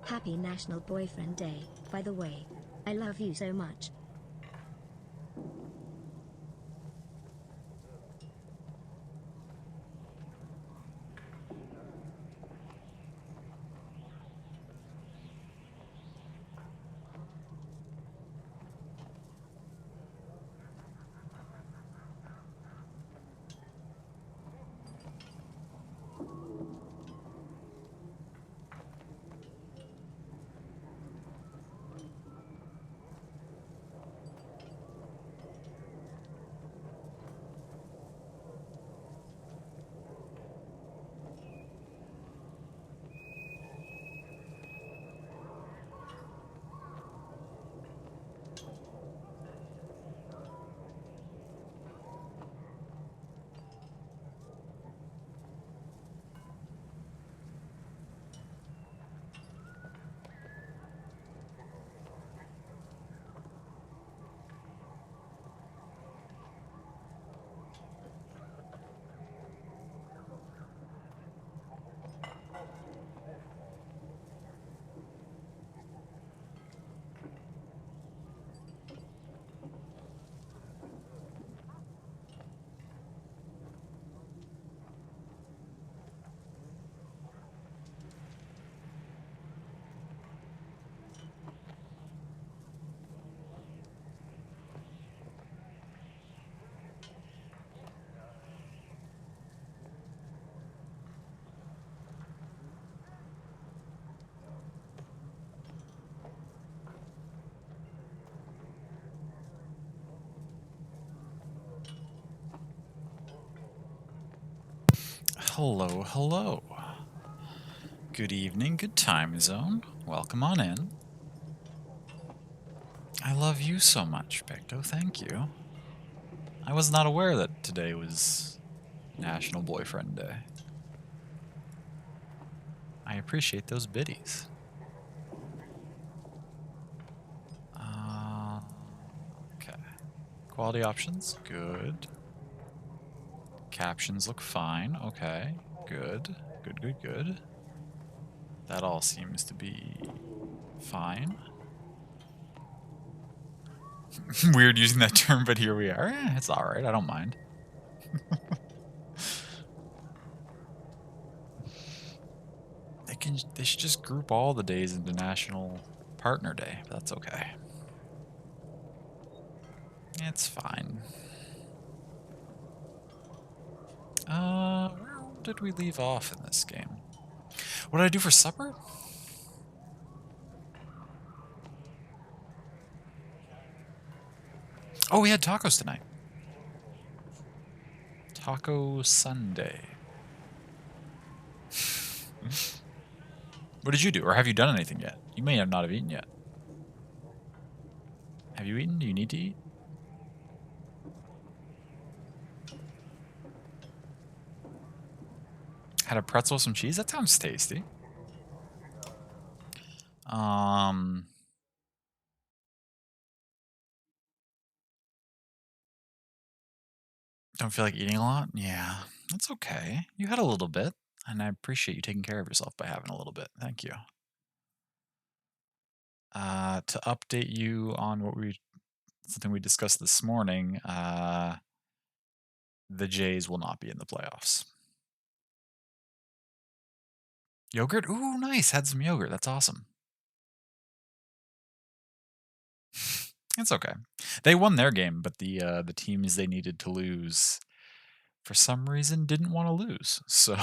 Happy National Boyfriend Day, by the way. I love you so much. Hello, hello. Good evening, good time zone. Welcome on in. I love you so much, Becto. Thank you. I was not aware that today was National Boyfriend Day. I appreciate those biddies. Okay. Quality options, good. Captions look fine. Okay, good. Good, good, good. That all seems to be fine. Weird using that term, but here we are. It's alright, I don't mind. They should just group all the days into National Partner Day, but that's okay. It's fine. Where did we leave off in this game? What did I do for supper? Oh, we had tacos tonight. Taco Sunday. What did you do? Or have you done anything yet? You may not have eaten yet. Have you eaten? Do you need to eat? Had a pretzel with some cheese? That sounds tasty. Don't feel like eating a lot? Yeah, that's okay. You had a little bit, and I appreciate you taking care of yourself by having a little bit. Thank you. To update you on something we discussed this morning, the Jays will not be in the playoffs. Yogurt? Ooh, nice. Had some yogurt. That's awesome. It's okay. They won their game, but the teams they needed to lose, for some reason, didn't want to lose. So,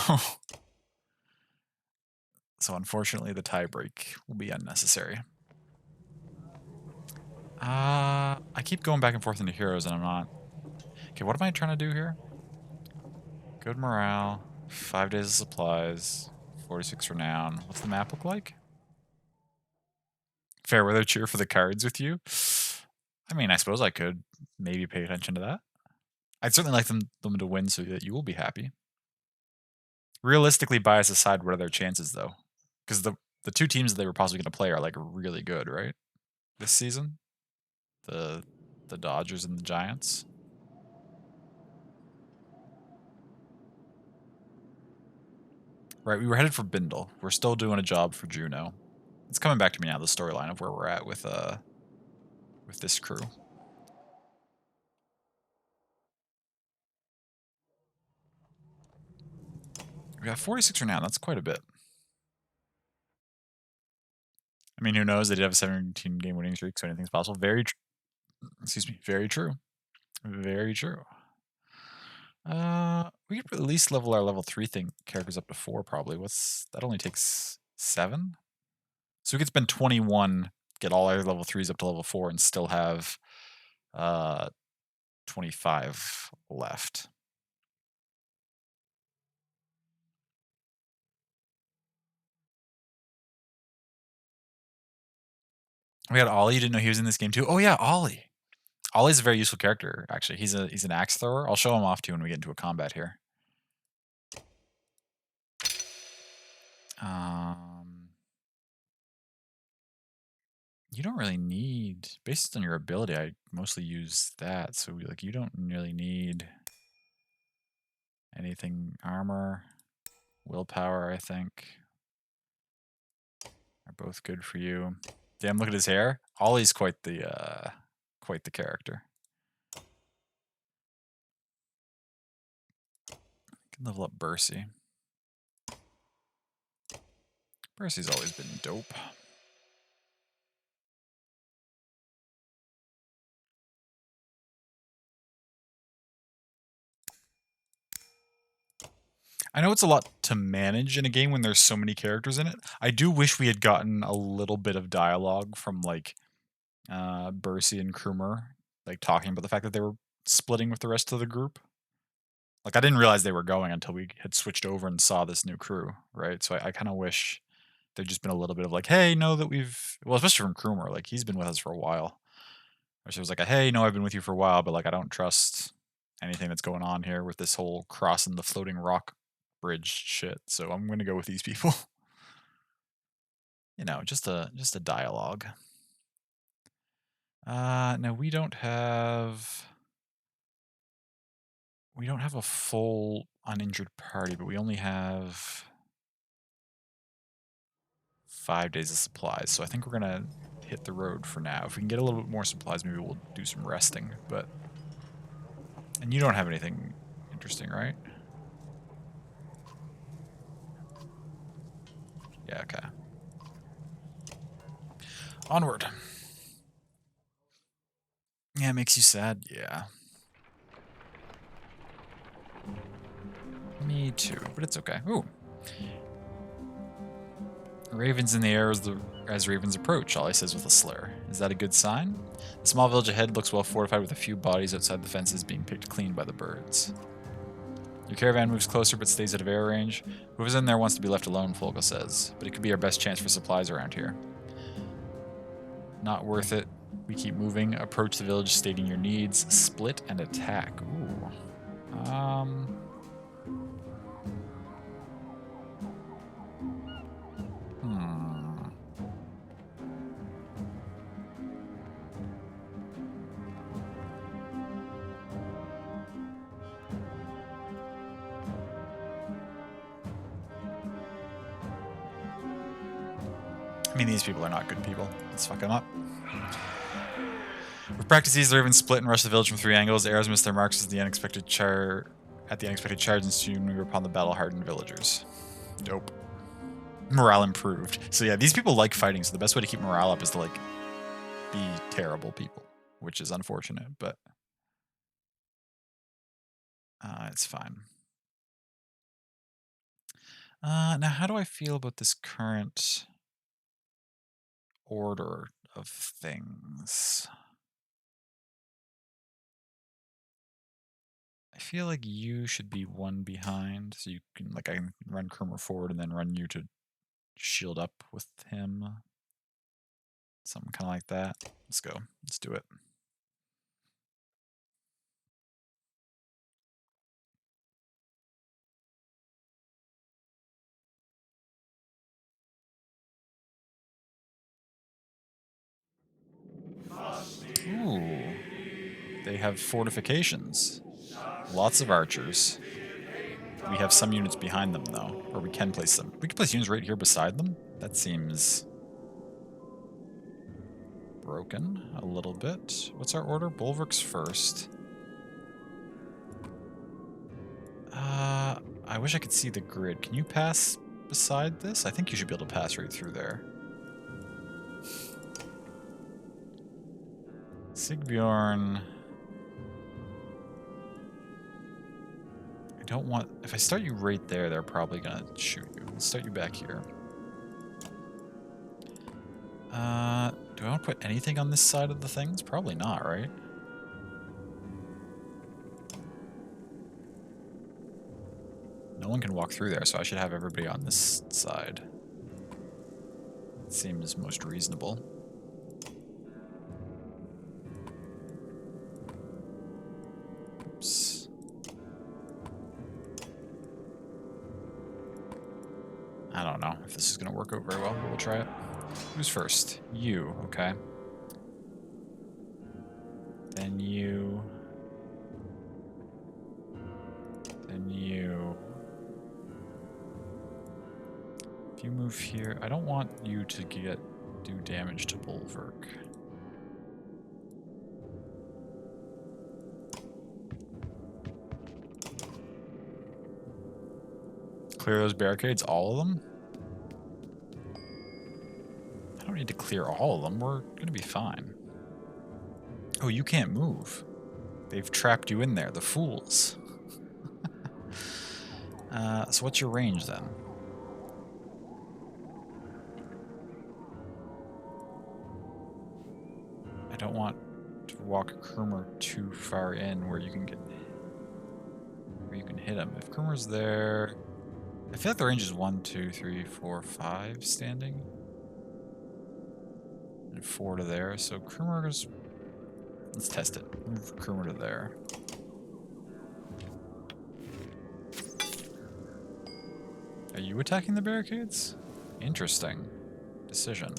so unfortunately, the tiebreak will be unnecessary. I keep going back and forth into heroes, and I'm not. Okay, what am I trying to do here? Good morale, 5 days of supplies, 46 renown. What's the map look like? Fair weather cheer for the cards with you. I mean, I suppose I could maybe pay attention to that. I'd certainly like them to win so that you will be happy. Realistically, bias aside, what are their chances though? Because the two teams that they were possibly going to play are like really good, right? This season, the Dodgers and the Giants. Right, we were headed for Bindle. We're still doing a job for Juno. It's coming back to me now, the storyline of where we're at with this crew. We got 46 for now. That's quite a bit. I mean, who knows? They did have a 17 game winning streak, so anything's possible. Excuse me. Very true. Very true. We could at least level our level 3 characters up to 4, probably. That only takes 7? So we could spend 21, get all our level 3s up to level 4, and still have 25 left. We got Ollie. You didn't know he was in this game too? Oh yeah, Ollie. Ollie's a very useful character, actually. He's an axe thrower. I'll show him off to you when we get into a combat here. You don't really need, based on your ability, I mostly use that. So like you don't really need anything. Armor, willpower, I think, are both good for you. Damn, look at his hair. Ollie's quite the character. Can level up Bercy. Bercy's always been dope. I know it's a lot to manage in a game when there's so many characters in it. I do wish we had gotten a little bit of dialogue from like Bercy and Krumer, like talking about the fact that they were splitting with the rest of the group. Like I didn't realize they were going until we had switched over and saw this new crew, right? So I kind of wish there'd just been a little bit of like, hey, know that well, especially from Krumer, like he's been with us for a while. Or she was like, hey, no, I've been with you for a while, but like I don't trust anything that's going on here with this whole crossing the floating rock bridge shit. So I'm gonna go with these people. You know, just a dialogue. No, we don't have a full uninjured party, but we only have 5 days of supplies. So I think we're gonna hit the road for now. If we can get a little bit more supplies, maybe we'll do some resting. And you don't have anything interesting, right? Yeah, okay. Onward. Yeah, it makes you sad. Yeah. Me too, but it's okay. Ooh. Ravens in the air as ravens approach, Ollie says with a slur. Is that a good sign? The small village ahead looks well fortified with a few bodies outside the fences being picked clean by the birds. Your caravan moves closer but stays out of air range. Whoever's in there wants to be left alone, Folga says, but it could be our best chance for supplies around here. Not worth it. We keep moving. Approach the village stating your needs. Split and attack. Ooh. I mean, these people are not good people. Let's fuck them up. With practice these, the ravens split and rush the village from 3 angles. Arrows miss their marks at the unexpected charge and soon we were upon the battle-hardened villagers. Dope. Morale improved. So yeah, these people like fighting, so the best way to keep morale up is to like be terrible people, which is unfortunate, but it's fine. Now, how do I feel about this current order of things? I feel like you should be 1 behind, so you can, like, I can run Kermer forward and then run you to shield up with him. Something kind of like that. Let's go. Let's do it. Ooh. They have fortifications. Lots of archers. We have some units behind them, though. Or we can place them. We can place units right here beside them? That seems broken a little bit. What's our order? Bolverk's first. I wish I could see the grid. Can you pass beside this? I think you should be able to pass right through there. Sigbjorn. I don't want... If I start you right there, they're probably gonna shoot you. Let's start you back here. Do I want to put anything on this side of the things? Probably not, right? No one can walk through there, so I should have everybody on this side. It seems most reasonable. Oops. I don't know if this is going to work out very well, but we'll try it. Who's first? You, okay. Then you. Then you. If you move here, I don't want you to do damage to Bolverk. Clear those barricades, all of them? I don't need to clear all of them. We're going to be fine. Oh, you can't move. They've trapped you in there, the fools. So what's your range then? I don't want to walk Krumr too far in where you can hit him. If Krumr's there, I feel like the range is 1, 2, 3, 4, 5 standing. And 4 to there, so Krumr's... Let's test it. Move Krumr to there. Are you attacking the barricades? Interesting decision.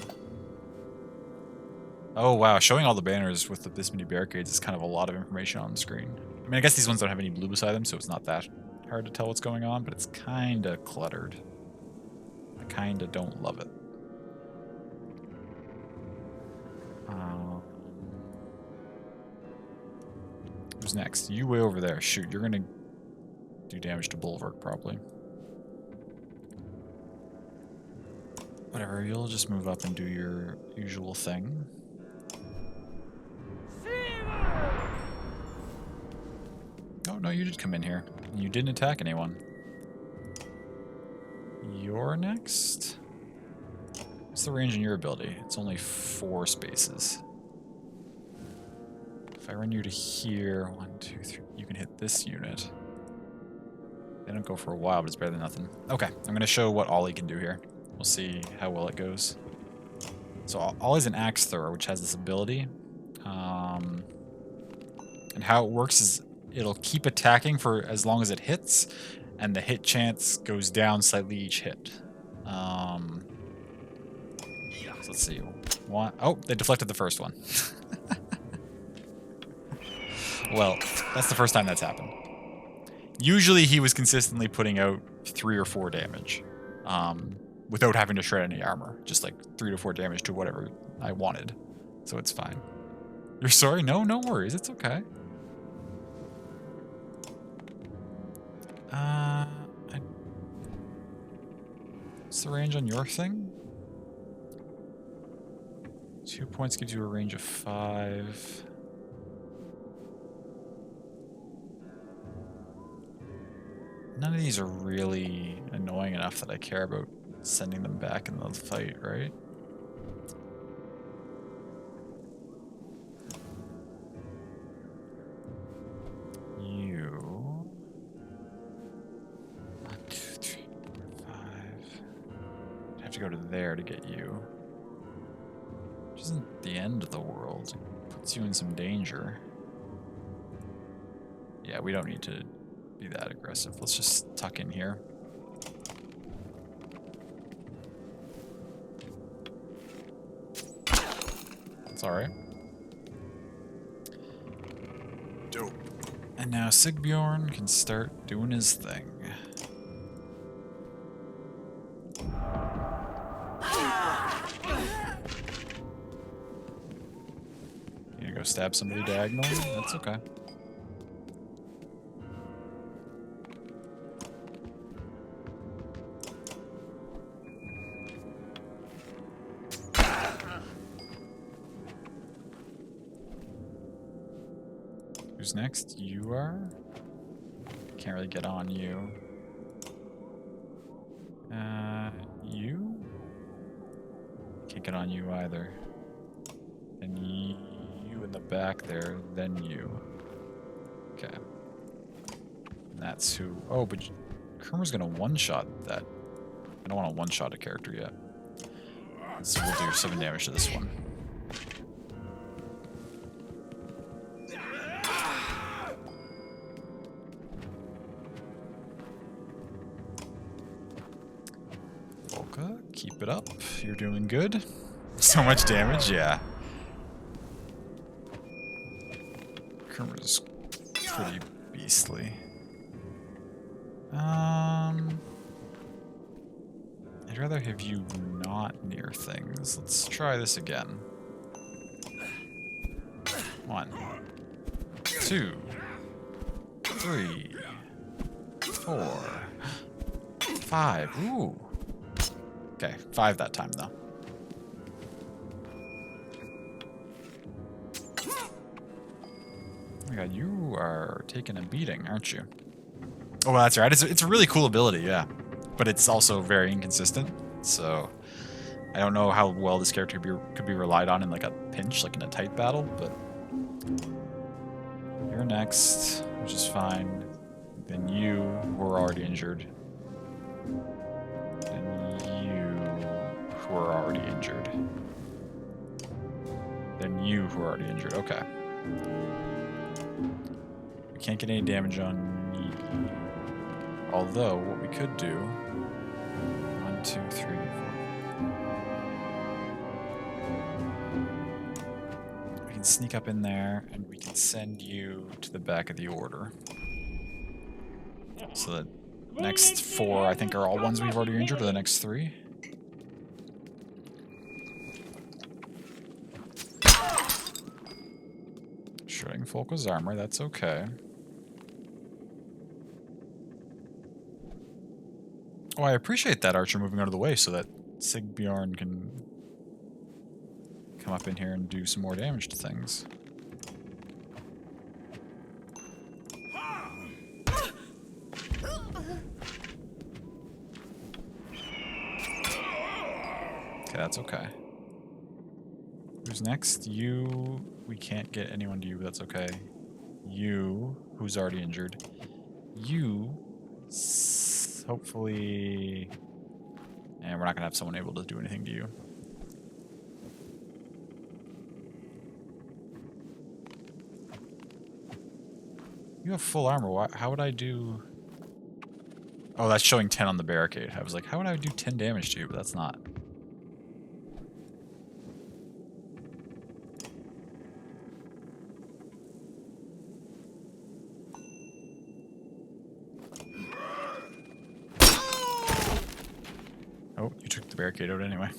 Oh wow, showing all the banners with this many barricades is kind of a lot of information on the screen. I mean, I guess these ones don't have any blue beside them, so it's not that hard to tell what's going on, but it's kind of cluttered. I kind of don't love it. Who's next? You way over there. Shoot, you're gonna do damage to Bolverk, probably. Whatever, you'll just move up and do your usual thing. Oh, no, you did come in here. You didn't attack anyone. You're next? What's the range in your ability? It's only 4 spaces. If I run you to here, 1, 2, 3, you can hit this unit. They don't go for a while, but it's better than nothing. Okay, I'm going to show what Ollie can do here. We'll see how well it goes. So Ollie's an axe thrower, which has this ability. And how it works is it'll keep attacking for as long as it hits, and the hit chance goes down slightly each hit. So let's see. Oh, they deflected the first one. Well, that's the first time that's happened. Usually he was consistently putting out 3 or 4 damage. Without having to shred any armor. Just like 3 to 4 damage to whatever I wanted. So it's fine. You're sorry? No, no worries. It's okay. What's the range on your thing? 2 points gives you a range of 5. None of these are really annoying enough that I care about sending them back in the fight, right? You... 1, 2, 3, 4, 5... I have to go to there to get you. Which isn't the end of the world. It puts you in some danger. Yeah, we don't need to be that aggressive. Let's just tuck in here. That's alright. Dope. And now Sigbjorn can start doing his thing. stab somebody diagonally. That's okay. Who's next? You are? Can't really get on you. You? Can't get on you either. And you in the back there, then you. Okay. And that's who. Oh, but Kermer's gonna one-shot that. I don't want to one-shot a character yet. So we'll do 7 damage to this one. Volka, keep it up. You're doing good. So much damage, yeah. Kermer's pretty beastly. I'd rather have you not near things. Let's try this again. 1, 2, 3, 4, 5. Ooh. Okay, 5 that time though. Oh my god, you are taking a beating, aren't you? Oh, that's right. It's a really cool ability, yeah. But it's also very inconsistent, so I don't know how well this character could be relied on in like a pinch, like in a tight battle, but you're next, which is fine. Then you, who are already injured. Then you, who are already injured. Then you, who are already injured. Okay. We can't get any damage on you. Although, what we could do... 1, 2, 3, 4. We can sneak up in there, and we can send you to the back of the order. So the next 4, I think, are all ones we've already injured, or the next 3. Shredding Folka's armor, that's okay. Oh, I appreciate that archer moving out of the way so that Sigbjorn can come up in here and do some more damage to things. Okay, that's okay. Who's next? You. We can't get anyone to you, but that's okay. You, who's already injured. You. Hopefully... And we're not going to have someone able to do anything to you. You have full armor. How would I do... Oh, that's showing 10 on the barricade. I was like, how would I do 10 damage to you? But that's not. Oh, you took the barricade out anyway.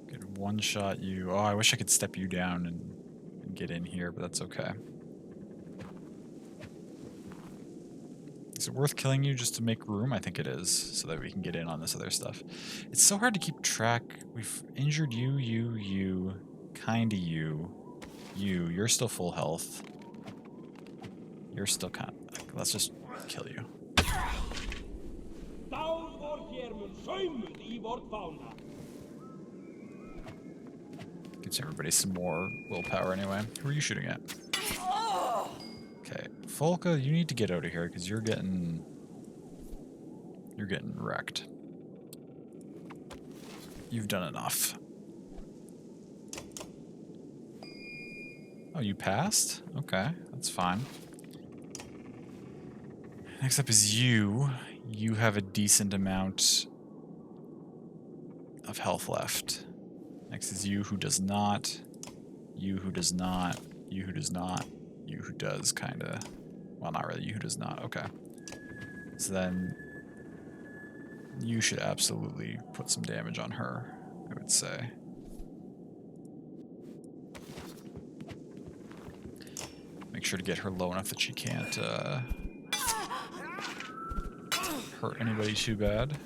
Could one-shot you. Oh, I wish I could step you down and get in here, but that's okay. Is it worth killing you just to make room? I think it is, so that we can get in on this other stuff. It's so hard to keep track. We've injured you, kinda you. You're still full health. You're still kind of... Let's just kill you. Gives everybody some more willpower anyway. Who are you shooting at? Okay, Folka, you need to get out of here because you're getting wrecked. You've done enough. Oh, you passed? Okay, that's fine. Next up is you. You have a decent amount of health left. Next is you who does not. You who does not. You who does not. You who does, kinda. Well, not really. You who does not. Okay. So then You should absolutely put some damage on her, I would say. Make sure to get her low enough that she can't hurt anybody too bad.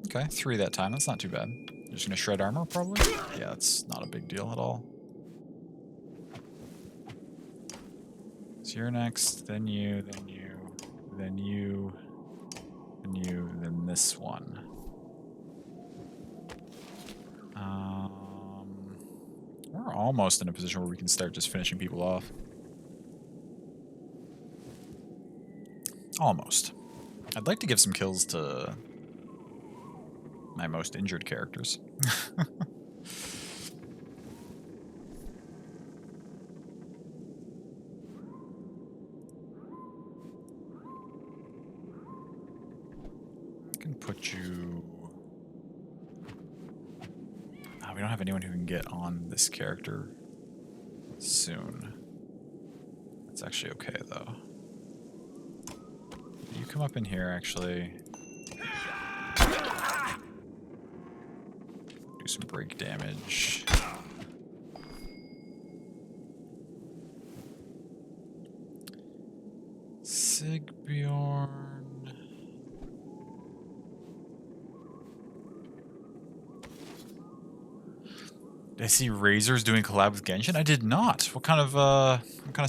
Okay, 3 that time. That's not too bad. You're just gonna shred armor, probably? Yeah, that's not a big deal at all. So you're next, then you, then you, then you, then you, then this one. We're almost in a position where we can start just finishing people off. Almost. I'd like to give some kills to my most injured characters. I can put you... Oh, we don't have anyone who can get on this character soon. That's actually okay, though. You come up in here, actually. Do some break damage. Sigbjorn. Did I see Razors doing collab with Genshin? I did not. What kind of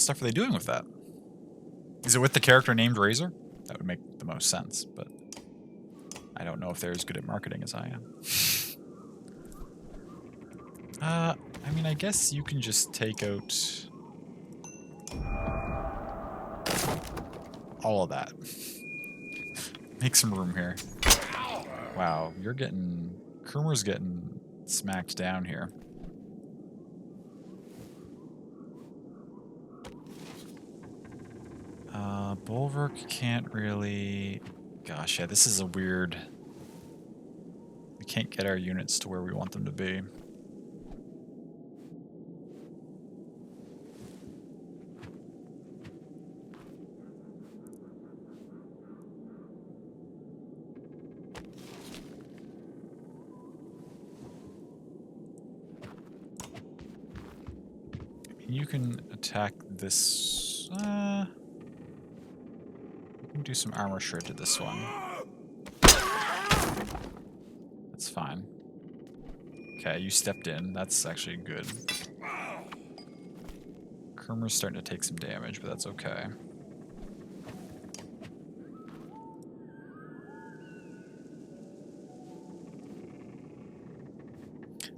stuff are they doing with that? Is it with the character named Razor? That would make the most sense, but I don't know if they're as good at marketing as I am. I mean, I guess you can just take out all of that. Make some room here. Wow, you're getting... Krumer's getting smacked down here. Bolverk can't really... Gosh, yeah, this is a weird... We can't get our units to where we want them to be. You can attack this... you can do some armor shred to this one. That's fine. Okay, you stepped in. That's actually good. Kermer's starting to take some damage, but that's okay.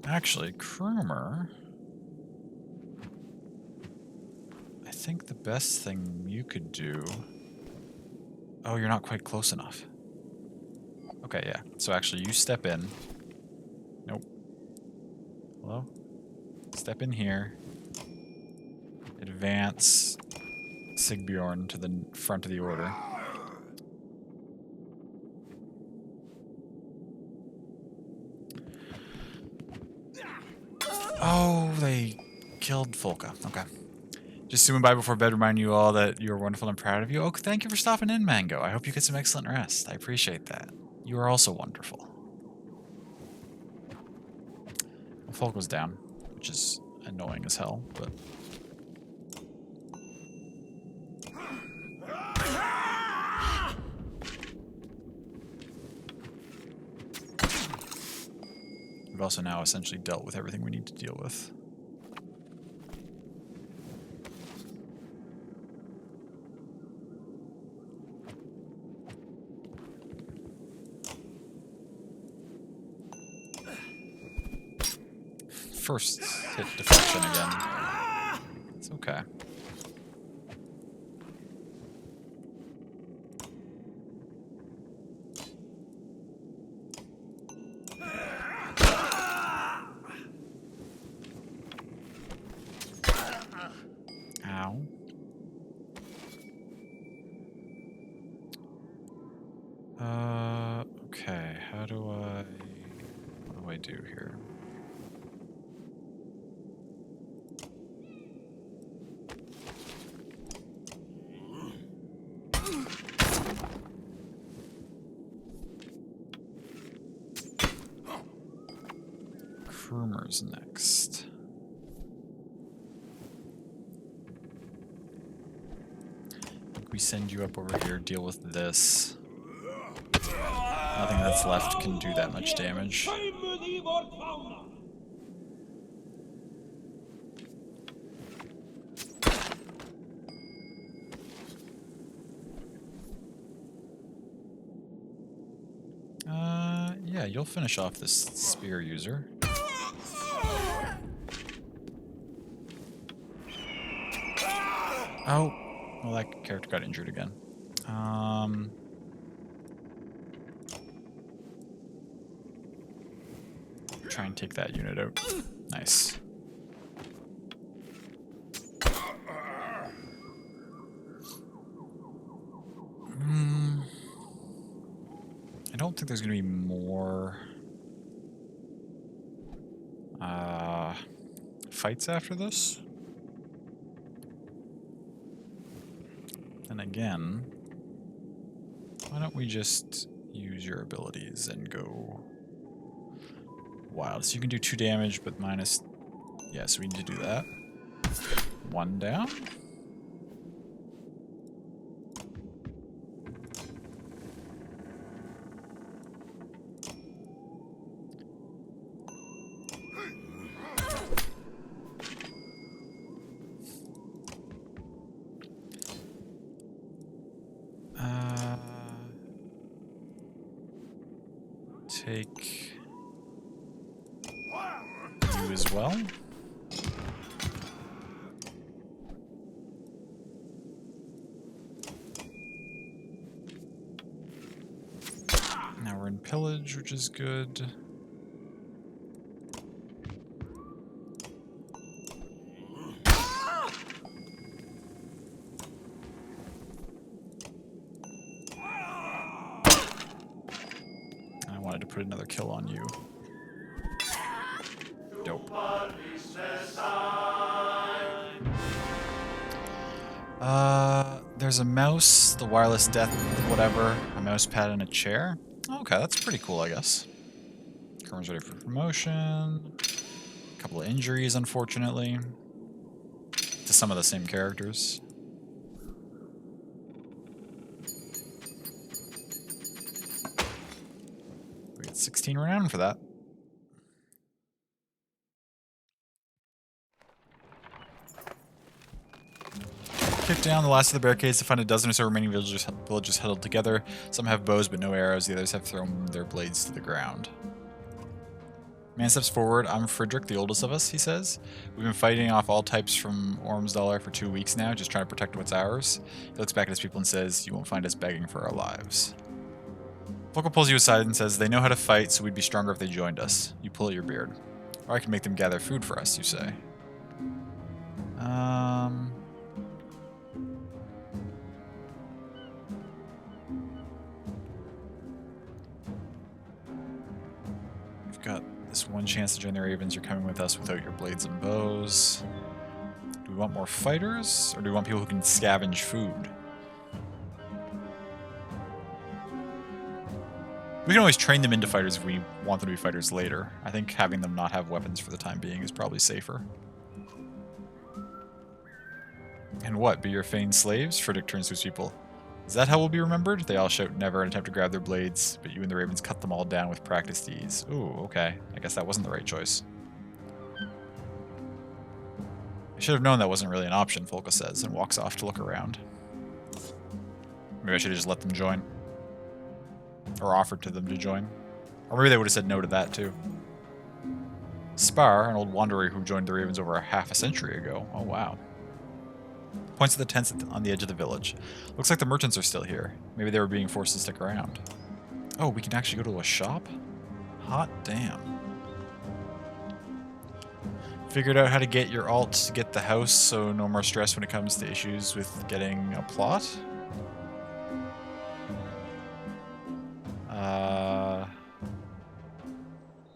Actually, Krumer... I think the best thing you could do... Oh, you're not quite close enough. Okay, yeah. So actually, you step in. Nope. Hello? Step in here. Advance Sigbjorn to the front of the order. Oh, they killed Folka. Okay. Just zooming by before bed, remind you all that you're wonderful and proud of you. Oh, thank you for stopping in, Mango. I hope you get some excellent rest. I appreciate that. You are also wonderful. Well, Folka's down, which is annoying as hell, but... We've also now essentially dealt with everything we need to deal with. First hit deflection again. It's okay. Ow. Okay, what do I do here? Groomers next. I think we send you up over here, deal with this. Nothing that's left can do that much damage. Yeah, you'll finish off this spear user. Oh, well, that character got injured again. Try and take that unit out. Nice. I don't think there's going to be more fights after this. And again, why don't we just use your abilities and go wild? So you can do 2 damage, but minus... Yeah, so we need to do that. 1 down. Take you as well. Now we're in pillage, which is good. Put another kill on you. Dope. There's a mouse, the wireless death, whatever, a mouse pad and a chair. Okay, that's pretty cool, I guess. Kerm's ready for promotion. A couple of injuries, unfortunately, to some of the same characters. We get 16 renown for that. Kick down the last of the barricades to find a dozen or so remaining villagers huddled together. Some have bows but no arrows, the others have thrown their blades to the ground. Man steps forward. I'm Frederick, the oldest of us, he says. We've been fighting off all types from Ormsdalr for 2 weeks now, just trying to protect what's ours. He looks back at his people and says, you won't find us begging for our lives. Volker pulls you aside and says, they know how to fight, so we'd be stronger if they joined us. You pull at your beard. Or I can make them gather food for us, you say. We've got this one chance to join the Ravens. You're coming with us without your blades and bows. Do we want more fighters? Or do we want people who can scavenge food? We can always train them into fighters if we want them to be fighters later. I think having them not have weapons for the time being is probably safer. And what, be your feigned slaves? Frederick turns to his people. Is that how we'll be remembered? They all shout never and attempt to grab their blades, but you and the Ravens cut them all down with practiced ease. Ooh, okay. I guess that wasn't the right choice. I should have known that wasn't really an option, Volker says, and walks off to look around. Maybe I should have just let them join. Or offered to them to join. Or maybe they would have said no to that, too. Spar, an old wanderer who joined the Ravens over half a century ago. Oh, wow. Points at the tents on the edge of the village. Looks like the merchants are still here. Maybe they were being forced to stick around. Oh, we can actually go to a shop? Hot damn. Figured out how to get your alt to get the house, so no more stress when it comes to issues with getting a plot?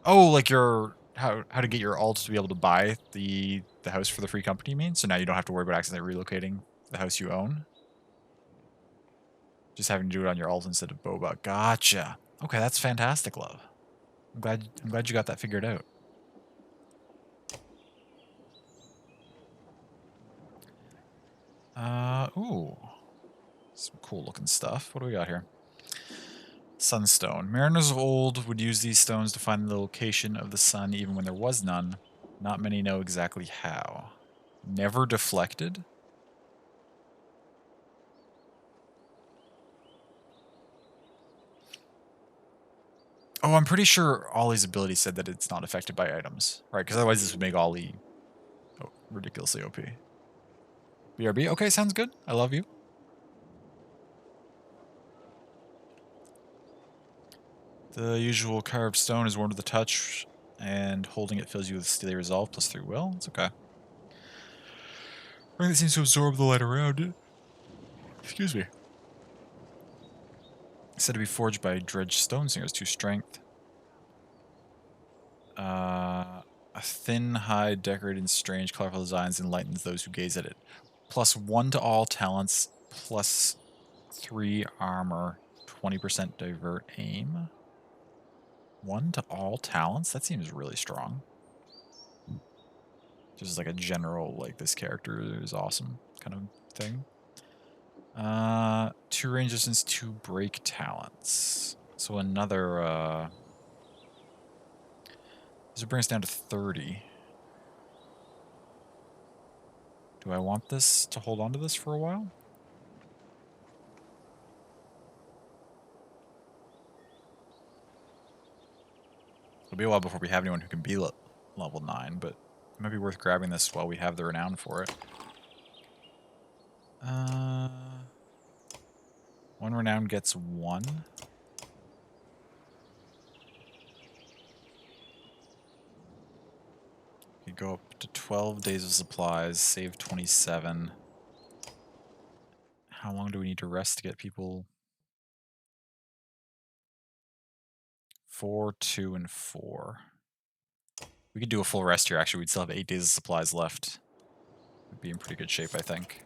Oh, like your how to get your alt to be able to buy the house for the free company, you mean? So now you don't have to worry about accidentally relocating the house you own. Just having to do it on your alt instead of boba. Gotcha. Okay, that's fantastic, love. I'm glad you got that figured out. Ooh. Some cool looking stuff. What do we got here? Sunstone. Mariners of old would use these stones to find the location of the sun even when there was none. Not many know exactly how. Never deflected? Oh, I'm pretty sure Ollie's ability said that it's not affected by items. Right, because otherwise this would make Ollie ridiculously OP. BRB? Okay, sounds good. I love you. The usual carved stone is warm to the touch, and holding it fills you with steely resolve plus 3 will. It's okay. Ring that seems to absorb the light around it. Excuse me. Said to be forged by dredged stone singers, 2 strength. A thin hide decorated in strange, colorful designs enlightens those who gaze at it. Plus 1 to all talents, plus 3 armor, 20% divert aim. 1 to all talents? That seems really strong. Just like a general, like, this character is awesome kind of thing. 2 range distance, 2 break talents. So another, this would bring us down to 30. Do I want this to hold on to this for a while? It'll be a while before we have anyone who can be level 9, but it might be worth grabbing this while we have the renown for it. 1 renown gets 1. You go up to 12 days of supplies, save 27. How long do we need to rest to get people? 4, 2, and 4. We could do a full rest here, actually. We'd still have 8 days of supplies left. We'd be in pretty good shape, I think.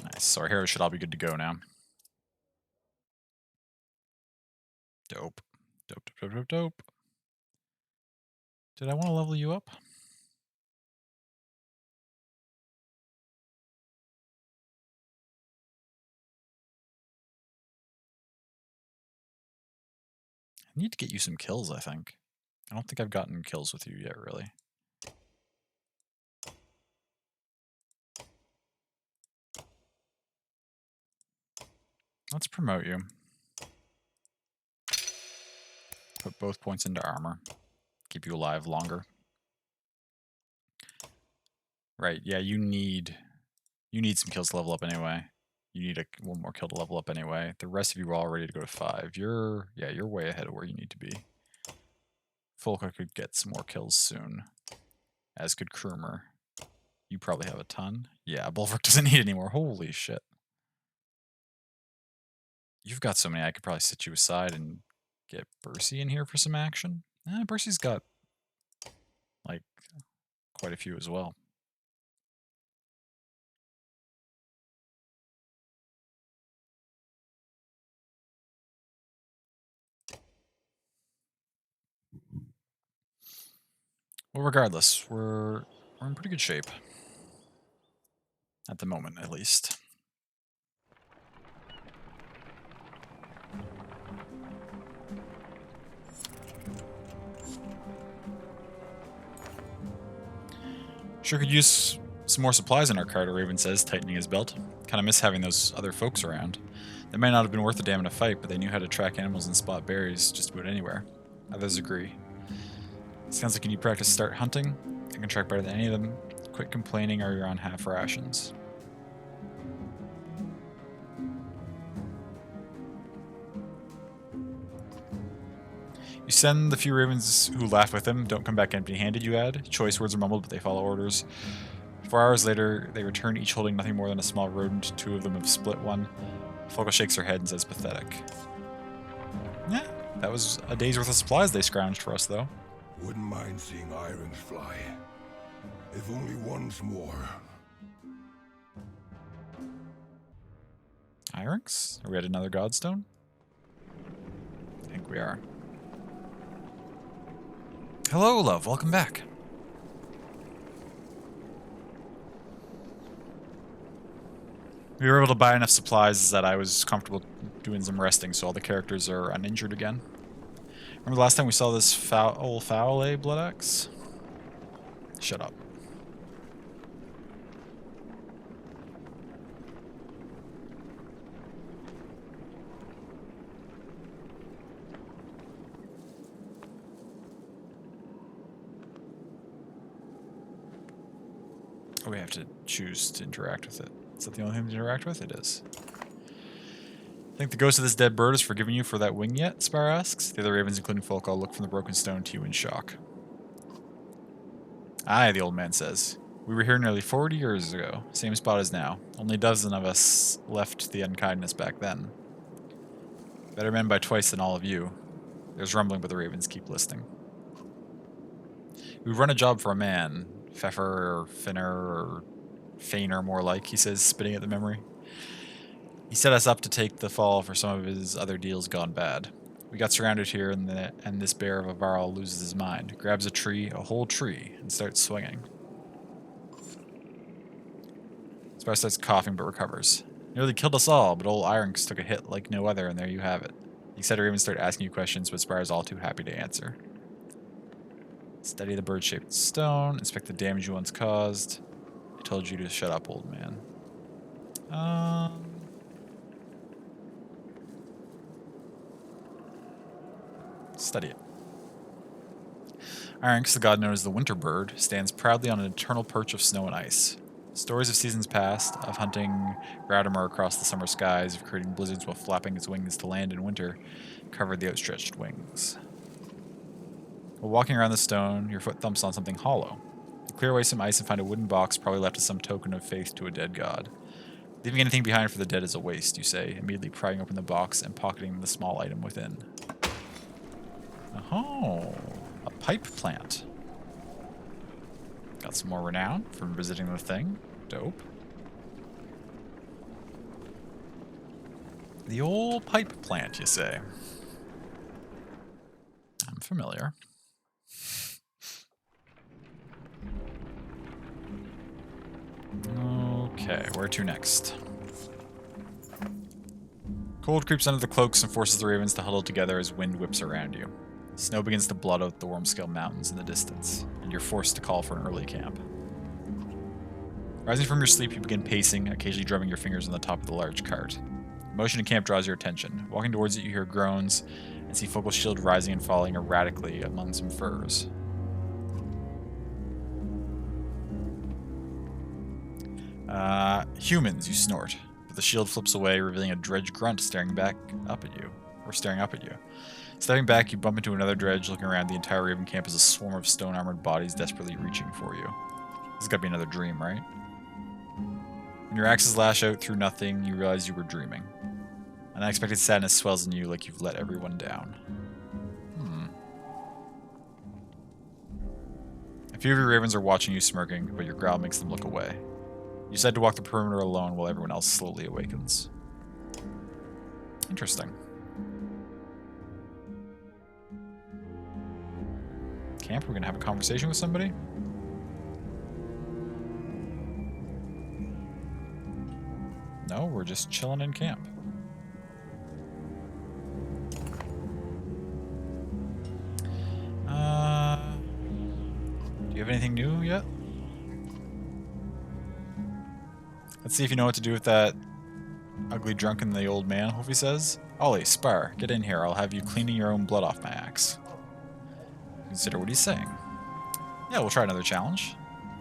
Nice. So our heroes should all be good to go now. Dope. Dope, dope, dope, dope, dope. Did I want to level you up? I need to get you some kills, I think. I don't think I've gotten kills with you yet, really. Let's promote you. Put both points into armor. Keep you alive longer. Right, yeah, you need some kills to level up anyway. You need 1 more kill to level up anyway. The rest of you are all ready to go to 5. You're way ahead of where you need to be. Folka could get some more kills soon. As could Krumer. You probably have a ton. Yeah, Bolverk doesn't need any more. Holy shit. You've got so many, I could probably sit you aside and get Bercy in here for some action. Bercy's got, like, quite a few as well. Well, regardless, we're in pretty good shape. At the moment, at least. Sure could use some more supplies in our cart, Raven says, tightening his belt. Kinda miss having those other folks around. They might not have been worth the damn in a fight, but they knew how to track animals and spot berries just about anywhere. Others agree. Sounds like you need practice to start hunting. I can track better than any of them. Quit complaining or you're on half rations. You send the few ravens who laugh with him. Don't come back empty-handed, you add. Choice words are mumbled, but they follow orders. 4 hours later, they return, each holding nothing more than a small rodent. 2 of them have split one. Folka shakes her head and says, pathetic. Yeah, that was a day's worth of supplies they scrounged for us, though. Wouldn't mind seeing irons fly. If only once more. Irons? Are we at another godstone? I think we are. Hello, love. Welcome back. We were able to buy enough supplies that I was comfortable doing some resting, so all the characters are uninjured again. Remember the last time we saw this foul, eh, Blood Axe? Shut up. Oh, we have to choose to interact with it. Is that the only thing to interact with? It is. Think the ghost of this dead bird has forgiven you for that wing yet? Spire asks. The other ravens, including Folk, all look from the broken stone to you in shock. Aye, the old man says. We were here nearly 40 years ago. Same spot as now. Only a dozen of us left the unkindness back then. Better men by twice than all of you. There's rumbling, but the ravens keep listening. We run a job for a man. Pfeffer or Finner or Feiner more like, he says, spitting at the memory. He set us up to take the fall for some of his other deals gone bad. We got surrounded here, and this bear of a Varl loses his mind, grabs a tree, a whole tree, and starts swinging. Spire starts coughing but recovers. Nearly killed us all, but old Irons took a hit like no other, and there you have it. He said or even start asking you questions, but Spire's all too happy to answer. Study the bird-shaped stone, inspect the damage you once caused. I told you to shut up, old man. Study it. Irons, the god known as the winter bird, stands proudly on an eternal perch of snow and ice. Stories of seasons past, of hunting Gratimer across the summer skies, of creating blizzards while flapping its wings to land in winter, covered the outstretched wings. While walking around the stone, your foot thumps on something hollow. You clear away some ice and find a wooden box probably left as some token of faith to a dead god. Leaving anything behind for the dead is a waste, you say, immediately prying open the box and pocketing the small item within. Oh, a pipe plant. Got some more renown from visiting the thing. Dope. The old pipe plant, you say? I'm familiar. Okay, where to next? Cold creeps under the cloaks and forces the ravens to huddle together as wind whips around you. Snow begins to blot out the Wormscale Mountains in the distance, and you're forced to call for an early camp. Rising from your sleep, you begin pacing, occasionally drumming your fingers on the top of the large cart. The motion in camp draws your attention. Walking towards it, you hear groans and see Fokal's shield rising and falling erratically among some furs. Humans, you snort, but the shield flips away, revealing a dredge grunt staring up at you. Stepping back, you bump into another dredge. Looking around, the entire Raven camp is a swarm of stone-armored bodies desperately reaching for you. This has got to be another dream, right? When your axes lash out through nothing, you realize you were dreaming. An unexpected sadness swells in you like you've let everyone down. A few of your ravens are watching you smirking, but your growl makes them look away. You decide to walk the perimeter alone while everyone else slowly awakens. Interesting. Camp, we're gonna have a conversation with somebody? No, we're just chilling in camp. Do you have anything new yet? Let's see if you know what to do with that ugly drunken the old man, Wolfie says. Ollie, Spire, get in here. I'll have you cleaning your own blood off my axe. Consider what he's saying. Yeah, we'll try another challenge.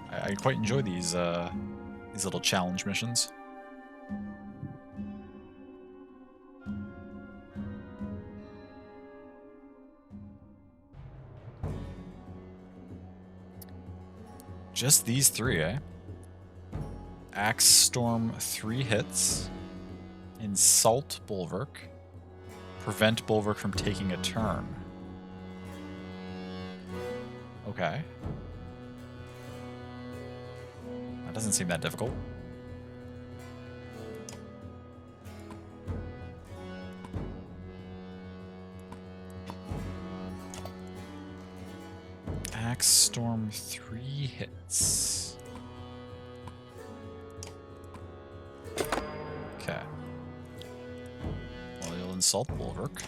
I quite enjoy these little challenge missions. Just these three, eh? Axe Storm 3 hits. Insult Bolverk. Prevent Bolverk from taking a turn. Okay. That doesn't seem that difficult. Next storm 3 hits. Okay. Well, you'll insult Bolverk.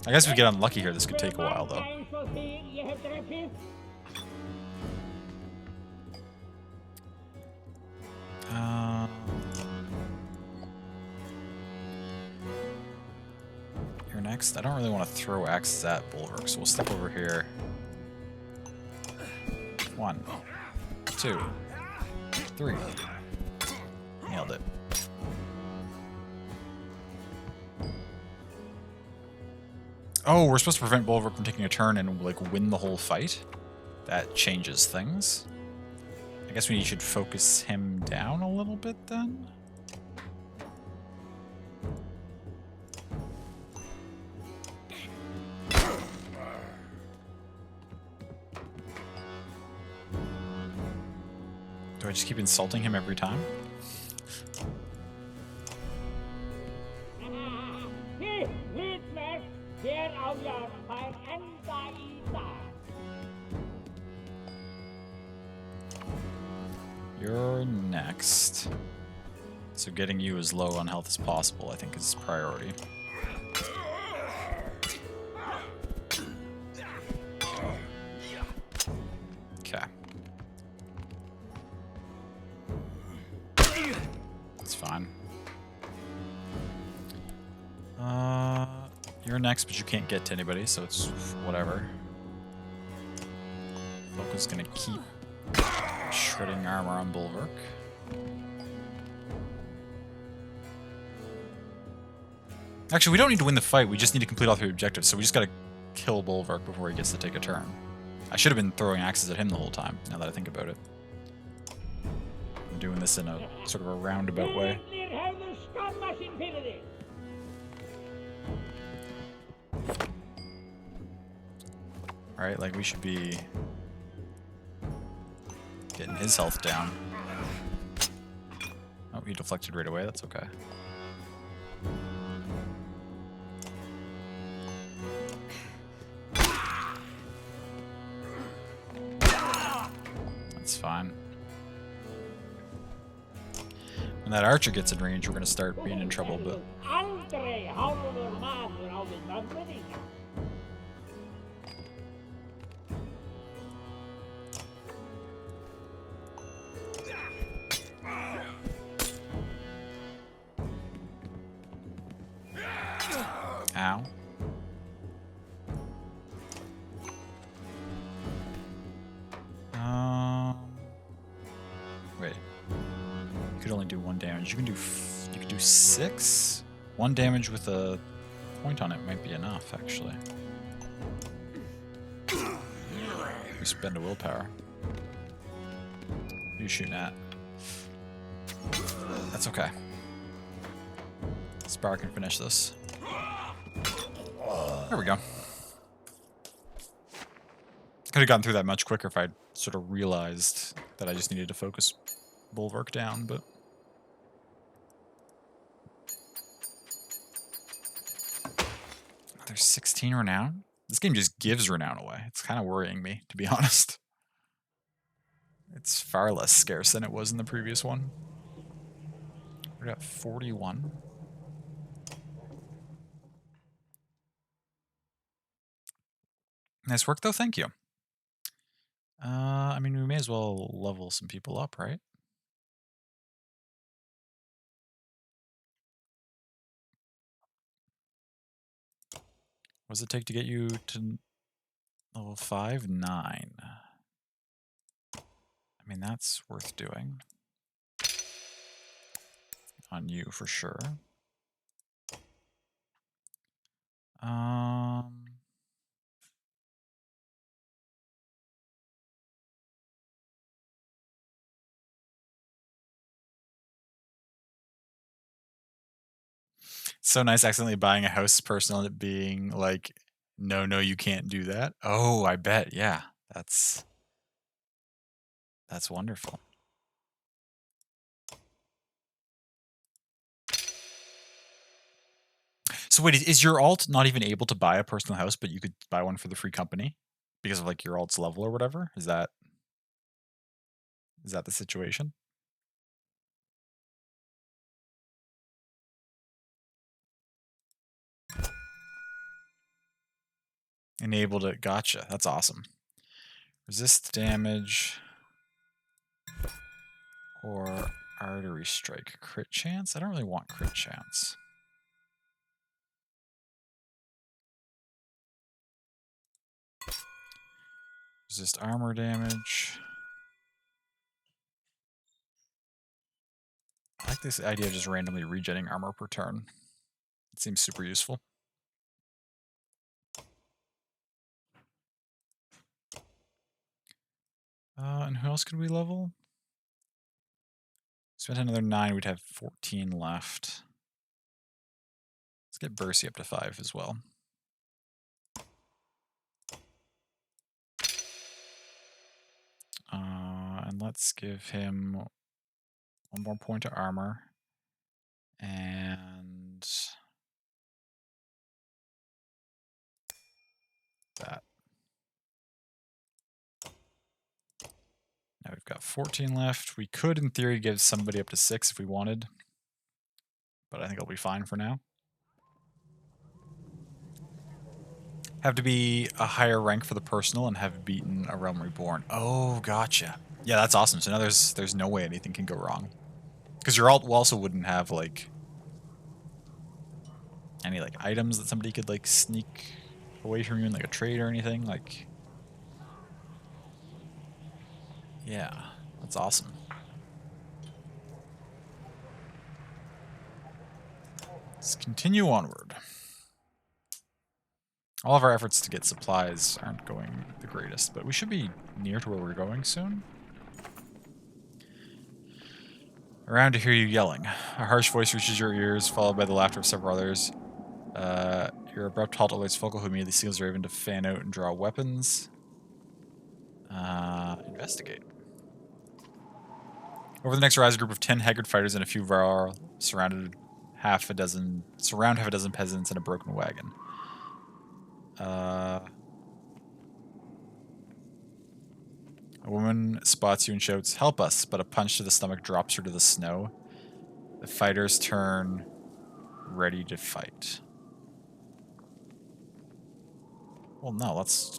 I guess if we get unlucky here, this could take a while, though. You're next. I don't really want to throw axes at Bolverk, so we'll step over here. 1, 2, 3. Nailed it. Oh, we're supposed to prevent Bolverk from taking a turn and, like, win the whole fight? That changes things. I guess we should focus him down a little bit, then? Do I just keep insulting him every time? You're next. So getting you as low on health as possible, I think, is priority. Okay. That's fine. You're next, but you can't get to anybody, so it's whatever. Foca's gonna keep shredding armor on Bolverk. Actually, we don't need to win the fight, we just need to complete all 3 objectives, so we just gotta kill Bolverk before he gets to take a turn. I should have been throwing axes at him the whole time, now that I think about it. I'm doing this in a sort of a roundabout way. Right, like we should be getting his health down. Oh, he deflected right away, that's okay. That's fine. When that archer gets in range, we're gonna start being in trouble, but... Ow. Wait. You could only do 1 damage. You can do 6? 1 damage with a point on it might be enough, actually. We spend a willpower. Who are you shooting at? That's okay. Spar can finish this. There we go. Could have gotten through that much quicker if I'd sort of realized that I just needed to focus Bolverk down, but... There's 16 renown? This game just gives renown away. It's kind of worrying me, to be honest. It's far less scarce than it was in the previous one. We're at 41. Nice work, though. Thank you. I mean, we may as well level some people up, right? What does it take to get you to level 5? 9. I mean, that's worth doing. On you, for sure. So nice accidentally buying a house personal and it being like, no, you can't do that. Oh, I bet. Yeah, that's wonderful. So wait, is your alt not even able to buy a personal house, but you could buy one for the free company? Because of like your alt's level or whatever? Is that the situation? Enabled it. Gotcha. That's awesome. Resist damage or artery strike. Crit chance? I don't really want crit chance. Resist armor damage. I like this idea of just randomly regenerating armor per turn. It seems super useful. And who else could we level? Spent another 9, we'd have 14 left. Let's get Bercy up to 5 as well. And let's give him 1 more point to armor. And that. Now we've got 14 left. We could, in theory, give somebody up to 6 if we wanted. But I think it'll be fine for now. Have to be a higher rank for the personal and have beaten a Realm Reborn. Oh, gotcha. Yeah, that's awesome. So now there's no way anything can go wrong. Because your alt also wouldn't have, like, any, like, items that somebody could, like, sneak away from you in, like, a trade or anything. Like, yeah, that's awesome. Let's continue onward. All of our efforts to get supplies aren't going the greatest, but we should be near to where we're going soon. Around to hear you yelling. A harsh voice reaches your ears, followed by the laughter of several others. Your abrupt halt alerts Focal, who immediately seals Raven to fan out and draw weapons. Investigate. Over the next horizon, a group of 10 haggard fighters and a few Varl surround half a dozen peasants in a broken wagon. A woman spots you and shouts, "Help us," but a punch to the stomach drops her to the snow. The fighters turn ready to fight. Well, no, let's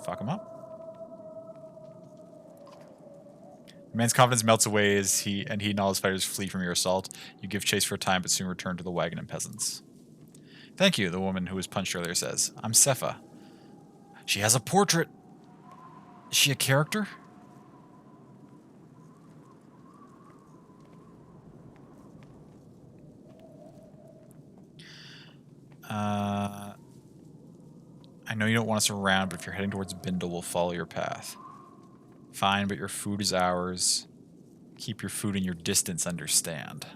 fuck them up. The man's confidence melts away as he and all his fighters flee from your assault. You give chase for a time, but soon return to the wagon and peasants. Thank you, the woman who was punched earlier says. I'm Sepha. She has a portrait. Is she a character? I know you don't want us around, but if you're heading towards Bindle, we'll follow your path. Fine, but your food is ours. Keep your food in your distance, understand?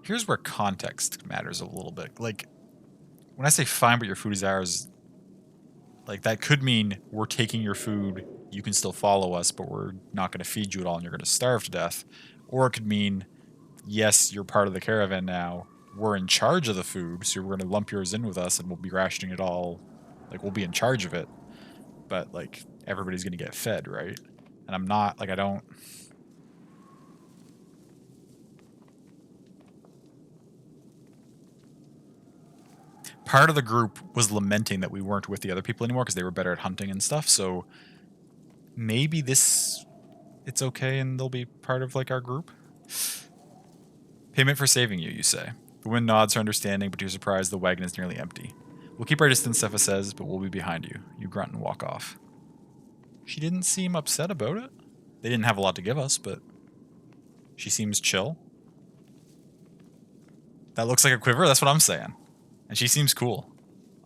Here's where context matters a little bit. Like, when I say fine, but your food is ours, like, that could mean we're taking your food, you can still follow us, but we're not going to feed you at all and you're going to starve to death. Or it could mean, yes, you're part of the caravan now, we're in charge of the food, so we're going to lump yours in with us and we'll be rationing it all. Like, we'll be in charge of it. But, like, everybody's going to get fed, right? And I'm not, like, I don't... Part of the group was lamenting that we weren't with the other people anymore because they were better at hunting and stuff, so maybe it's okay and they'll be part of, like, our group? Payment for saving you, you say. The wind nods her understanding, but to your surprise, the wagon is nearly empty. We'll keep our distance, Sepha says, but we'll be behind you. You grunt and walk off. She didn't seem upset about it. They didn't have a lot to give us, but she seems chill. That looks like a quiver, that's what I'm saying. And she seems cool.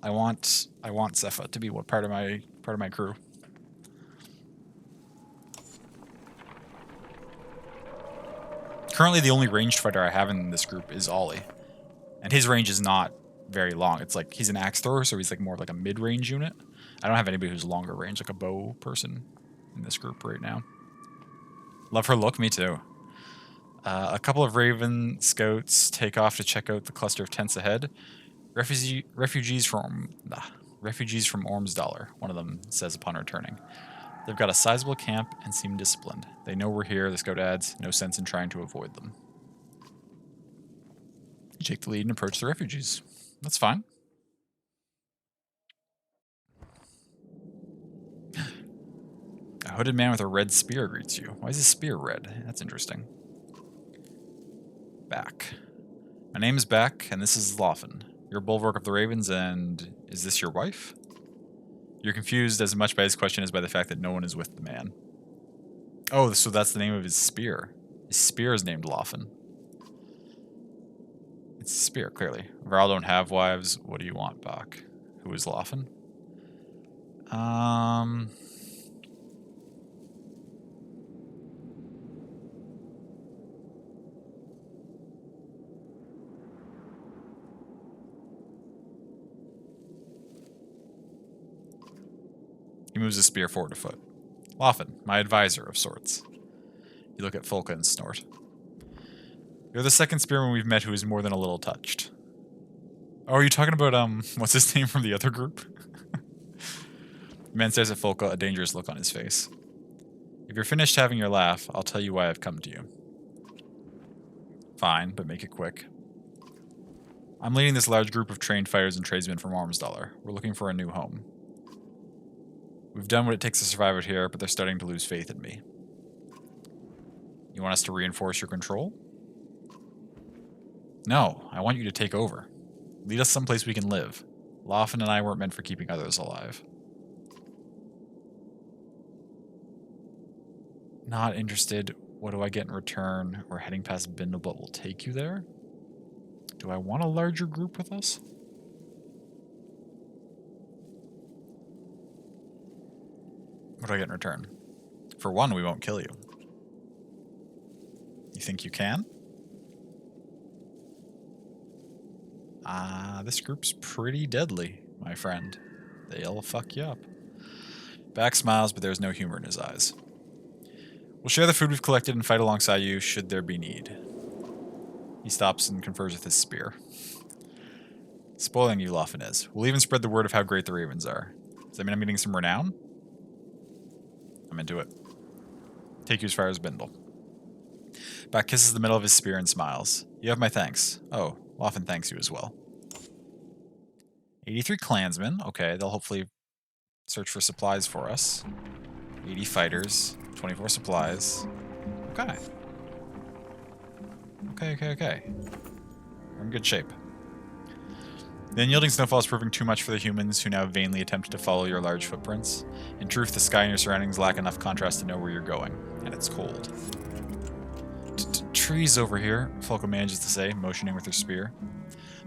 I want Sepha to be part of my crew. Currently, the only ranged fighter I have in this group is Ollie. And his range is not very long. It's like, he's an axe thrower, so he's like more of like a mid-range unit. I don't have anybody who's longer range, like a bow person in this group right now. Love her look, me too. A couple of Raven scouts take off to check out the cluster of tents ahead. Refugees from Ormsdollar, one of them says upon returning. They've got a sizable camp and seem disciplined. They know we're here, the scout adds. No sense in trying to avoid them. You take the lead and approach the refugees. That's fine. A hooded man with a red spear greets you. Why is his spear red? That's interesting. Back. My name is Back, and this is Loffen. You're Bolverk of the Ravens, and is this your wife? You're confused as much by his question as by the fact that no one is with the man. Oh, so that's the name of his spear. His spear is named Loffen. It's a spear, clearly. Varl don't have wives. What do you want, Bach? Who is Loffen? He moves his spear forward a foot. Loffen, my advisor of sorts. You look at Folka and snort. You're the second spearman we've met who is more than a little touched. Oh, are you talking about, what's his name from the other group? The man stares at Folka, a dangerous look on his face. If you're finished having your laugh, I'll tell you why I've come to you. Fine, but make it quick. I'm leading this large group of trained fighters and tradesmen from Ormsdollar. We're looking for a new home. We've done what it takes to survive out here, but they're starting to lose faith in me. You want us to reinforce your control? No, I want you to take over. Lead us someplace we can live. Loffen and I weren't meant for keeping others alive. Not interested. What do I get in return? We're heading past Bindle, but we'll take you there? Do I want a larger group with us? What do I get in return? For one, we won't kill you. You think you can? This group's pretty deadly, my friend. They'll fuck you up. Back smiles, but there's no humor in his eyes. We'll share the food we've collected and fight alongside you, should there be need. He stops and confers with his spear. Spoiling you, Loffen is. We'll even spread the word of how great the Ravens are. Does that mean I'm getting some renown? I'm into it. Take you as far as Bindle. Back kisses the middle of his spear and smiles. You have my thanks. Oh, Loffen thanks you as well. 83 clansmen. Okay, they'll hopefully search for supplies for us. 80 fighters. 24 supplies. Okay. Okay. We're in good shape. The unyielding snowfall is proving too much for the humans who now vainly attempt to follow your large footprints. In truth, the sky and your surroundings lack enough contrast to know where you're going, and it's cold. Trees over here, Folka manages to say, motioning with her spear.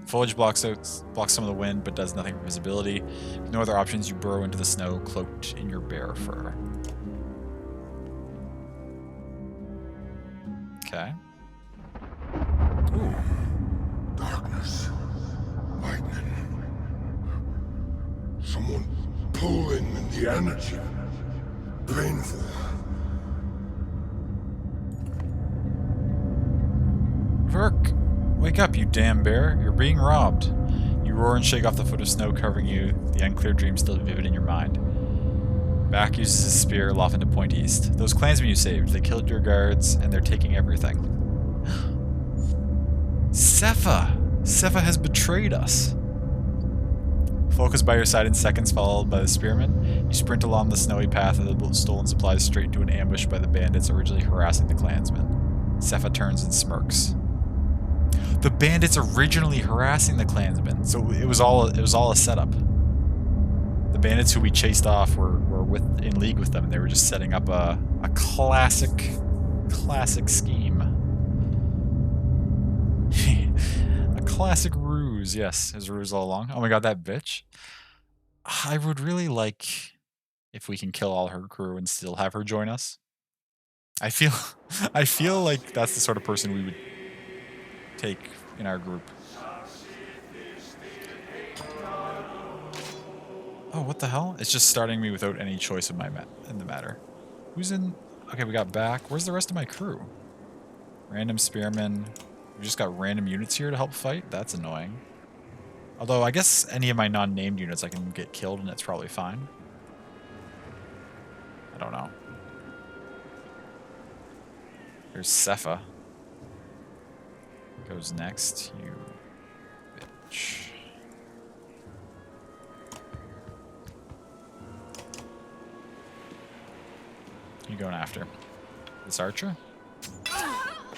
The foliage blocks some of the wind, but does nothing for visibility. With no other options, you burrow into the snow, cloaked in your bear fur. Okay. Ooh. Darkness. Lightning. Someone pulling in the energy. Painful. Verk! Wake up, you damn bear. You're being robbed. You roar and shake off the foot of snow covering you, the unclear dream still vivid in your mind. Back uses his spear, Loffen to point east. Those clansmen you saved, they killed your guards, and they're taking everything. Sepha! Sepha has betrayed us. Folka's by your side in seconds, followed by the spearmen. You sprint along the snowy path of the stolen supplies straight into an ambush by the bandits originally harassing the clansmen. Sepha turns and smirks. The bandits originally harassing the clansmen, so it was all a setup. The bandits who we chased off were in league with them, and they were just setting up a classic scheme. A classic ruse, yes, is a ruse all along. Oh my god, that bitch. I would really like if we can kill all her crew and still have her join us. I feel like that's the sort of person we would take in our group. Oh, what the hell? It's just starting me without any choice in the matter. Who's in Okay, we got back. Where's the rest of my crew? Random spearmen. We just got random units here to help fight? That's annoying. Although, I guess any of my non-named units I can get killed and it's probably fine. I don't know. Here's Cepha. Goes next, you bitch. Who you going after? This archer?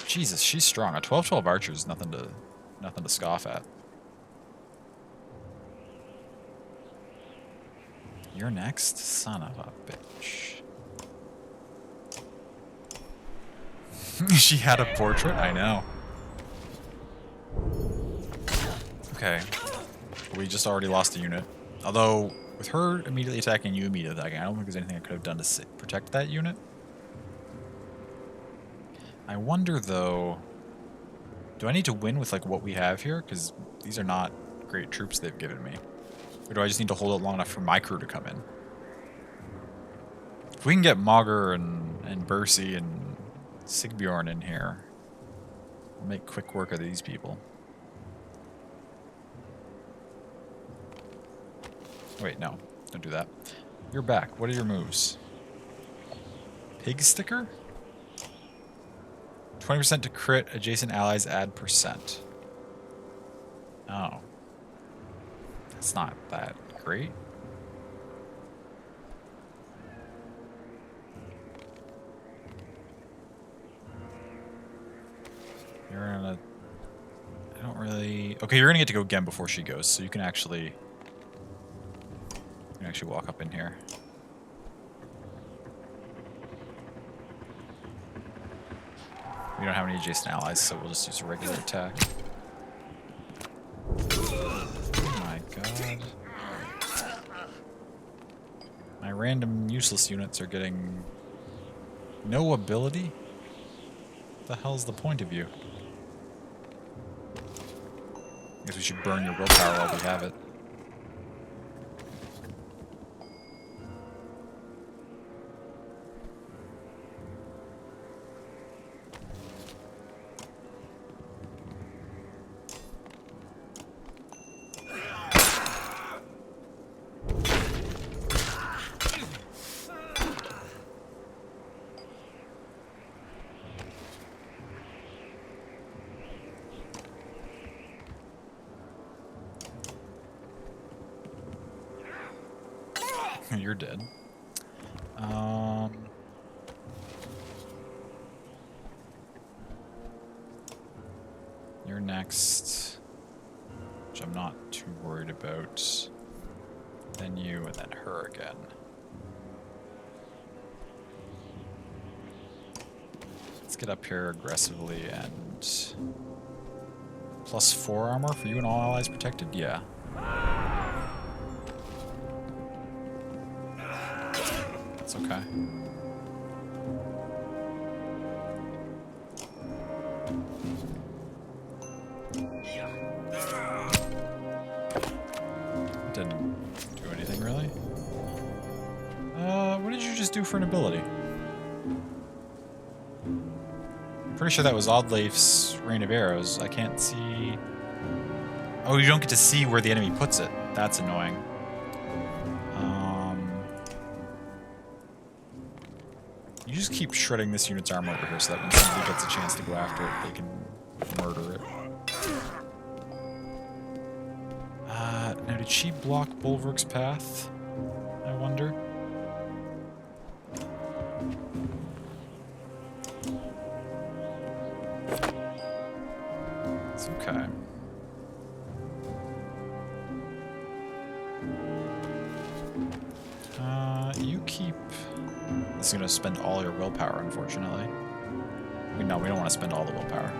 Jesus, she's strong. A 12-12 archer is nothing to scoff at. You're next? Son of a bitch. She had a portrait? I know. Okay. We just already lost a unit. Although, with her immediately attacking you immediately attacking, I don't think there's anything I could have done to protect that unit. I wonder, though, do I need to win with like what we have here? Because these are not great troops they've given me. Or do I just need to hold it long enough for my crew to come in? If we can get Mogger and Bercy and Sigbjorn in here, we'll make quick work of these people. Wait, no. Don't do that. You're back. What are your moves? Pig sticker? 20% to crit, adjacent allies add %. Oh. That's not that great. You're gonna... I don't really... Okay, you're gonna get to go again before she goes, so you can actually... You can actually walk up in here. We don't have any adjacent allies, so we'll just use a regular attack. Oh my god. My random useless units are getting no ability? What the hell's the point of you? I guess we should burn your willpower while we have it. You're dead. You're next, which I'm not too worried about. Then you, and then her again. Let's get up here aggressively and... +4 armor for you and all allies protected? Yeah. It's okay. Didn't do anything really. What did you just do for an ability? I'm pretty sure that was Oddleif's Rain of Arrows. I can't see... Oh, you don't get to see where the enemy puts it. That's annoying. You just keep shredding this unit's armor over here so that when somebody gets a chance to go after it, they can murder it. Now did she block Bolverk's path? I wonder. It's okay. You keep... This is going to spend all your willpower, unfortunately. No, we don't want to spend all the willpower.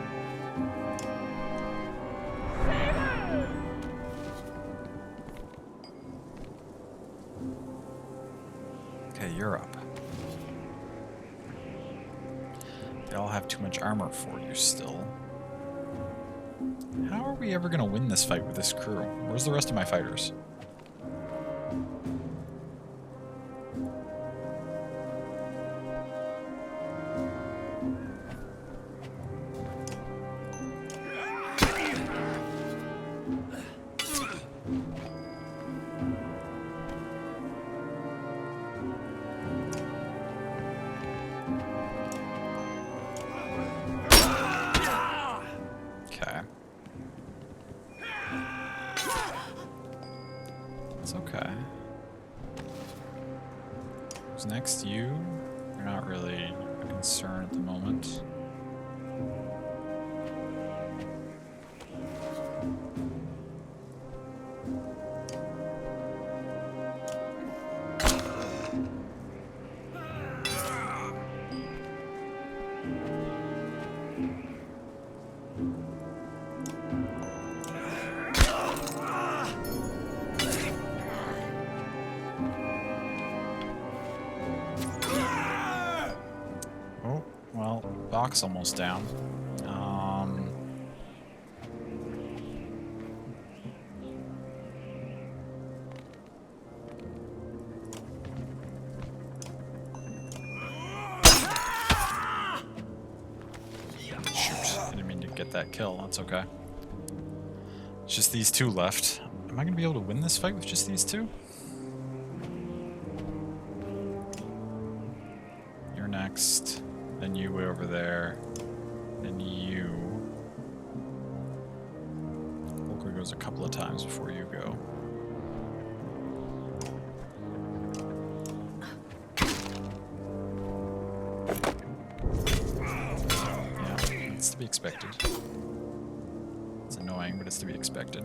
Okay, you're up. They all have too much armor for you still. How are we ever going to win this fight with this crew? Where's the rest of my fighters? It's okay. Who's next? You? You're not really a concern at the moment. Oh, well, Bach's almost down. Shoot, I didn't mean to get that kill. That's okay. It's just these two left. Am I going to be able to win this fight with just these two? You're next. Then you way over there. Then you. Bolverk goes a couple of times before you go. Yeah, it's to be expected. It's annoying, but it's to be expected.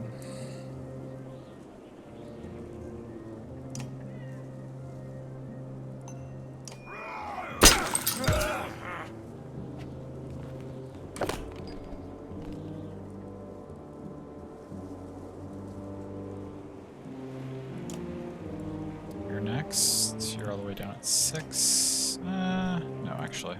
You're next. You're all the way down at 6. No, actually.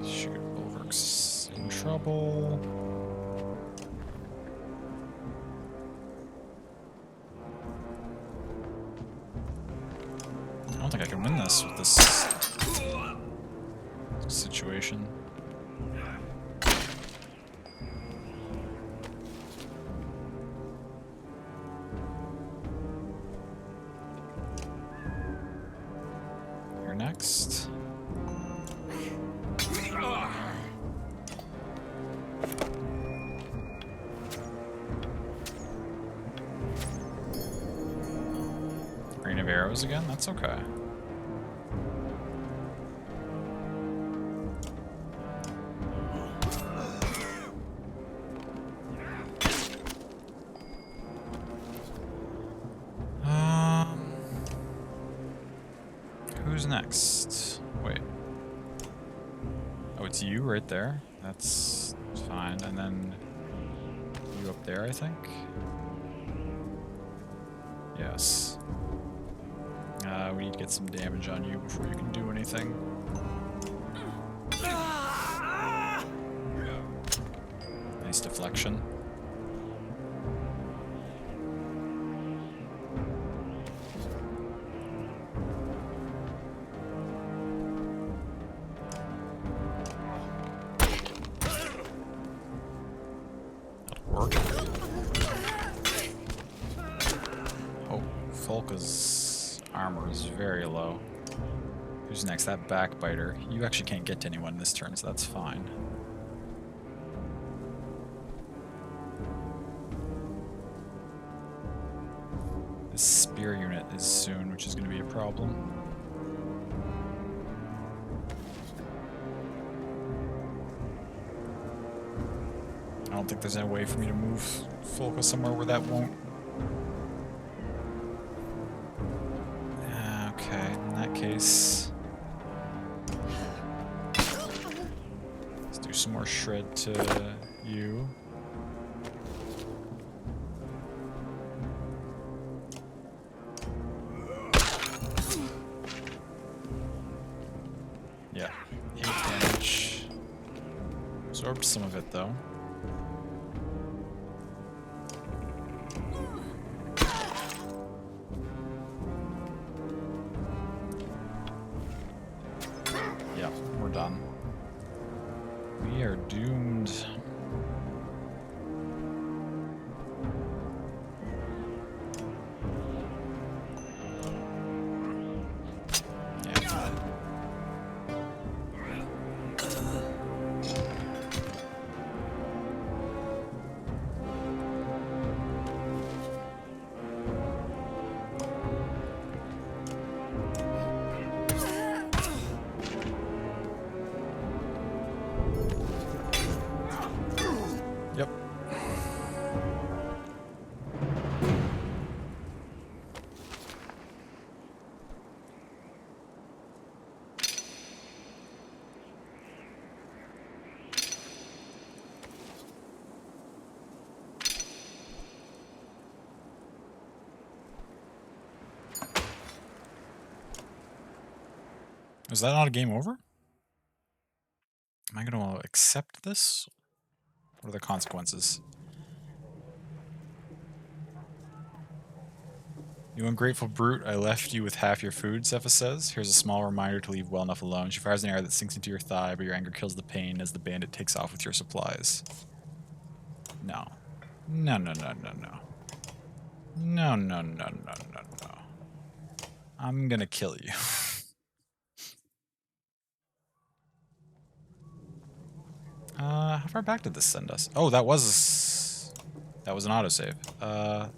Shoot, Bolverk's in trouble. I don't think I can win this with this situation. You're next. Rain of arrows again? That's okay. Who's next? Wait. Oh, it's you right there. That's fine. And then you up there, I think? Yes. We need to get some damage on you before you can do anything. Nice deflection. Work. Oh, Folka's armor is very low. Who's next? That backbiter. You actually can't get to anyone this turn, so that's fine. This spear unit is soon, which is going to be a problem. I don't think there's any way for me to move Folka somewhere where that won't. Okay, in that case, let's do some more shred to you. Yeah, 8 damage. Absorbed some of it though. Yep, we're done. We are doomed. Yeah. Is that not a game over? Am I going to accept this? What are the consequences? You ungrateful brute, I left you with half your food, Zepha says. Here's a small reminder to leave well enough alone. She fires an arrow that sinks into your thigh, but your anger kills the pain as the bandit takes off with your supplies. No. No, no, no, no, no. No, no, no, no, no, no. I'm gonna kill you. How far back did this send us? Oh, that was an autosave.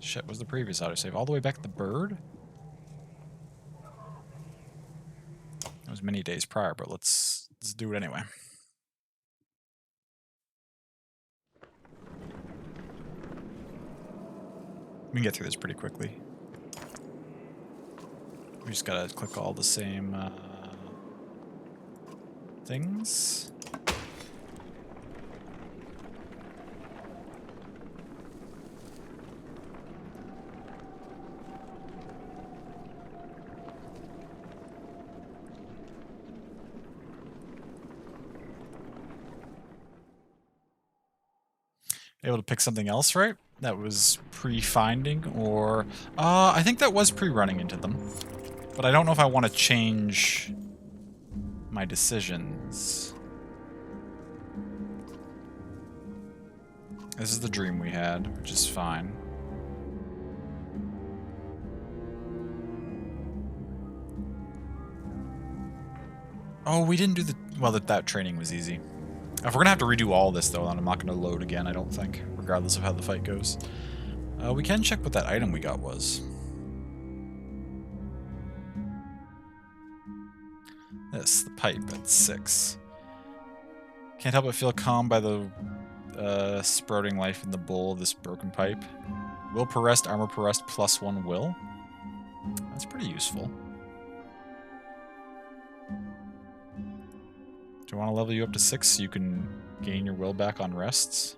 Shit, was the previous autosave all the way back to the bird? That was many days prior, but let's do it anyway. We can get through this pretty quickly. We just gotta click all the same things. Able to pick something else, right? That was pre-finding, or... I think that was pre-running into them. But I don't know if I want to change my decisions. This is the dream we had, which is fine. Oh, we didn't do the... Well, that training was easy. If we're going to have to redo all this, though, then I'm not going to load again, I don't think, regardless of how the fight goes. We can check what that item we got was. This, the pipe at 6. Can't help but feel calm by the sprouting life in the bowl of this broken pipe. Will per rest, armor per rest, +1 will. That's pretty useful. Do you want to level you up to 6 so you can gain your will back on rests?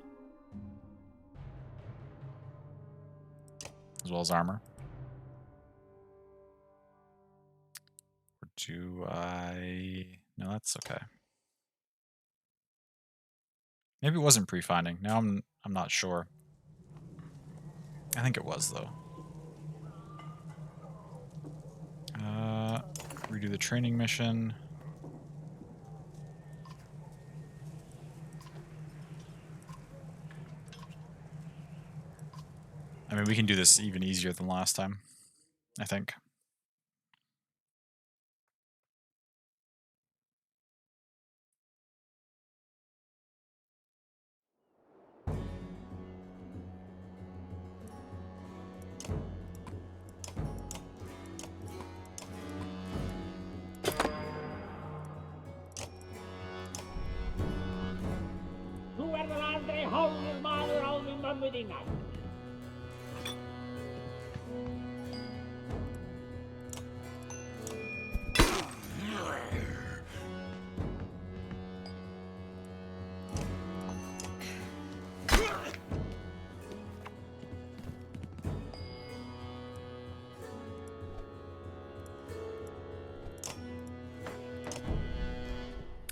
As well as armor. Or do I... No, that's okay. Maybe it wasn't pre-finding. Now I'm not sure. I think it was, though. Redo the training mission. I mean, we can do this even easier than last time, I think.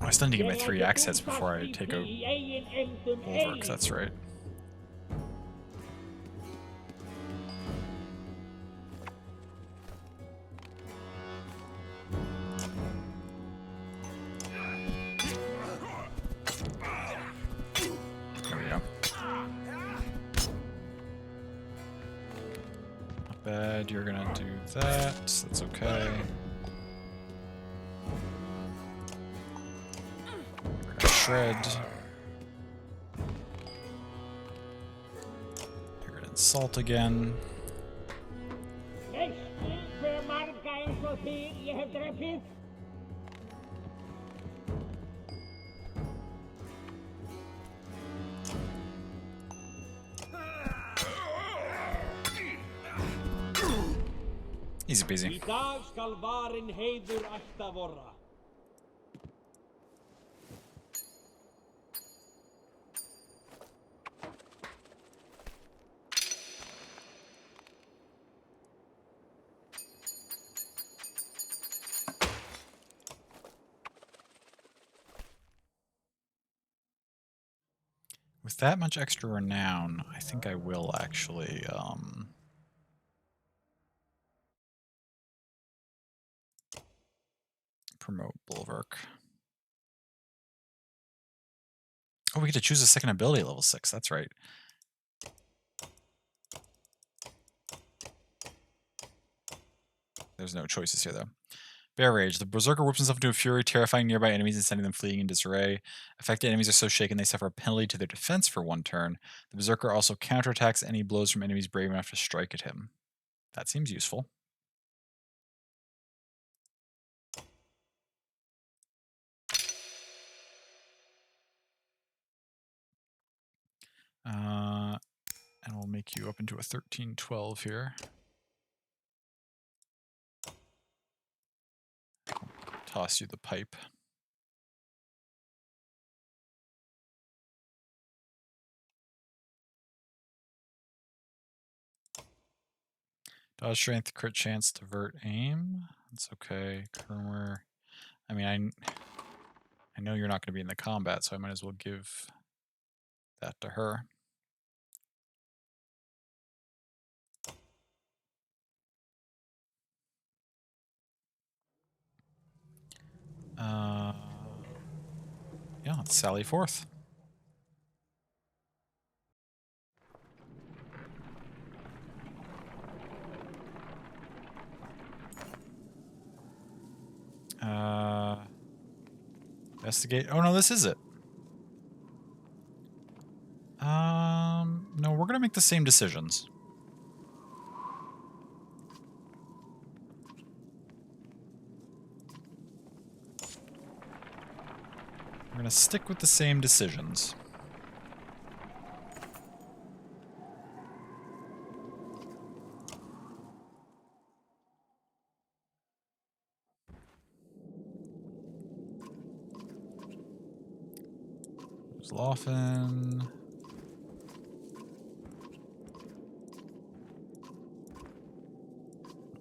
I still need to get my 3 axe heads before I take out Bolverk, that's right. There we go. Not bad, you're gonna do that, that's okay. Shred. You're gonna insult again. Easy peasy. With that much extra renown, I think I will actually promote Bolverk. Oh, we get to choose a second ability at level 6. That's right. There's no choices here, though. Bear Rage. The Berserker whips himself into a fury, terrifying nearby enemies and sending them fleeing in disarray. Affected enemies are so shaken they suffer a penalty to their defense for 1 turn. The Berserker also counterattacks any blows from enemies brave enough to strike at him. That seems useful. And we'll make you up into a 13-12 here. Toss you the pipe. Dodge strength, crit chance, divert aim. That's okay. Kermer. I mean, I know you're not going to be in the combat, so I might as well give that to her. Yeah, let's sally forth. Investigate. Oh no, this is it. No, we're gonna make the same decisions. We're gonna stick with the same decisions. There's Laughing.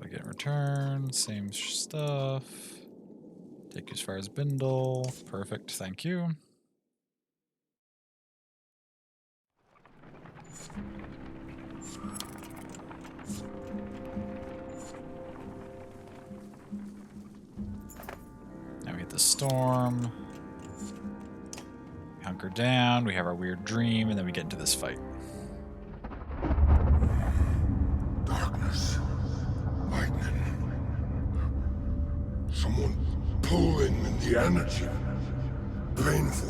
I get in return, same stuff. Take you as far as Bindle. Perfect, thank you. Now we hit the storm. We hunker down, we have our weird dream, and then we get into this fight. Darkness. Lightning. Someone pulling in the energy. Painful.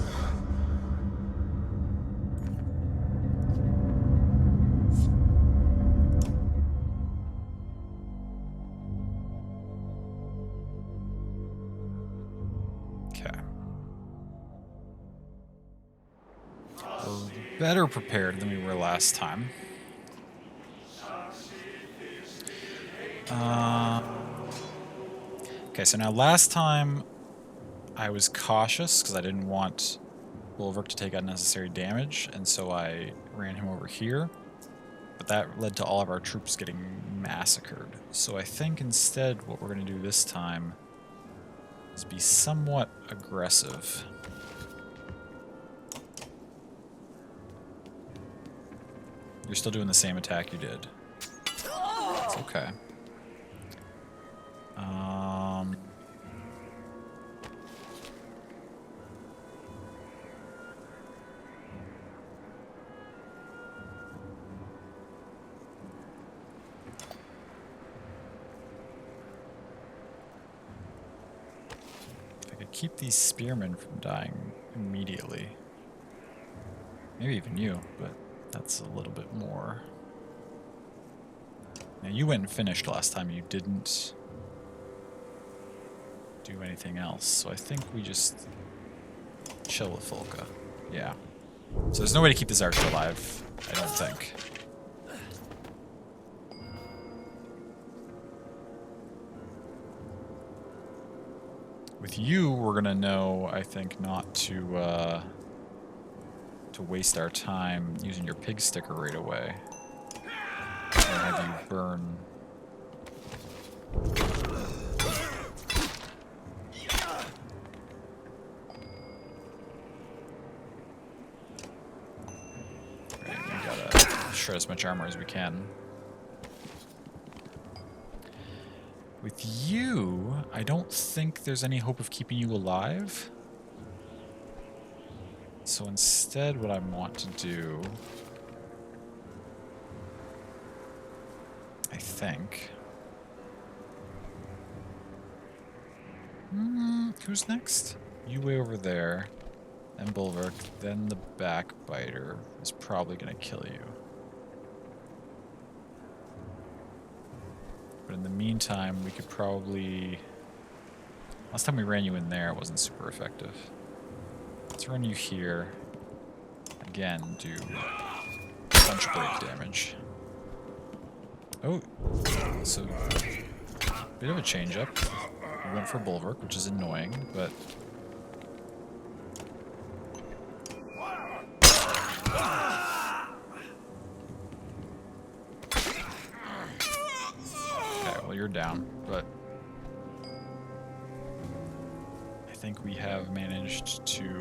Okay. We're better prepared than we were last time. Okay, so now last time I was cautious because I didn't want Bolverk to take unnecessary damage, and so I ran him over here. But that led to all of our troops getting massacred. So I think instead what we're going to do this time is be somewhat aggressive. You're still doing the same attack you did. It's okay. If I could keep these spearmen from dying immediately. Maybe even you, but that's a little bit more. Now you went and finished last time. You didn't do anything else, so I think we just chill with Folka. Yeah. So there's no way to keep this archer alive, I don't think. With you, we're gonna know, I think, not to waste our time using your pig sticker right away. And have you burn. shred as much armor as we can. With you, I don't think there's any hope of keeping you alive. So instead, what I want to do, I think... who's next? You way over there, then Bolverk, then the Backbiter is probably going to kill you. But in the meantime, we could probably... Last time we ran you in there, it wasn't super effective. Let's run you here. Again, do a bunch of break damage. Oh, so bit of a change up. We went for Bolverk, which is annoying, but okay, well you're down, but I think we have managed to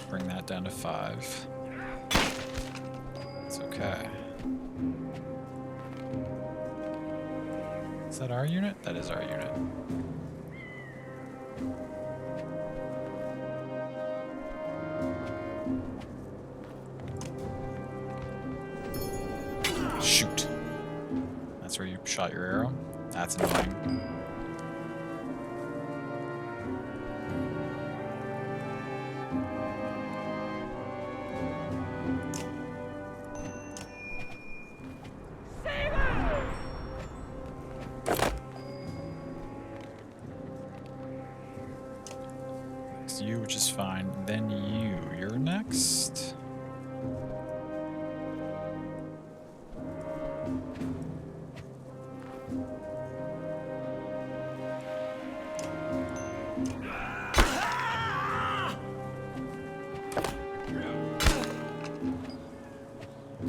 bring that down to 5. It's okay. Is that our unit? That is our unit. Shoot. That's where you shot your arrow? That's annoying. You, which is fine. Then you're next.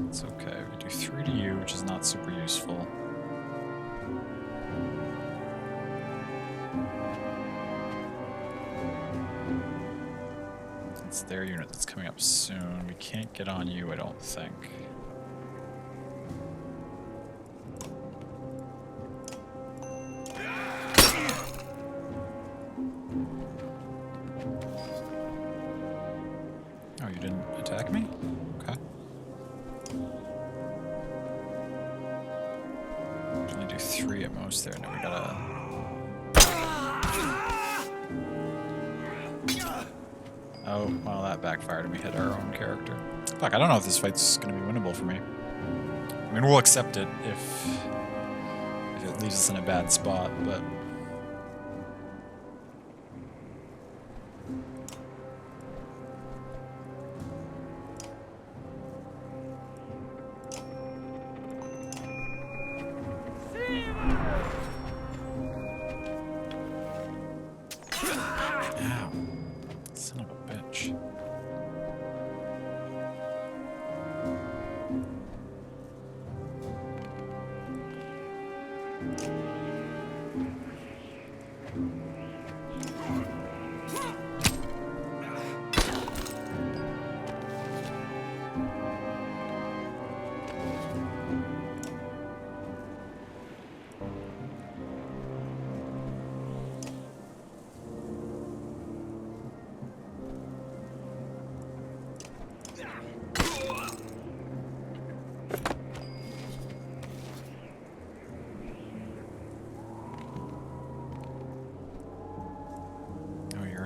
It's okay. We do 3 to you, which is not super useful. It's their unit that's coming up soon. We can't get on you, I don't think. Oh, you didn't attack me? Okay. Only do 3 at most there. Now we gotta... Oh, well, that backfired and we hit our own character. Fuck, I don't know if this fight's gonna be winnable for me. I mean, we'll accept it if it leaves us in a bad spot, but... Ow. Son of a bitch.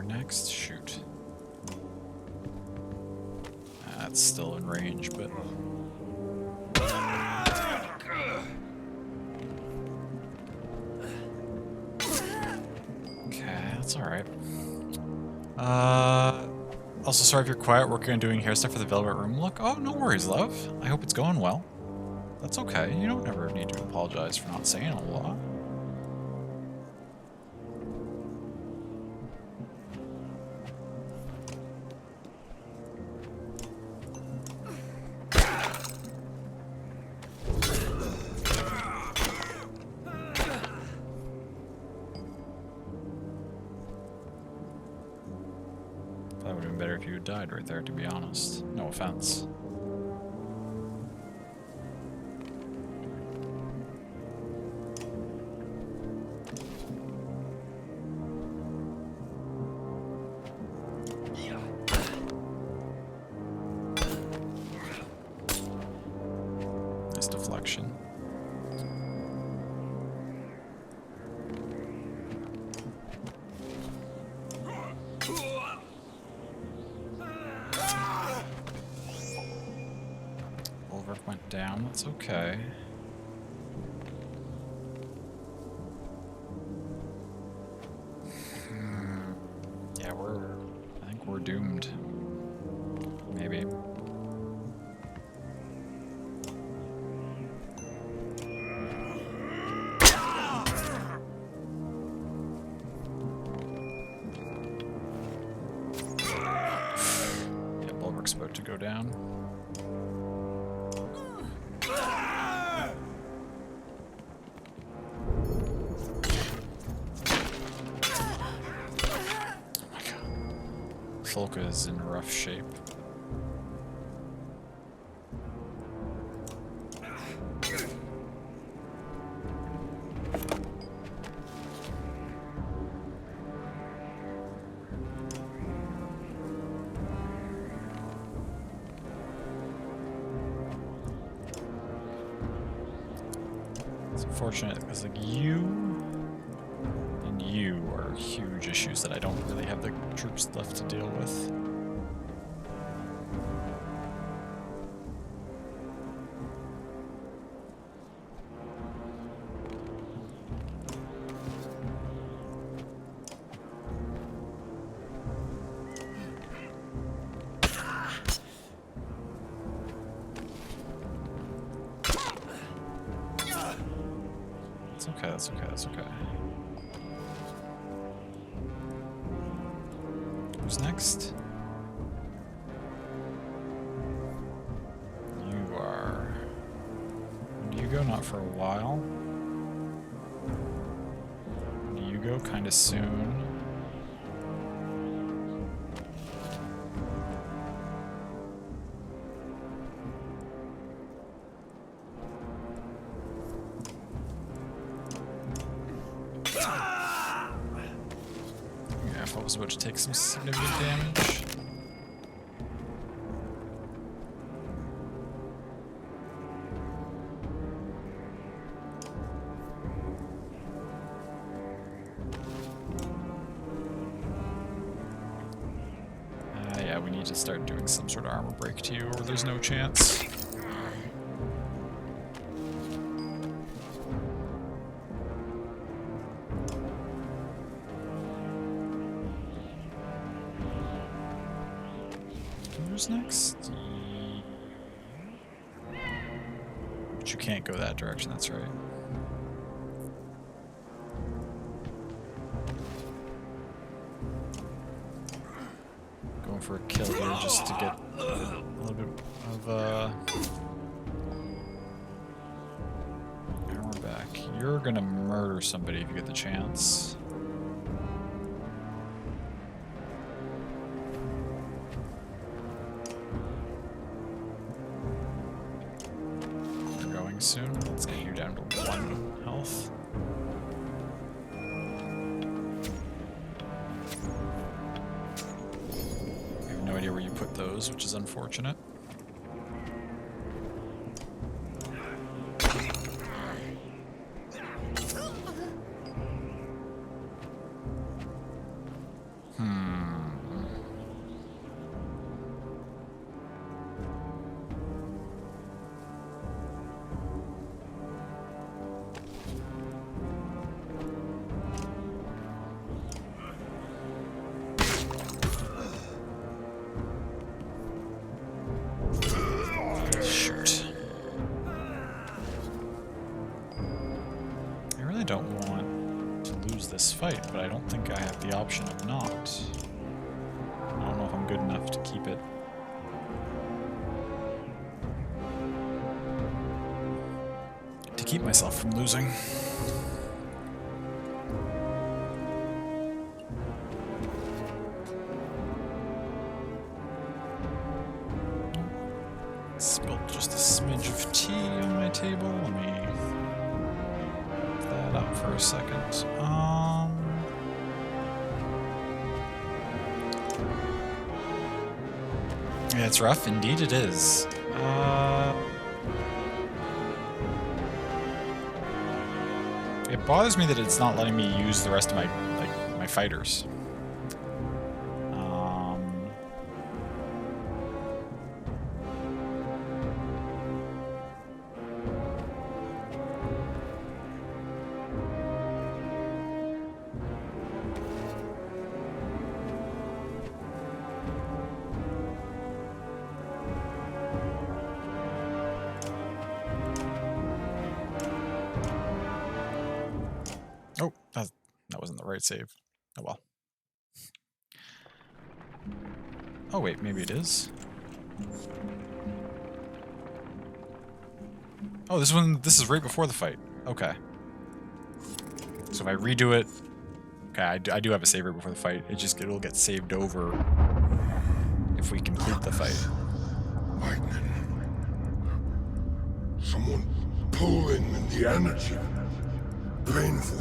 Next, shoot. That's still in range, but... It's alright. Also, sorry if you're quiet, working on doing hair stuff for the Velvet Room look. Oh, no worries, love. I hope it's going well. That's okay. You don't ever need to apologize for not saying a lot. That would have been better if you had died right there, to be honest. No offense. Nice deflection. Bolverk went down, that's okay. Yeah, I think we're doomed. Maybe. Yeah, Bolverk's about to go down. Folka is in rough shape. It's unfortunate because like you and you are huge issues that I don't really have the troops left to deal with. That's okay, that's okay, that's okay. Who's next? You are... When do you go? Not for a while. When do you go? Kinda soon. Yeah, if I was about to take some significant damage. Yeah, we need to start doing some sort of armor break to you, or there's no chance. Who's next? But you can't go that direction, that's right. Going for a kill here just to get a little bit of armor back. You're gonna murder somebody if you get the chance. You're going soon. Let's get you down to 1 health. I have no idea where you put those, which is unfortunate. this fight, but I don't think I have the option of not. I don't know if I'm good enough to keep it. To keep myself from losing. Spilled just a smidge of tea on my table. Let me put that out for a second. Yeah, it's rough. Indeed it is. It bothers me that it's not letting me use the rest of my fighters. Oh, that wasn't the right save. Oh well. Oh wait, maybe it is. Oh, this is right before the fight. Okay. So if I redo it, okay, I do have a save right before the fight. It'll get saved over if we complete the fight. Lightning. Someone pulling the energy. Painful.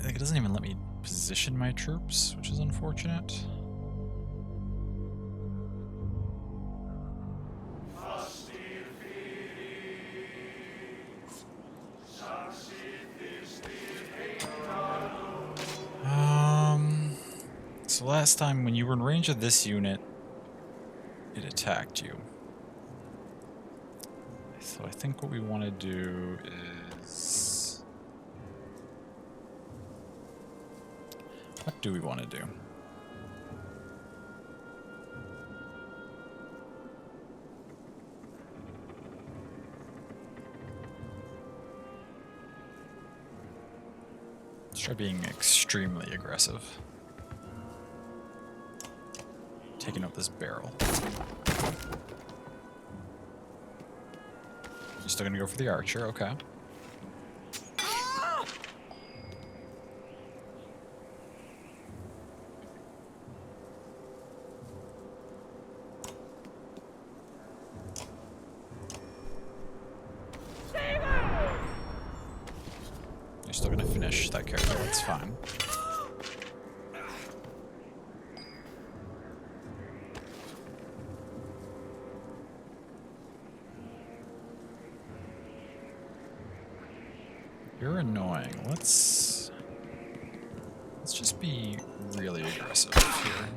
It doesn't even let me position my troops, which is unfortunate. So last time when you were in range of this unit, it attacked you. So I think what we want to do is... What do we want to do? Let's try being extremely aggressive. Taking out this barrel. You're still gonna go for the archer, okay. You're still gonna finish that character, that's fine. You're annoying. Let's just be really aggressive here.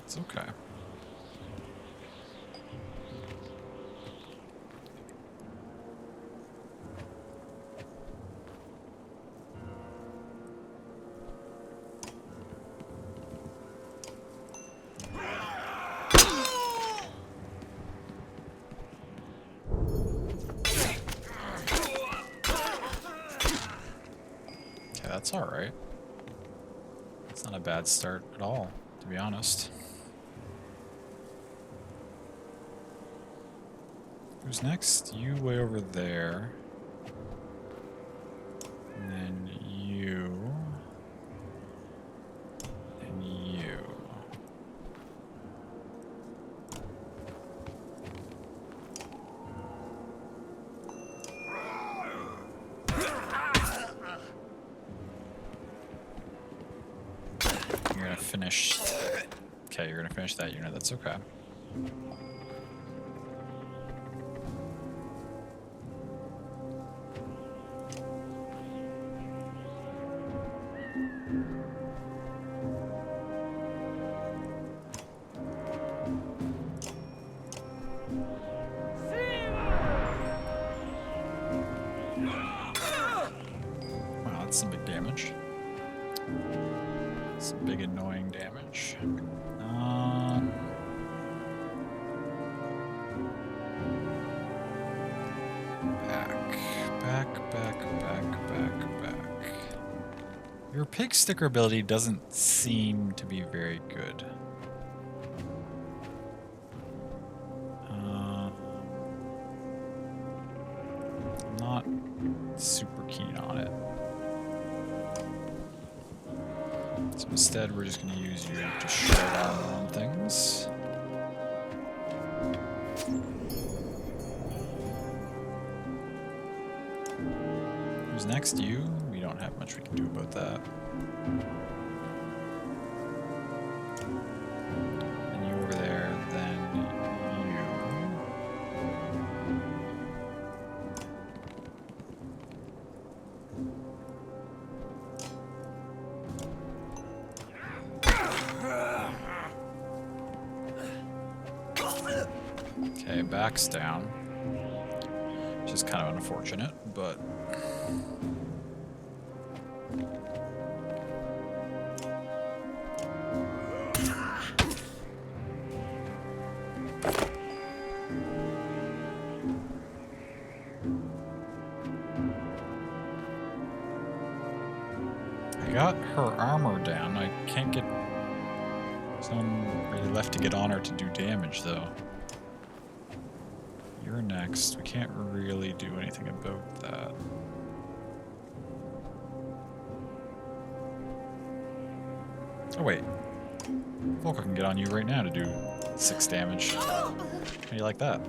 It's okay. Okay, that's alright. It's not a bad start at all, to be honest. Who's next? You way over there. And then you. And you. You're gonna finish. Okay, you're gonna finish that unit, that's okay. damage. Some big annoying damage. Back. Your pig sticker ability doesn't seem to be very good. I'm not super keen on it. So instead, we're just going to use you to shred armor on things. Who's next? You? We don't have much we can do about that. And you over there, then you. Okay, back's down. Which is kind of unfortunate, but... I got her armor down. I can't get... There's no one really left to get on her to do damage, though. You're next. We can't really do anything about that. Oh, wait. Volker can get on you right now to do 6 damage. How do you like that?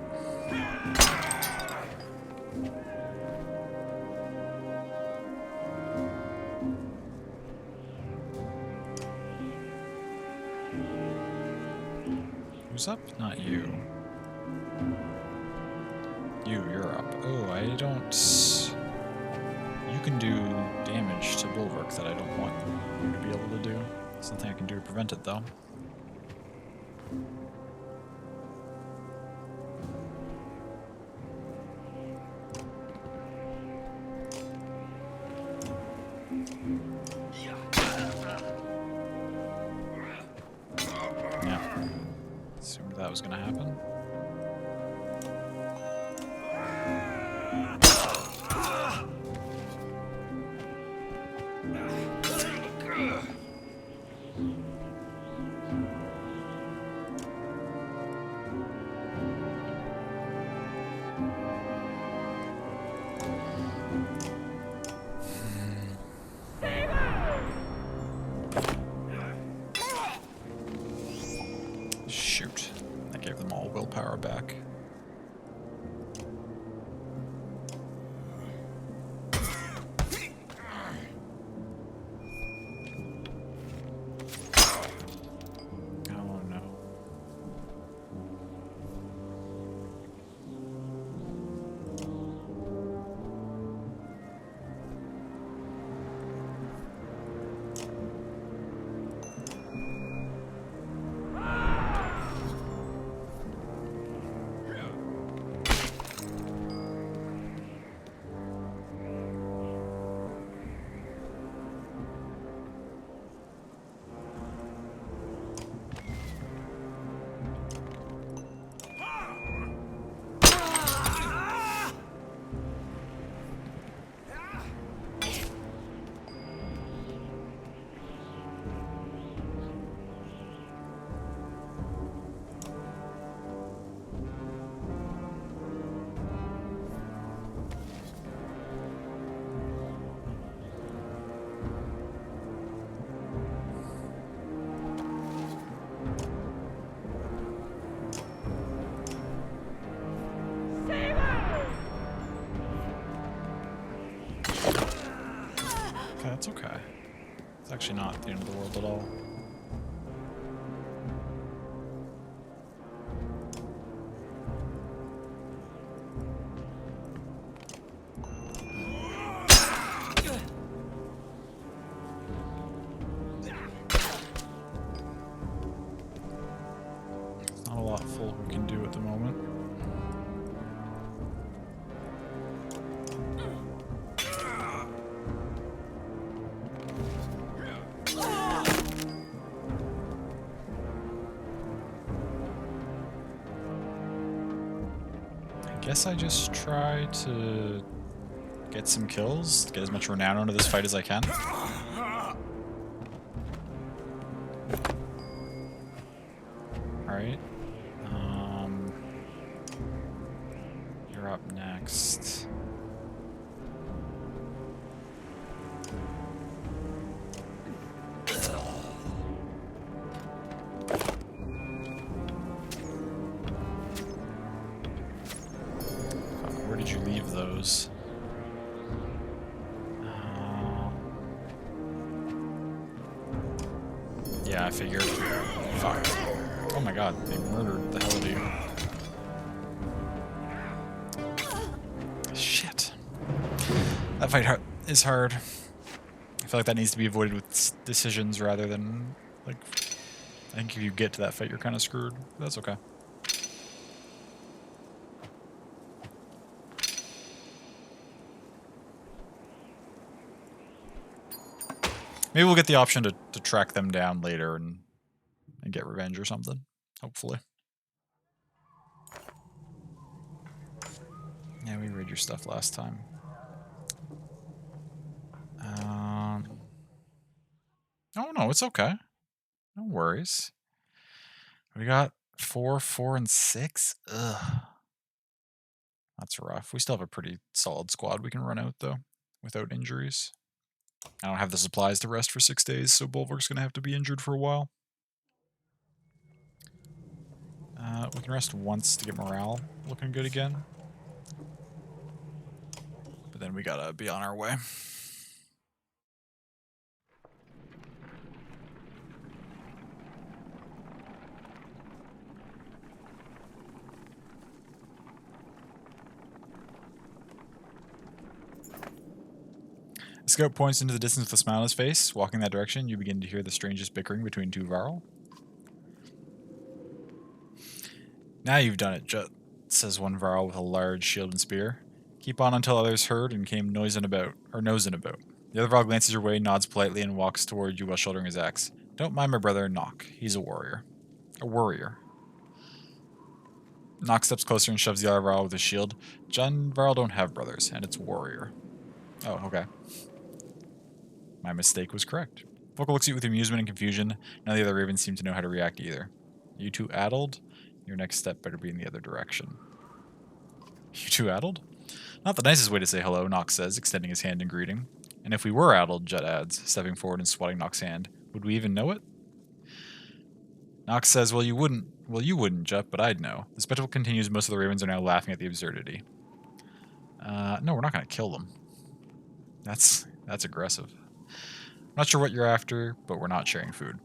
Who's up? Not you. You're up. Oh, I don't... You can do damage to Bolverk that I don't want you to be able to do. There's nothing I can do to prevent it, though. Yeah. Assumed that was gonna happen. Shoot. I gave them all willpower back. Oh no. That's okay. It's actually not the end of the world at all. There's not a lot full we can do at the moment. guess I just try to get some kills, get as much renown onto this fight as I can. Alright. You're up next. Where did you leave those? Yeah, I figured. Fuck. Oh my god, they murdered the hell out of you. Shit. That fight is hard. I feel like that needs to be avoided with decisions rather than, like... I think if you get to that fight, you're kind of screwed. That's okay. Maybe we'll get the option to track them down later and get revenge or something. Hopefully. Yeah, we read your stuff last time. Oh no, it's okay. No worries. We got 4, 4, and 6. Ugh. That's rough. We still have a pretty solid squad we can run out, though, without injuries. I don't have the supplies to rest for 6 days, so Bolverk's going to have to be injured for a while. We can rest once to get morale looking good again. But then we gotta be on our way. The scout points into the distance with a smile on his face. Walking that direction, you begin to hear the strangest bickering between two Varl. Now you've done it, Jut, says one Varl with a large shield and spear. Keep on until others heard and came nosing about. The other Varl glances your way, nods politely, and walks toward you while shouldering his axe. Don't mind my brother, Nock. He's a warrior. A worrier. Nock steps closer and shoves the other Varl with his shield. Jun Varl don't have brothers, and it's warrior. Oh, okay. My mistake was correct. Volker looks at you with amusement and confusion. None of the other ravens seem to know how to react either. You two addled? Your next step better be in the other direction. You two addled? Not the nicest way to say hello, Nock says, extending his hand in greeting. And if we were addled, Jut adds, stepping forward and swatting Nock's hand, would we even know it? Nock says, well, you wouldn't, Jut, but I'd know. The spectacle continues. Most of the ravens are now laughing at the absurdity. No, we're not going to kill them. That's aggressive. I'm not sure what you're after, but we're not sharing food.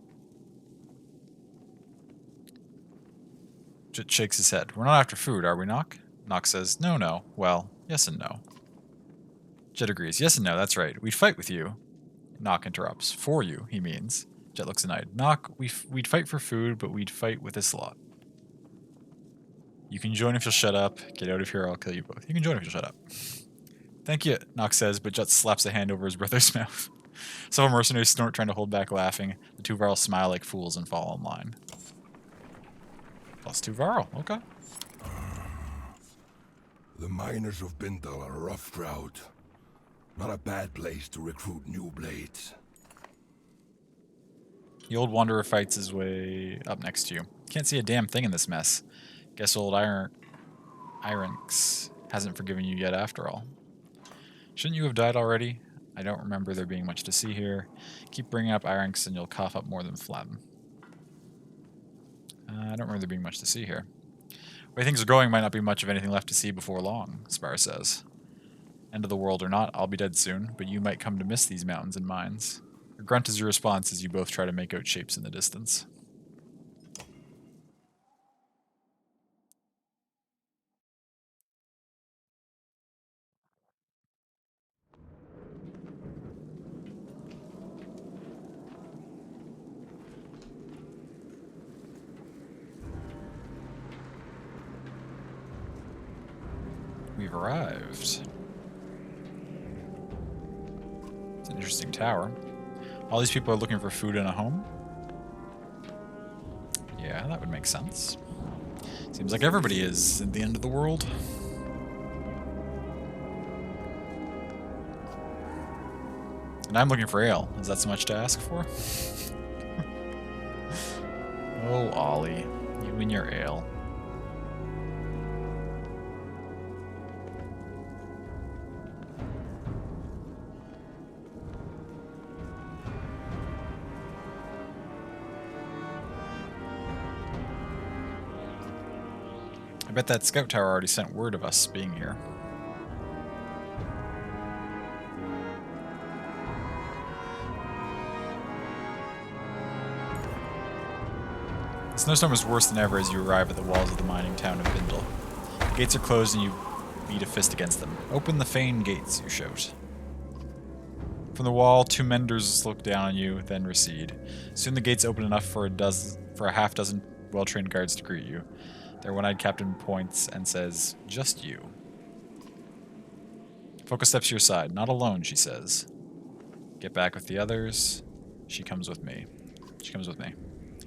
Jut shakes his head. We're not after food, are we, Nock? Nock says, no. Well, yes and no. Jut agrees. Yes and no, that's right. We'd fight with you. Nock interrupts. For you, he means. Jut looks annoyed. Nock, we'd fight for food, but we'd fight with this lot. You can join if you'll shut up. Get out of here, I'll kill you both. You can join if you'll shut up. Thank you, Nock says, but Jut slaps a hand over his brother's mouth. Several mercenaries snort, trying to hold back laughing. The two Varl smile like fools and fall in line. +2 Varl, okay. The miners of Bintal are a rough crowd. Not a bad place to recruit new blades. The old wanderer fights his way up next to you. Can't see a damn thing in this mess. Guess old Ironx hasn't forgiven you yet after all. Shouldn't you have died already? I don't remember there being much to see here. Keep bringing up Ironx and you'll cough up more than phlegm. I don't remember there being much to see here. The way things are going might not be much of anything left to see before long, Spar says. End of the world or not, I'll be dead soon, but you might come to miss these mountains and mines. A grunt is your response as you both try to make out shapes in the distance. We've arrived. It's an interesting tower. All these people are looking for food and a home? Yeah, that would make sense. Seems like everybody is at the end of the world. And I'm looking for ale. Is that so much to ask for? Oh, Ollie. You and your ale. I bet that scout tower already sent word of us being here. The snowstorm is worse than ever as you arrive at the walls of the mining town of Bindle. The gates are closed and you beat a fist against them. Open the Fane gates, you shout. From the wall, 2 menders look down on you, then recede. Soon the gates open enough for a half dozen well-trained guards to greet you. Their one-eyed captain points and says, "Just you." Foca steps to your side. "Not alone," she says. "Get back with the others." She comes with me.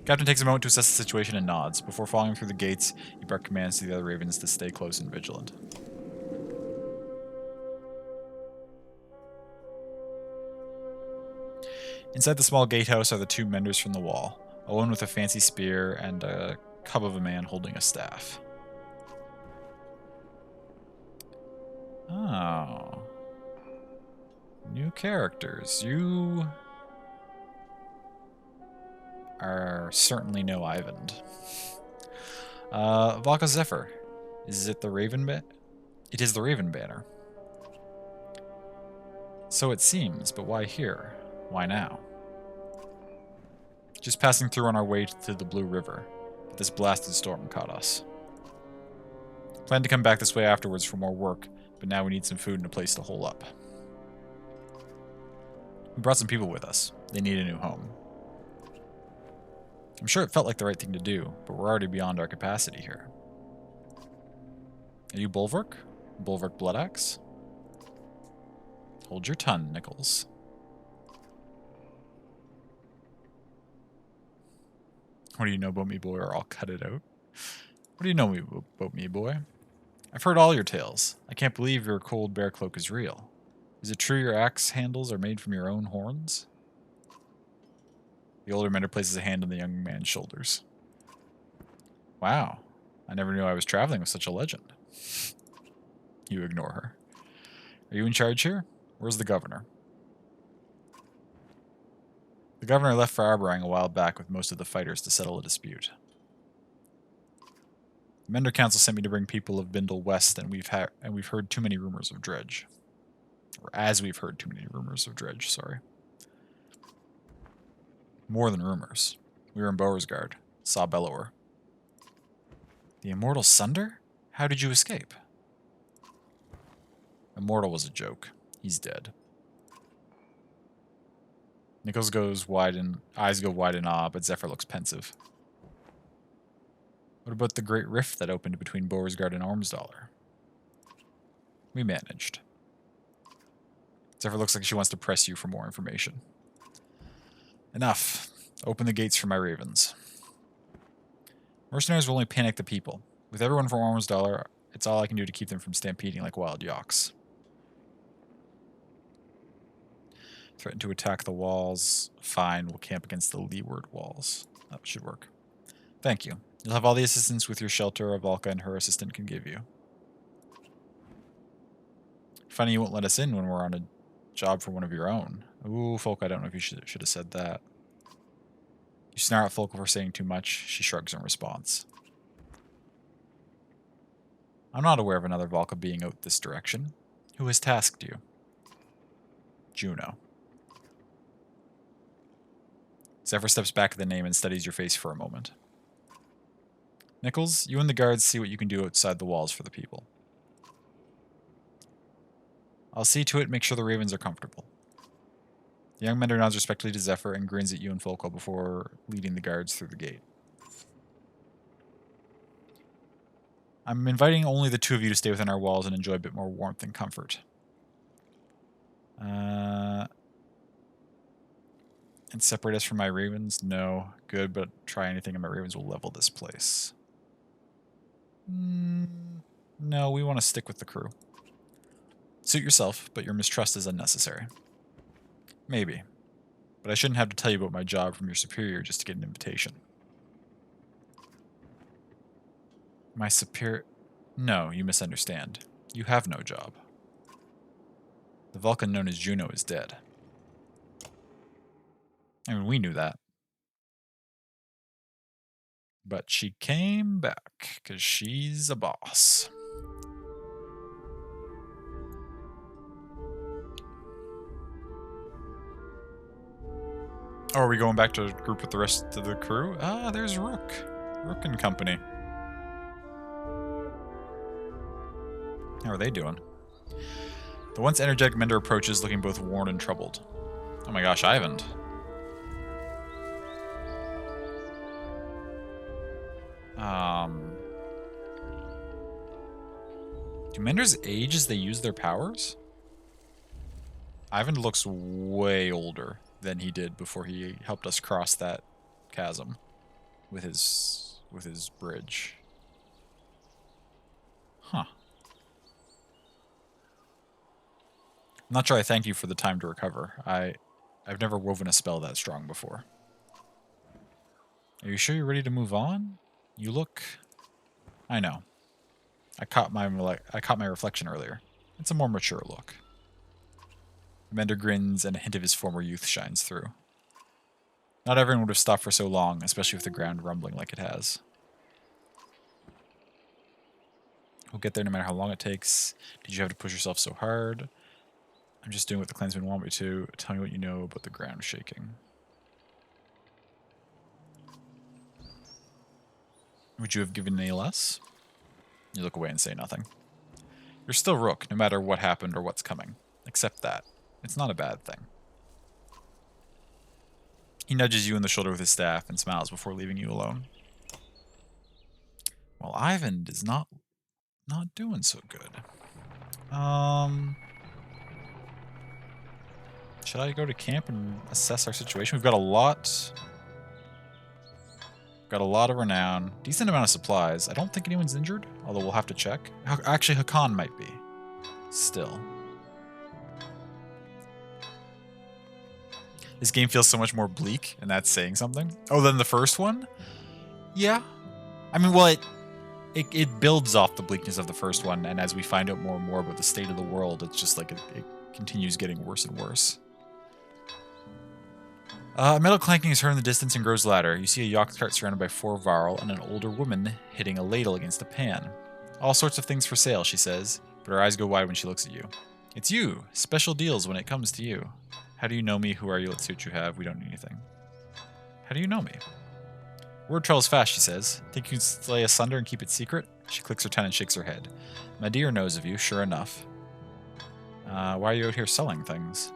Captain takes a moment to assess the situation and nods. Before falling through the gates, he barks commands to the other ravens to stay close and vigilant. Inside the small gatehouse are the 2 menders from the wall, a one with a fancy spear and a cub of a man holding a staff. Oh. New characters. You are certainly no Ivand. Valka Zephyr. Is it the Raven Banner? It is the Raven Banner. So it seems, but why here? Why now? Just passing through on our way to the Blue River, but this blasted storm caught us. Planned to come back this way afterwards for more work, but now we need some food and a place to hole up. We brought some people with us. They need a new home. I'm sure it felt like the right thing to do, but we're already beyond our capacity here. Are you Bolverk? Bolverk Bloodaxe? Hold your tongue, Nichols. What do you know about me, boy, or I'll cut it out? What do you know about me, boy? I've heard all your tales. I can't believe your cold bear cloak is real. Is it true your axe handles are made from your own horns? The older mender places a hand on the young man's shoulders. Wow, I never knew I was traveling with such a legend. You ignore her. Are you in charge here? Where's the governor? The governor left for Arborang a while back with most of the fighters to settle a dispute. The Mender Council sent me to bring people of Bindle west, and we've heard too many rumors of Dredge. Or as we've heard too many rumors of Dredge, sorry. More than rumors. We were in Bowersgard. Saw Bellower. The Immortal Sunder? How did you escape? Immortal was a joke. He's dead. Nichols eyes go wide in awe, but Zephyr looks pensive. What about the great rift that opened between Bowersgard and Ormsdollar? We managed. Zephyr looks like she wants to press you for more information. Enough. Open the gates for my ravens. Mercenaries will only panic the people. With everyone from Ormsdollar, it's all I can do to keep them from stampeding like wild yawks. Threaten to attack the walls. Fine, we'll camp against the leeward walls. That should work. Thank you. You'll have all the assistance with your shelter Valka and her assistant can give you. Funny you won't let us in when we're on a job for one of your own. Ooh, Folk, I don't know if you should have said that. You snarl at Folk for saying too much. She shrugs in response. I'm not aware of another Valka being out this direction. Who has tasked you? Juno. Zephyr steps back at the name and studies your face for a moment. Nichols, you and the guards see what you can do outside the walls for the people. I'll see to it, make sure the ravens are comfortable. The young mender nods respectfully to Zephyr and grins at you and Folko before leading the guards through the gate. I'm inviting only the 2 of you to stay within our walls and enjoy a bit more warmth and comfort. And separate us from my ravens? No. Good, but try anything and my ravens will level this place. No, we want to stick with the crew. Suit yourself, but your mistrust is unnecessary. Maybe. But I shouldn't have to tell you about my job from your superior just to get an invitation. My superior... No, you misunderstand. You have no job. The Vulcan known as Juno is dead. I mean, we knew that. But she came back, because she's a boss. Oh, are we going back to group with the rest of the crew? Ah, there's Rook. Rook and company. How are they doing? The once energetic Mender approaches, looking both worn and troubled. Oh my gosh, Ivan. Do Menders age as they use their powers? Ivan looks way older than he did before he helped us cross that chasm with his bridge. Huh. I'm not sure I thank you for the time to recover. I've never woven a spell that strong before. Are you sure you're ready to move on? You look... I know. I caught my reflection earlier. It's a more mature look. Mender grins and a hint of his former youth shines through. Not everyone would have stopped for so long, especially with the ground rumbling like it has. We'll get there no matter how long it takes. Did you have to push yourself so hard? I'm just doing what the clansmen want me to. Tell me what you know about the ground shaking. Would you have given any less? You look away and say nothing. You're still Rook, no matter what happened or what's coming. Accept that. It's not a bad thing. He nudges you in the shoulder with his staff and smiles before leaving you alone. Well, Ivan is not doing so good. Should I go to camp and assess our situation? We've got a lot. Got a lot of renown. Decent amount of supplies. I don't think anyone's injured, although we'll have to check. Actually, Hakan might be. Still. This game feels so much more bleak, and that's saying something. Oh, than the first one? Yeah. I mean, well, it builds off the bleakness of the first one, and as we find out more and more about the state of the world, it's just like it continues getting worse and worse. Metal clanking is heard in the distance and grows louder. You see a yacht cart surrounded by 4 Varl and an older woman hitting a ladle against a pan. All sorts of things for sale, she says, but her eyes go wide when she looks at you. It's you! Special deals when it comes to you. How do you know me? Who are you? Let's see what you have. We don't need anything. How do you know me? Word travels fast, she says. Think you can slay asunder and keep it secret? She clicks her tongue and shakes her head. My dear knows of you, sure enough. Why are you out here selling things?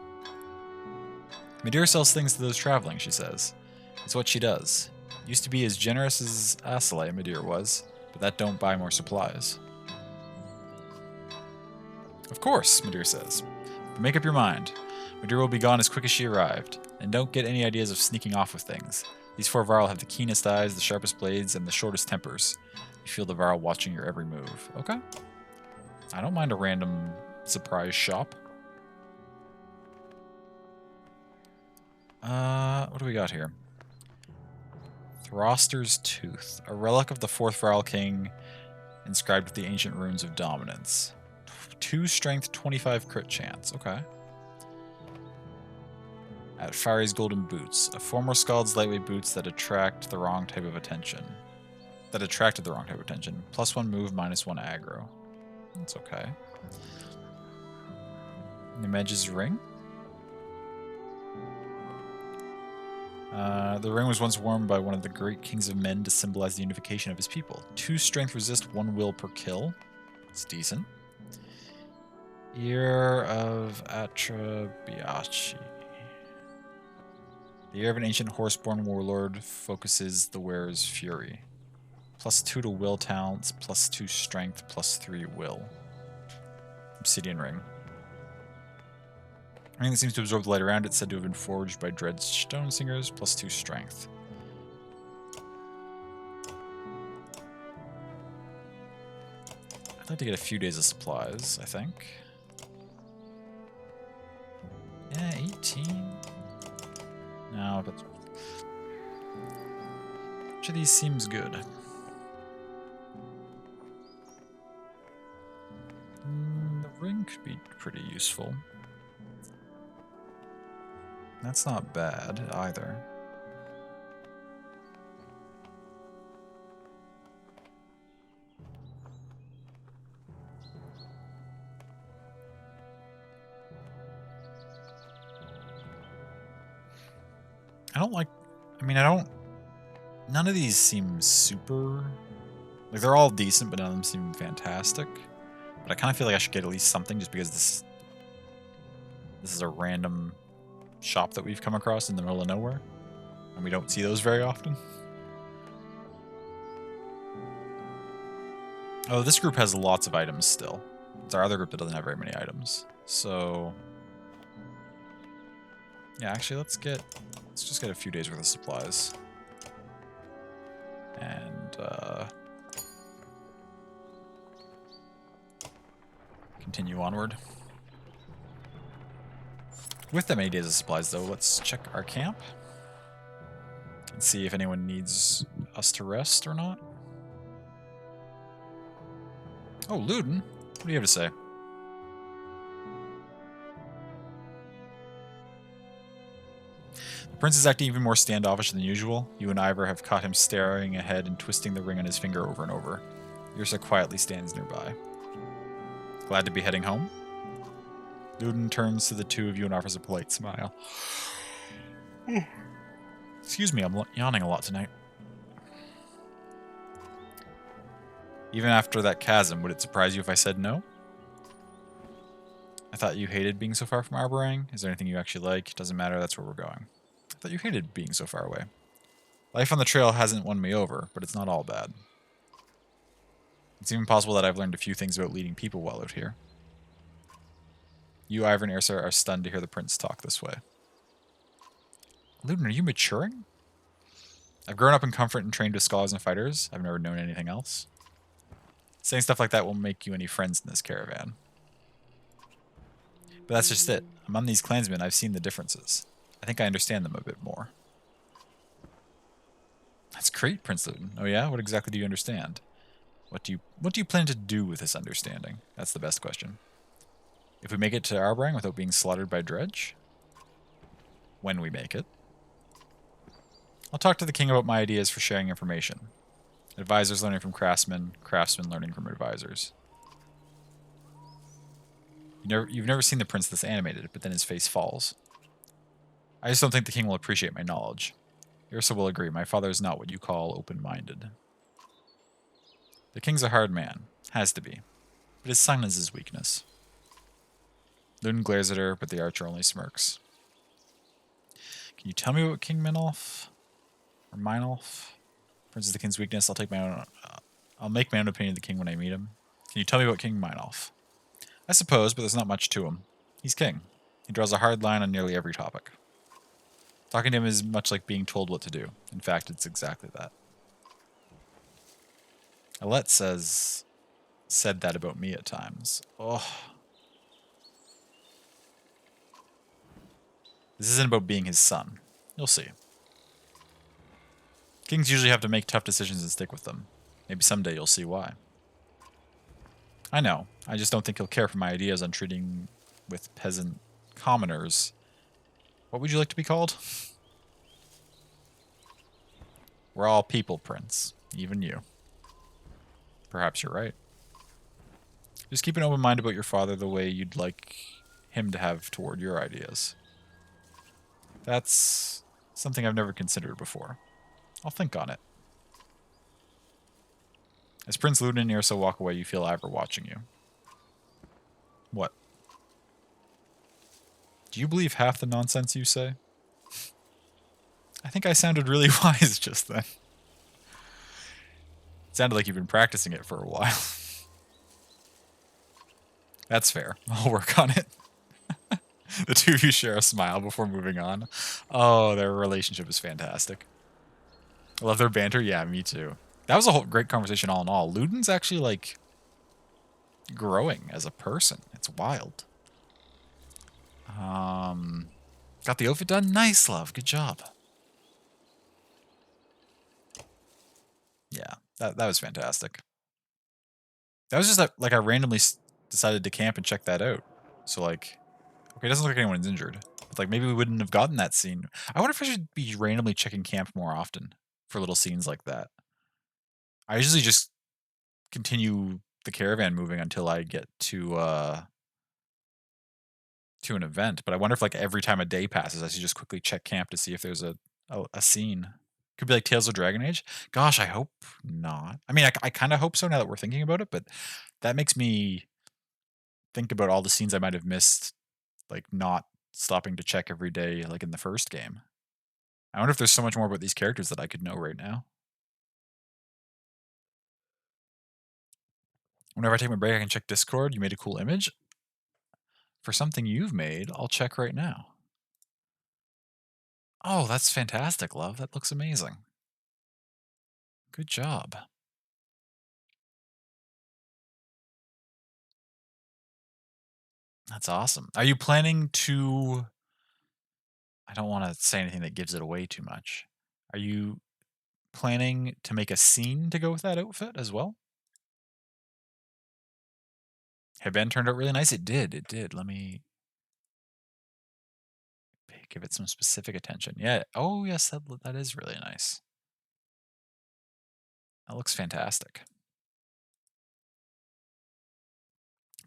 Madeira sells things to those traveling, she says. It's what she does. Used to be as generous as Asale, Madeira was, but that don't buy more supplies. Of course, Madeira says. But make up your mind. Madeira will be gone as quick as she arrived, and don't get any ideas of sneaking off with things. These 4 Varl have the keenest eyes, the sharpest blades, and the shortest tempers. You feel the Varl watching your every move. Okay. I don't mind a random surprise shop. What do we got here? Throster's Tooth. A relic of the 4th Varl King, inscribed with the ancient runes of dominance. 2 strength, 25 crit chance. Okay. At Fiery's Golden Boots. A former Scald's lightweight boots that attract the wrong type of attention. That attracted the wrong type of attention. +1 move, -1 aggro. That's okay. The Mage's Ring. The ring was once worn by one of the great kings of men to symbolize the unification of his people. 2 strength resist, 1 will per kill. It's decent. Ear of Atrabiachi. The ear of an ancient horseborn warlord focuses the wearer's fury. +2 to will talents, +2 strength, +3 will. Obsidian ring. A ring that seems to absorb the light around it, said to have been forged by dread stone singers, +2 strength. I'd like to get a few days of supplies, I think. Yeah, 18. No, but which of these seems good? The ring could be pretty useful. That's not bad either. I don't like, I mean, I don't, none of these seem super, like they're all decent, but none of them seem fantastic. But I kind of feel like I should get at least something just because this is a random shop that we've come across in the middle of nowhere. And we don't see those very often. Oh, this group has lots of items still. It's our other group that doesn't have very many items. So, yeah, actually, let's just get a few days worth of supplies. And, continue onward. With that many days of supplies, though, let's check our camp. And see if anyone needs us to rest or not. Oh, Luden. What do you have to say? The prince is acting even more standoffish than usual. You and Ivor have caught him staring ahead and twisting the ring on his finger over and over. Yrsa quietly stands nearby. Glad to be heading home? Luden turns to the two of you and offers a polite smile. Excuse me, I'm yawning a lot tonight. Even after that chasm, would it surprise you if I said no? I thought you hated being so far from Arborang. Is there anything you actually like? Doesn't matter, that's where we're going. I thought you hated being so far away. Life on the trail hasn't won me over, but it's not all bad. It's even possible that I've learned a few things about leading people well out here. You, Ivor, and Yrsa are stunned to hear the prince talk this way. Luden, are you maturing? I've grown up in comfort and trained with scholars and fighters. I've never known anything else. Saying stuff like that won't make you any friends in this caravan. But that's just it. Among these clansmen, I've seen the differences. I think I understand them a bit more. That's great, Prince Luden. Oh yeah? What exactly do you understand? What do you plan to do with this understanding? That's the best question. If we make it to Arborang without being slaughtered by Dredge? When we make it. I'll talk to the king about my ideas for sharing information. Advisors learning from craftsmen, craftsmen learning from advisors. You've never seen the prince this animated, but then his face falls. I just don't think the king will appreciate my knowledge. Yrsa will agree, my father is not what you call open-minded. The king's a hard man. Has to be. But his son is his weakness. Luden glares at her, but the archer only smirks. Can you tell me what King Minolf? Or Minolf? Prince is the king's weakness. I'll make my own opinion of the king when I meet him. Can you tell me about King Minolf? I suppose, but there's not much to him. He's king. He draws a hard line on nearly every topic. Talking to him is much like being told what to do. In fact, it's exactly that. Alette said that about me at times. Oh. This isn't about being his son. You'll see. Kings usually have to make tough decisions and stick with them. Maybe someday you'll see why. I know. I just don't think he'll care for my ideas on treating with peasant commoners. What would you like to be called? We're all people, Prince. Even you. Perhaps you're right. Just keep an open mind about your father the way you'd like him to have toward your ideas. That's something I've never considered before. I'll think on it. As Prince Luden and Yrsa walk away, you feel Ivor watching you. What? Do you believe half the nonsense you say? I think I sounded really wise just then. It sounded like you've been practicing it for a while. That's fair. I'll work on it. The two of you share a smile before moving on. Oh, their relationship is fantastic. I love their banter. Yeah, me too. That was a whole great conversation all in all. Luden's actually, like, growing as a person. It's wild. Got the outfit done? Nice, love. Good job. Yeah, that was fantastic. That was just like I randomly decided to camp and check that out. So like, okay, it doesn't look like anyone's injured. But like maybe we wouldn't have gotten that scene. I wonder if I should be randomly checking camp more often for little scenes like that. I usually just continue the caravan moving until I get to an event. But I wonder if like every time a day passes, I should just quickly check camp to see if there's a scene. Could be like Tales of Dragon Age. Gosh, I hope not. I mean, I kind of hope so now that we're thinking about it, but that makes me think about all the scenes I might have missed, like not stopping to check every day, like in the first game. I wonder if there's so much more about these characters that I could know right now. Whenever I take my break, I can check Discord. You made a cool image. For something you've made, I'll check right now. Oh, that's fantastic, love. That looks amazing. Good job. That's awesome. Are you planning to... I don't want to say anything that gives it away too much. Are you planning to make a scene to go with that outfit as well? Headband turned out really nice. It did. It did. Let me give it some specific attention. Yeah. Oh, yes, that is really nice. That looks fantastic.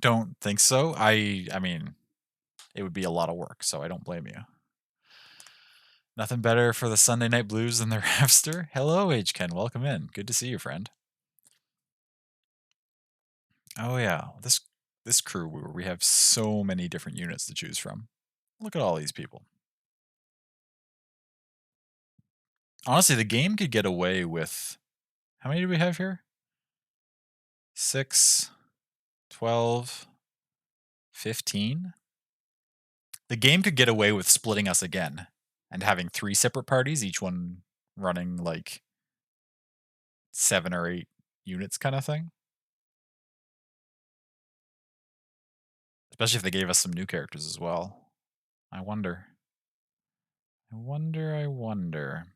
Don't think so. I mean, it would be a lot of work, so I don't blame you. Nothing better for the Sunday night blues than the Rapster. Hello, H. Ken. Welcome in. Good to see you, friend. Oh yeah, this crew we have so many different units to choose from. Look at all these people. Honestly, the game could get away with... How many do we have here? 6, 12, 15? The game could get away with splitting us again and having 3 separate parties, each one running like 7 or 8 units kind of thing. Especially if they gave us some new characters as well. I wonder. I wonder.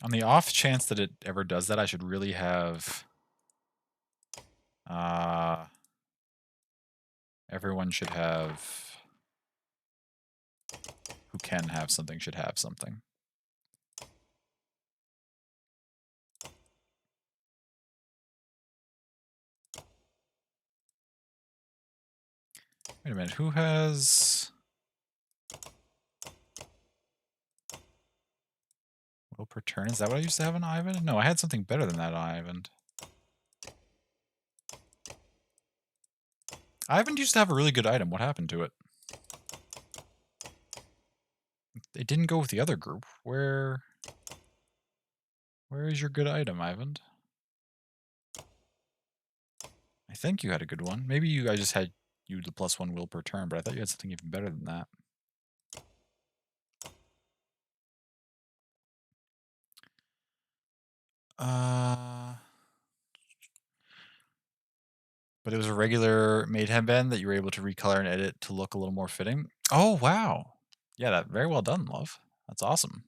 On the off chance that it ever does that, I should really have... everyone should have... Who can have something should have something. Wait a minute, who has... Will per turn? Is that what I used to have on Ivan? No, I had something better than that on Ivan. Ivan used to have a really good item. What happened to it? It didn't go with the other group. Where is your good item, Ivan? I think you had a good one. Maybe I just had you the +1 will per turn, but I thought you had something even better than that. But it was a regular made headband that you were able to recolor and edit to look a little more fitting. Oh, wow. Yeah, that very well done, love. That's awesome.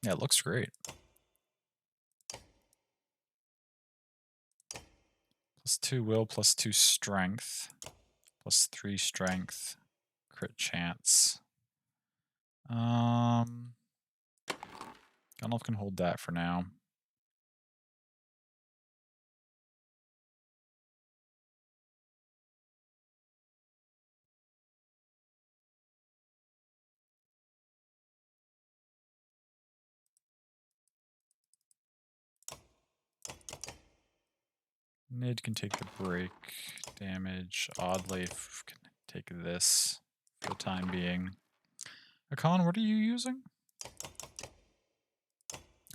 Yeah, it looks great. +2 will, +2 strength, +3 strength, crit chance. Gunlove can hold that for now. Nid can take the break damage. Oddleif can take this for the time being. Akon, what are you using?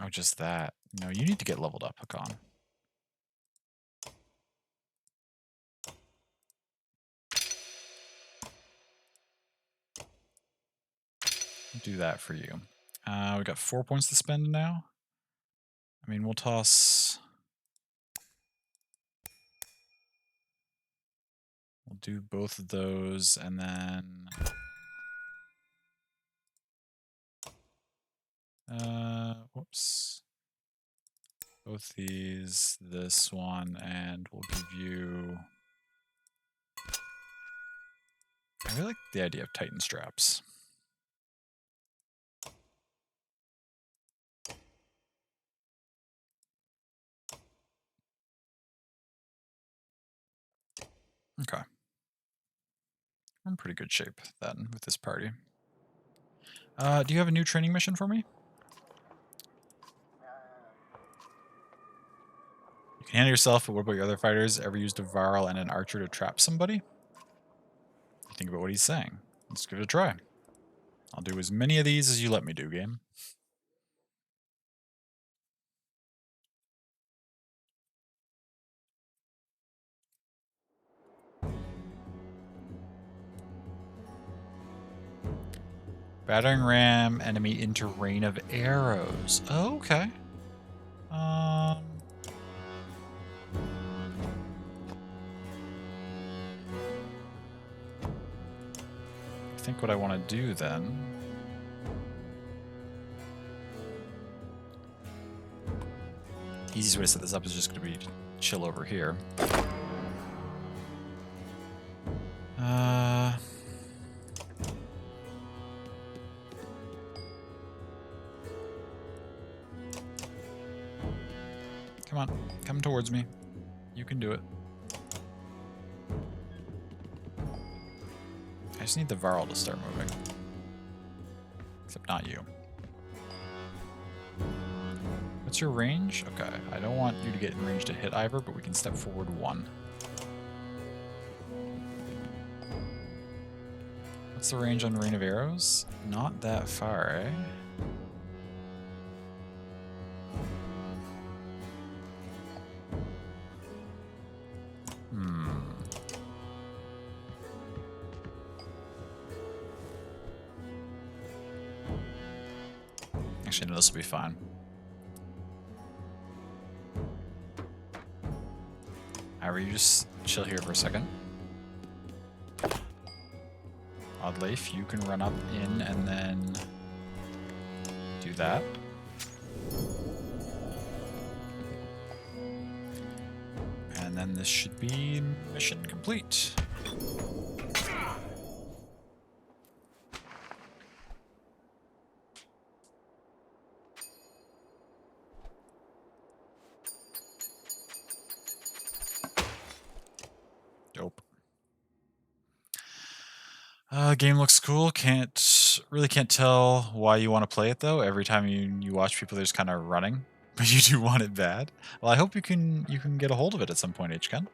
Oh, just that. No, you need to get leveled up, Akon. Do that for you. We got 4 points to spend now. I mean, we'll toss... We'll do both of those, and then... Whoops. Both these, this one, and we'll give you... I really like the idea of Titan straps. Okay. I'm in pretty good shape then with this party. Do you have a new training mission for me? You can handle yourself, but what about your other fighters? Ever used a Varl and an archer to trap somebody? You think about what he's saying. Let's give it a try. I'll do as many of these as you let me do, game. Battering ram enemy into rain of arrows. Oh, okay. I think what I want to do then... Easiest way to set this up is just going to be chill over here. Come on, come towards me. You can do it. I just need the Varl to start moving. Except not you. What's your range? Okay, I don't want you to get in range to hit Ivor, but we can step forward 1. What's the range on Rain of Arrows? Not that far, eh? Actually, no, this will be fine. Ivor, you just chill here for a second. Oddleif, you can run up in and then do that. And then this should be mission complete. Dope. Game looks cool. Really can't tell why you want to play it though. Every time you watch people, they're just kind of running, but you do want it bad. Well, I hope you can get a hold of it at some point, HCon.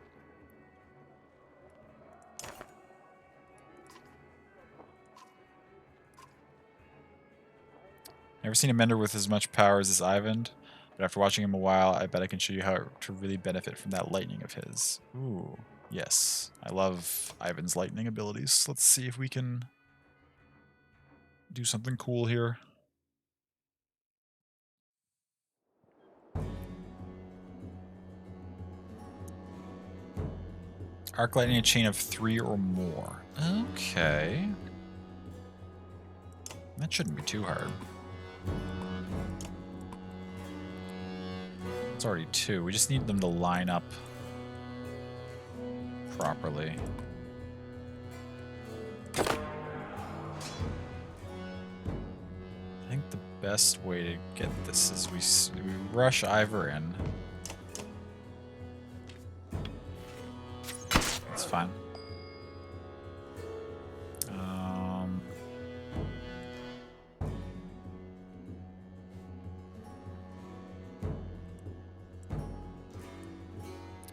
Never seen a mender with as much power as this Ivan, but after watching him a while, I bet I can show you how to really benefit from that lightning of his. Ooh, yes. I love Ivan's lightning abilities. Let's see if we can do something cool here. Arc lightning, a chain of 3 or more. Okay. That shouldn't be too hard. It's already 2. We just need them to line up properly. I think the best way to get this is we rush Ivor in. That's fine.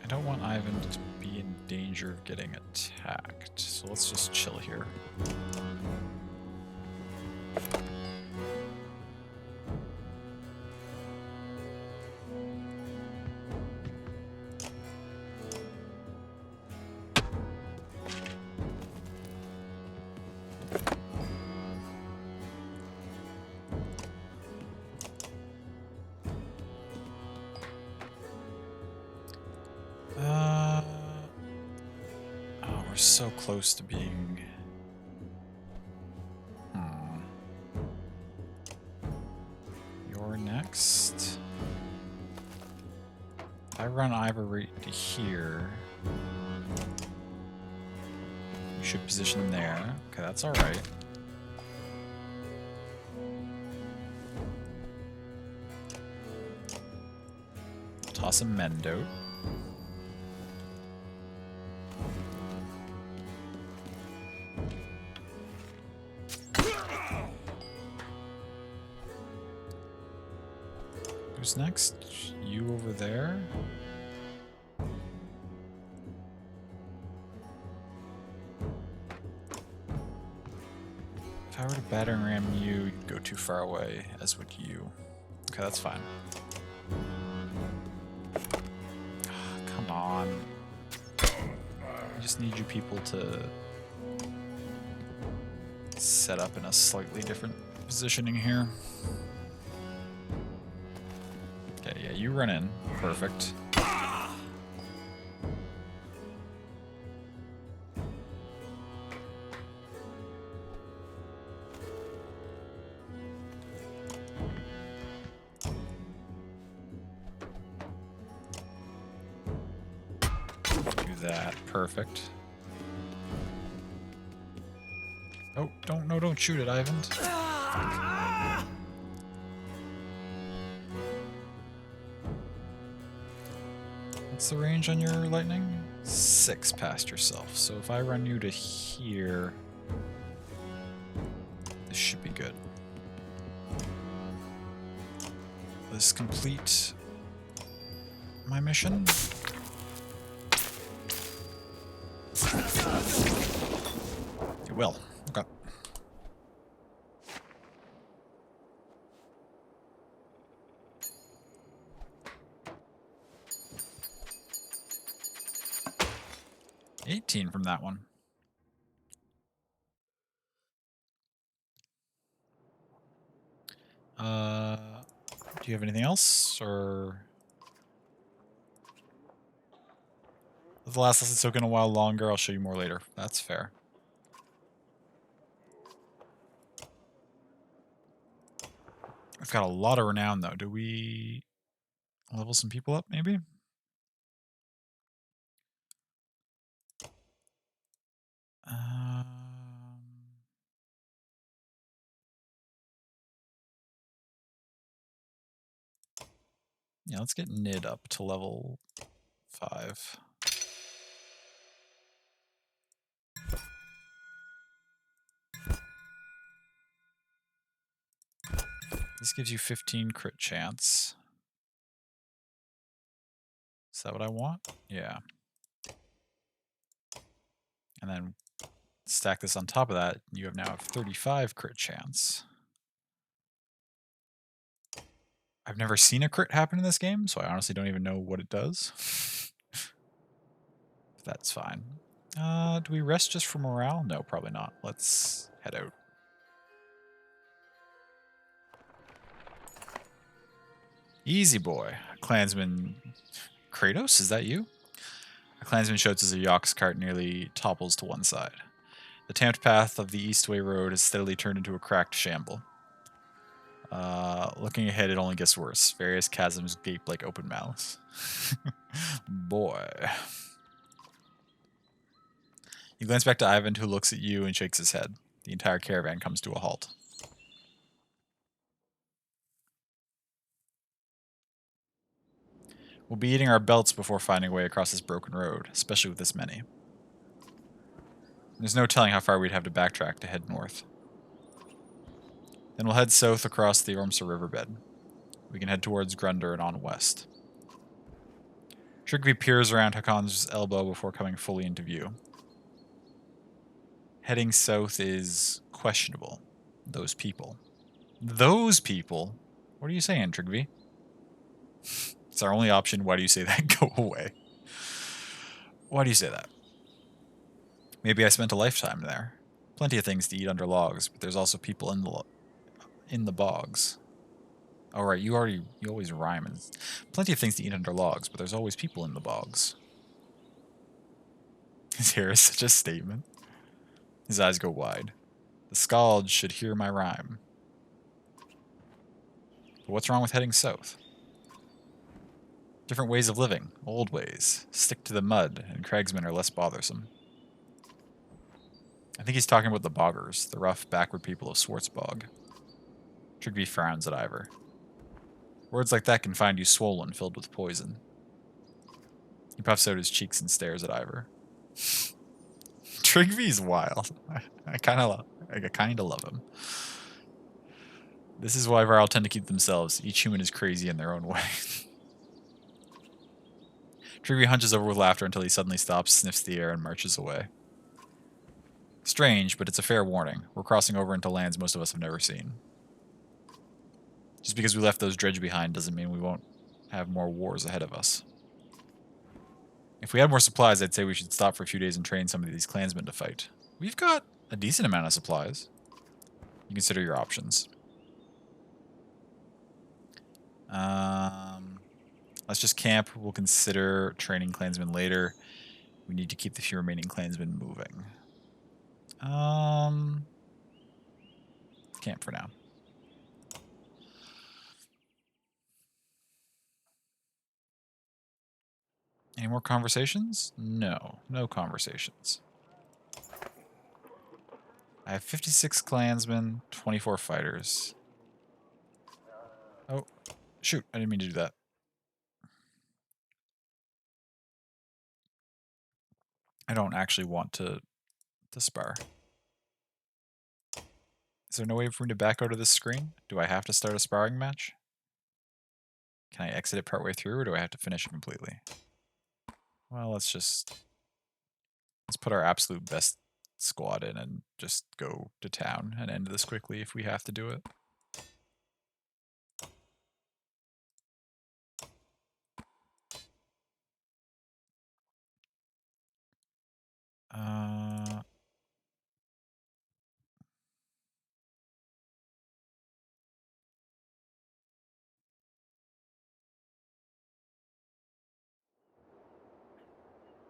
I don't want Ivan to be in danger of getting attacked, so let's just chill here. we're so close to being... You're next. If I run Ivory to here, you should position there. Okay, that's alright. Toss a Mendo. Who's next? You over there? If I were to battering ram you, you'd go too far away, as would you. Okay, that's fine. Come on. I just need you people to set up in a slightly different positioning here. Okay, yeah, you run in. Perfect. Do that. Perfect. Oh, don't shoot it, Ivan. What's the range on your lightning? 6 past yourself. So if I run you to here, this should be good. Let's complete my mission. It will. Okay. $18 from that one. Do you have anything else, or the last lesson took a while longer? I'll show you more later. That's fair. I've got a lot of renown though. Do we level some people up, maybe? Yeah, let's get Nid up to level 5. This gives you 15 crit chance. Is that what I want? Yeah. And then stack this on top of that, you have now 35 crit chance. I've never seen a crit happen in this game, so I honestly don't even know what it does. That's fine. Do we rest just for morale? No, probably not. Let's head out. Easy boy. Clansman Kratos, is that you? A clansman shouts as a Yox cart nearly topples to one side. The tamped path of the Eastway Road has steadily turned into a cracked shamble. Looking ahead, it only gets worse. Various chasms gape like open mouths. Boy. You glance back to Ivan, who looks at you and shakes his head. The entire caravan comes to a halt. We'll be eating our belts before finding a way across this broken road, especially with this many. There's no telling how far we'd have to backtrack to head north. Then we'll head south across the Ormsa riverbed. We can head towards Grunder and on west. Trigby peers around Hakon's elbow before coming fully into view. Heading south is questionable. Those people. Those people? What are you saying, Trigby? It's our only option. Why do you say that? Go away. Why do you say that? Maybe I spent a lifetime there. Plenty of things to eat under logs, but there's also people in the bogs. All right, you always rhyme. And plenty of things to eat under logs, but there's always people in the bogs. His hair is such a statement. His eyes go wide. The Scald should hear my rhyme. But what's wrong with heading south? Different ways of living, old ways. Stick to the mud, and cragsmen are less bothersome. I think he's talking about the boggers, the rough, backward people of Swartzbog. Trigby frowns at Ivor. Words like that can find you swollen, filled with poison. He puffs out his cheeks and stares at Ivor. Trigby's wild. I kind of love him. This is why Varl tend to keep themselves. Each human is crazy in their own way. Trigby hunches over with laughter until he suddenly stops, sniffs the air, and marches away. Strange, but it's a fair warning. We're crossing over into lands most of us have never seen. Just because we left those dredge behind doesn't mean we won't have more wars ahead of us. If we had more supplies, I'd say we should stop for a few days and train some of these clansmen to fight. We've got a decent amount of supplies. You consider your options. Let's just camp. We'll consider training clansmen later. We need to keep the few remaining clansmen moving. Camp for now. Any more conversations? No. No conversations. I have 56 clansmen, 24 fighters. Oh, shoot. I didn't mean to do that. I don't actually want to spar. Is there no way for me to back out of this screen? Do I have to start a sparring match? Can I exit it partway through, or do I have to finish it completely? Well, let's put our absolute best squad in and just go to town and end this quickly if we have to do it.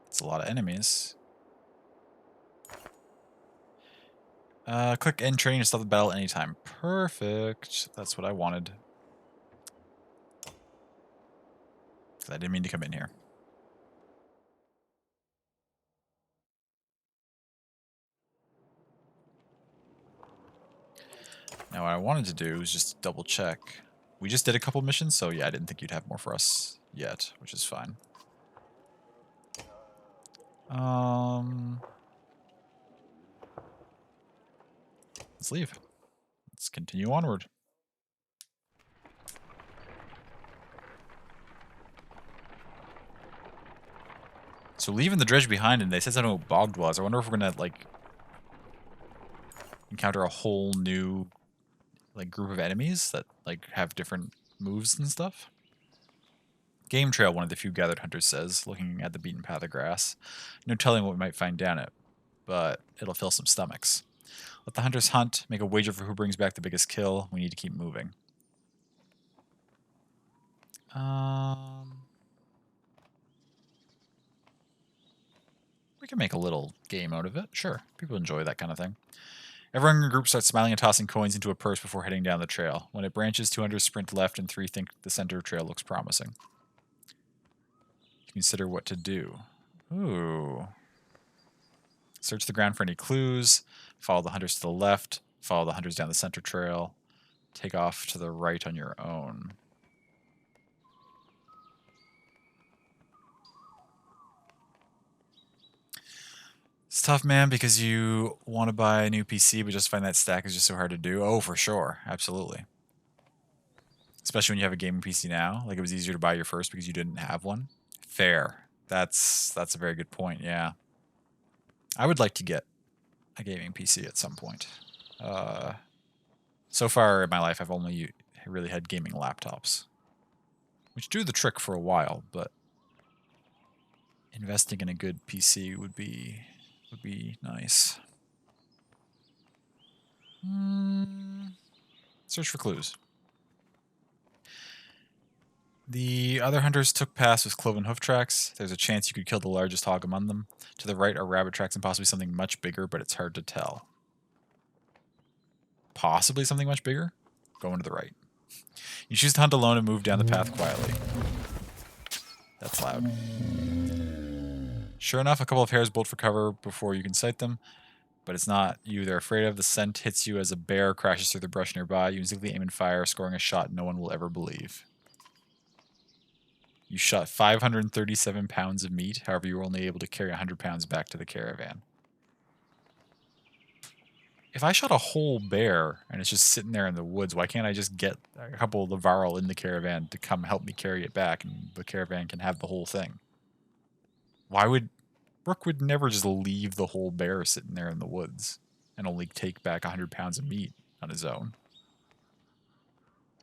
It's a lot of enemies. Click end training to stop the battle anytime. Perfect. That's what I wanted. I didn't mean to come in here. Now what I wanted to do is just double check. We just did a couple missions, so yeah, I didn't think you'd have more for us yet, which is fine. Let's leave. Let's continue onward. So leaving the dredge behind, and they said something about bog dwellers. I wonder if we're gonna like encounter a whole new like group of enemies that like have different moves and stuff. Game trail, one of the few gathered hunters says, looking at the beaten path of grass. No telling what we might find down it, but it'll fill some stomachs. Let the hunters hunt, make a wager for who brings back the biggest kill. We need to keep moving. We can make a little game out of it. Sure, people enjoy that kind of thing. Everyone in the group starts smiling and tossing coins into a purse before heading down the trail. When it branches, 2 hunters sprint left and 3 think the center trail looks promising. Consider what to do. Ooh. Search the ground for any clues. Follow the hunters to the left. Follow the hunters down the center trail. Take off to the right on your own. It's tough, man, because you want to buy a new PC, but just find that stack is just so hard to do. Oh, for sure. Absolutely. Especially when you have a gaming PC now. Like, it was easier to buy your first because you didn't have one. Fair. That's a very good point, yeah. I would like to get a gaming PC at some point. So far in my life, I've only really had gaming laptops, which do the trick for a while, but investing in a good PC would be nice. Search for clues. The other hunters took paths with cloven hoof tracks. There's a chance you could kill the largest hog among them. To the right are rabbit tracks and possibly something much bigger, but it's hard to tell. Possibly something much bigger? Going to the right. You choose to hunt alone and move down the path quietly. That's loud. Sure enough, a couple of hares bolt for cover before you can sight them, but it's not you they're afraid of. The scent hits you as a bear crashes through the brush nearby. You instinctively aim and fire, scoring a shot no one will ever believe. You shot 537 pounds of meat, however you were only able to carry 100 pounds back to the caravan. If I shot a whole bear and it's just sitting there in the woods, why can't I just get a couple of the varl in the caravan to come help me carry it back and the caravan can have the whole thing? Why would... Rook would never just leave the whole bear sitting there in the woods and only take back 100 pounds of meat on his own.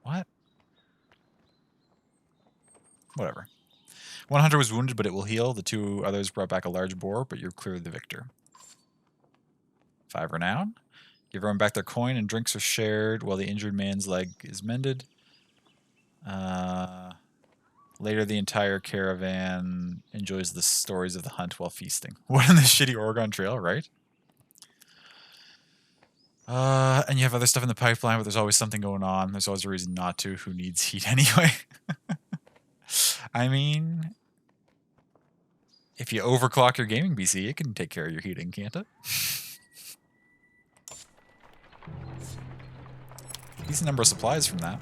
What? Whatever. One hunter was wounded, but it will heal. The two others brought back a large boar, but you're clearly the victor. 5 renown. Give everyone back their coin, and drinks are shared while the injured man's leg is mended. Later, the entire caravan enjoys the stories of the hunt while feasting. What in the shitty Oregon Trail, right? And you have other stuff in the pipeline, but there's always something going on. There's always a reason not to. Who needs heat anyway? I mean, if you overclock your gaming PC, it can take care of your heating, can't it? Decent number of supplies from that.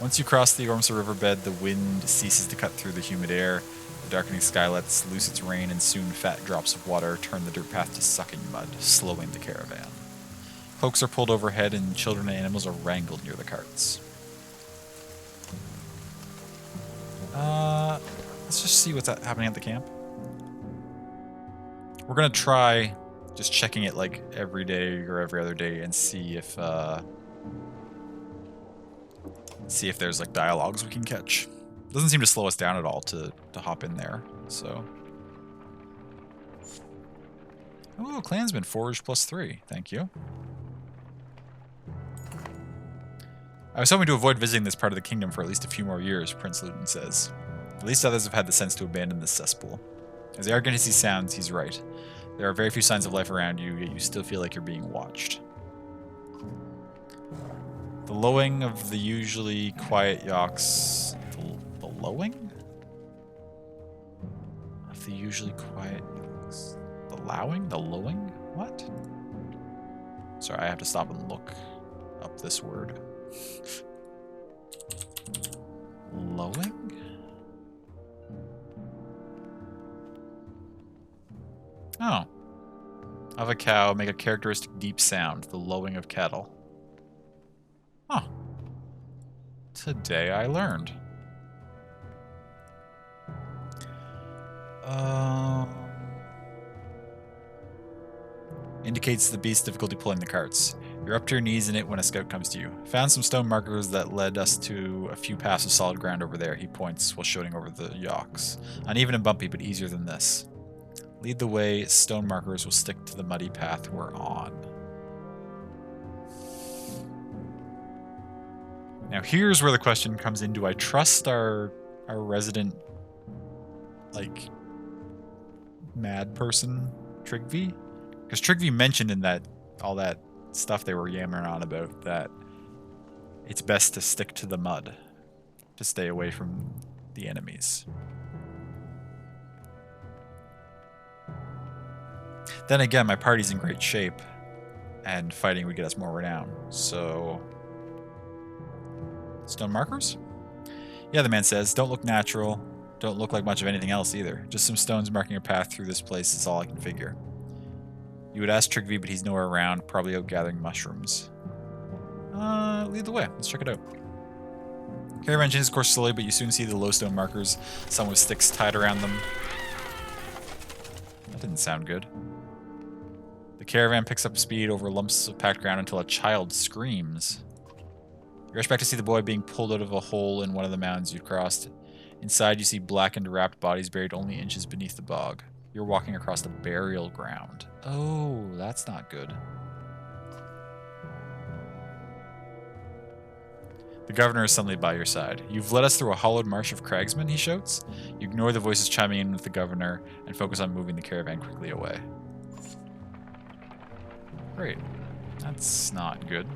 Once you cross the Ormsa riverbed, the wind ceases to cut through the humid air. The darkening sky lets loose its rain, and soon fat drops of water turn the dirt path to sucking mud, slowing the caravan. Cloaks are pulled overhead, and children and animals are wrangled near the carts. Let's just see what's happening at the camp. We're gonna try just checking it like every day or every other day and see if there's like dialogues we can catch. Doesn't seem to slow us down at all to hop in there. So, oh, Clansman Forge +3. Thank you. I was hoping to avoid visiting this part of the kingdom for at least a few more years, Prince Luton says. At least others have had the sense to abandon this cesspool. As arrogant as he sounds, he's right. There are very few signs of life around you, yet you still feel like you're being watched. The lowing of the usually quiet yaks... The lowing? Of the usually quiet yaks... The lowing? The lowing? What? Sorry, I have to stop and look up this word. Lowing? Oh. Of a cow, make a characteristic deep sound, the lowing of cattle. Huh. Today I learned. Indicates the beast's difficulty pulling the carts. You're up to your knees in it when a scout comes to you. Found some stone markers that led us to a few paths of solid ground over there, he points while shouting over the yaks. Uneven and bumpy, but easier than this. Lead the way, stone markers will stick to the muddy path we're on. Now here's where the question comes in, do I trust our resident, like, mad person, Trigvi? Because Trigvi mentioned in that, all that stuff they were yammering on about, that it's best to stick to the mud, to stay away from the enemies. Then again, my party's in great shape, and fighting would get us more renown, so... Stone markers? Yeah, the man says, don't look natural, don't look like much of anything else either. Just some stones marking a path through this place is all I can figure. You would ask Trigvi, but he's nowhere around, probably out gathering mushrooms. Lead the way, let's check it out. Caravan changes course slowly, but you soon see the low stone markers, some with sticks tied around them. That didn't sound good. The caravan picks up speed over lumps of packed ground until a child screams. You rush back to see the boy being pulled out of a hole in one of the mounds you'd crossed. Inside, you see blackened, wrapped bodies buried only inches beneath the bog. You're walking across the burial ground. Oh, that's not good. The governor is suddenly by your side. You've led us through a hollowed marsh of cragsmen, he shouts. You ignore the voices chiming in with the governor and focus on moving the caravan quickly away. Great. That's not good.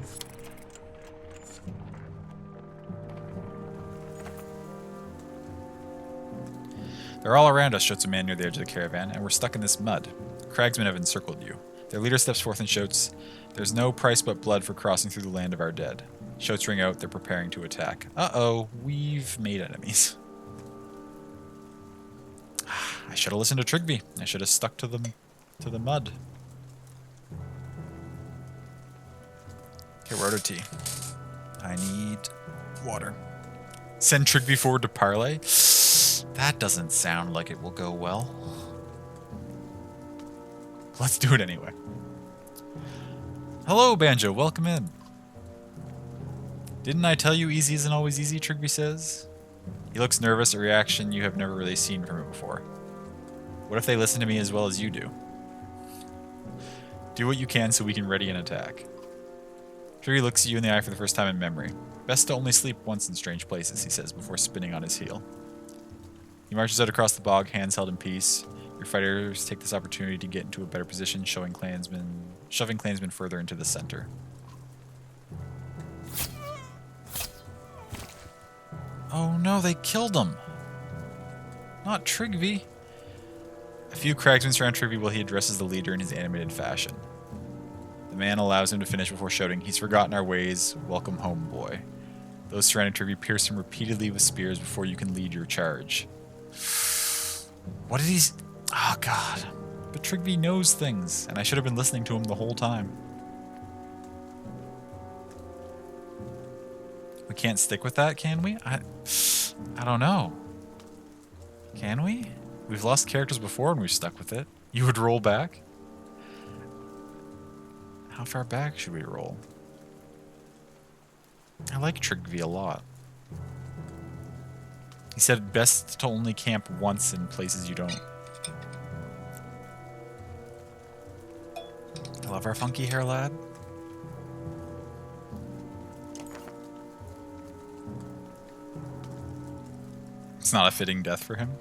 They're all around us, shouts a man near the edge of the caravan, and we're stuck in this mud. Cragsmen have encircled you. Their leader steps forth and shouts, "There's no price but blood for crossing through the land of our dead." Shouts ring out, they're preparing to attack. Uh-oh, we've made enemies. I should have listened to Trigby. I should have stuck to the mud. Okay, we're out of tea. I need water. Send Trigby forward to parley? That doesn't sound like it will go well. Let's do it anyway. Hello, Banjo. Welcome in. Didn't I tell you easy isn't always easy, Trigby says. He looks nervous, a reaction you have never really seen from him before. What if they listen to me as well as you do? Do what you can so we can ready an attack. Trigby looks at you in the eye for the first time in memory. Best to only sleep once in strange places, he says before spinning on his heel. He marches out across the bog, hands held in peace. Your fighters take this opportunity to get into a better position, shoving clansmen further into the center. Oh no, they killed him! Not Trigby! A few cragsmen surround Trigby while he addresses the leader in his animated fashion. The man allows him to finish before shouting, "He's forgotten our ways. Welcome home, boy." Those surrounding Trigby pierce him repeatedly with spears before you can lead your charge. What did he... Oh, God. But Trigby knows things, and I should have been listening to him the whole time. We can't stick with that, can we? I don't know. Can we? We've lost characters before and we've stuck with it. You would roll back? How far back should we roll? I like Trigby a lot. He said best to only camp once in places you don't. I love our funky hair lad. It's not a fitting death for him.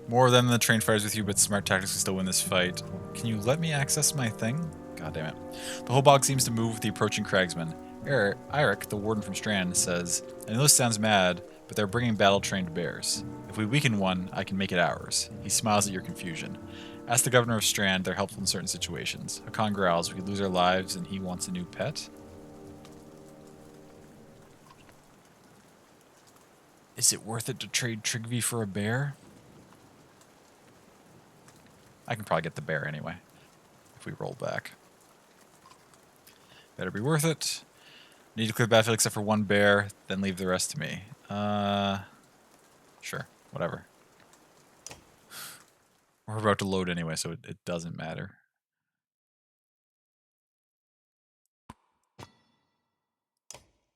More of them than the trained fighters with you, but smart tactics will still win this fight. Can you let me access my thing? God damn it. The whole bog seems to move with the approaching cragsmen. Eric, the warden from Strand, says, "I know this sounds mad, but they're bringing battle-trained bears. If we weaken one, I can make it ours." He smiles at your confusion. Ask the governor of Strand, they're helpful in certain situations. Hakan growls, "We could lose our lives and he wants a new pet?" Is it worth it to trade Trigby for a bear? I can probably get the bear anyway, if we roll back. Better be worth it. Need to clear the battlefield except for one bear, then leave the rest to me. Sure, whatever. We're about to load anyway, so it doesn't matter.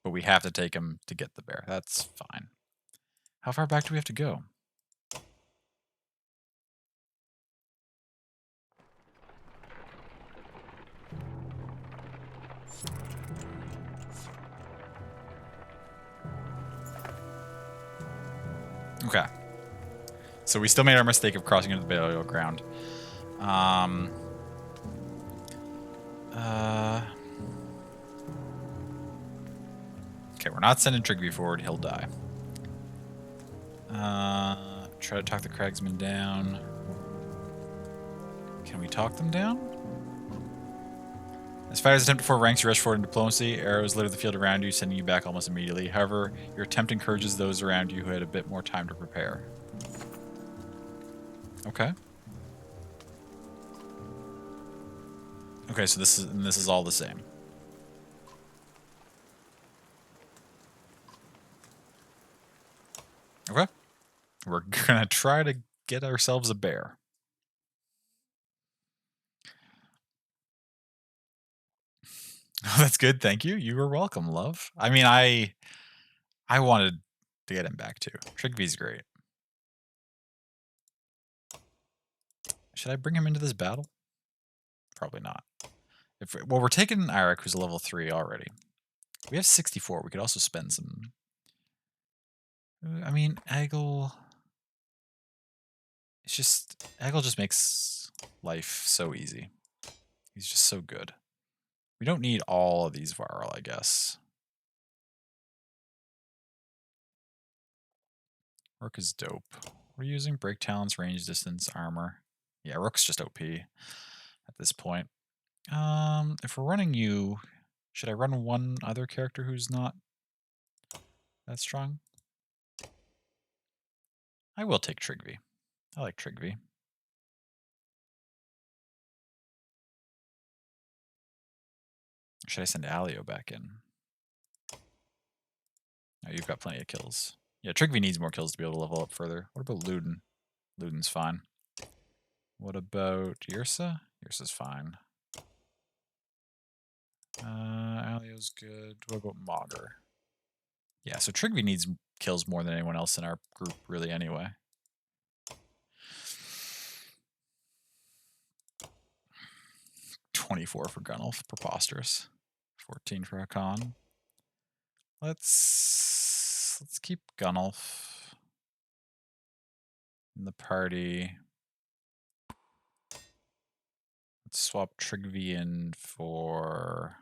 But we have to take him to get the bear. That's fine. How far back do we have to go? Okay. So we still made our mistake of crossing into the burial ground. Okay, we're not sending Trigby forward. He'll die. Try to talk the cragsmen down. Can we talk them down? As fighters attempt to form ranks, you rush forward in diplomacy. Arrows litter the field around you, sending you back almost immediately. However, your attempt encourages those around you who had a bit more time to prepare. Okay. Okay, so this is all the same. Okay. We're gonna try to get ourselves a bear. Oh, that's good. Thank you. You are welcome, love. I mean, I wanted to get him back too. Trigby's great. Should I bring him into this battle? Probably not. Well, we're taking Eric, who's a level 3 already. We have 64. We could also spend some... I mean, Eggle... It's just... Eggle just makes life so easy. He's just so good. We don't need all of these viral, I guess. Rook is dope. We're using break talents, range, distance, armor. Yeah, Rook's just OP at this point. If we're running you, should I run one other character who's not that strong? I will take Trigvi. I like Trigvi. Should I send Alio back in? Oh, you've got plenty of kills. Yeah, Trigvi needs more kills to be able to level up further. What about Luden? Luden's fine. What about Yrsa? Yrsa's fine. Alio's good. What about Mauger? Yeah, so Trigvi needs kills more than anyone else in our group, really, anyway. $24 for Gunnulf, preposterous. 14 for Hakan. Let's keep Gunnulf in the party. Let's swap Trigvi in for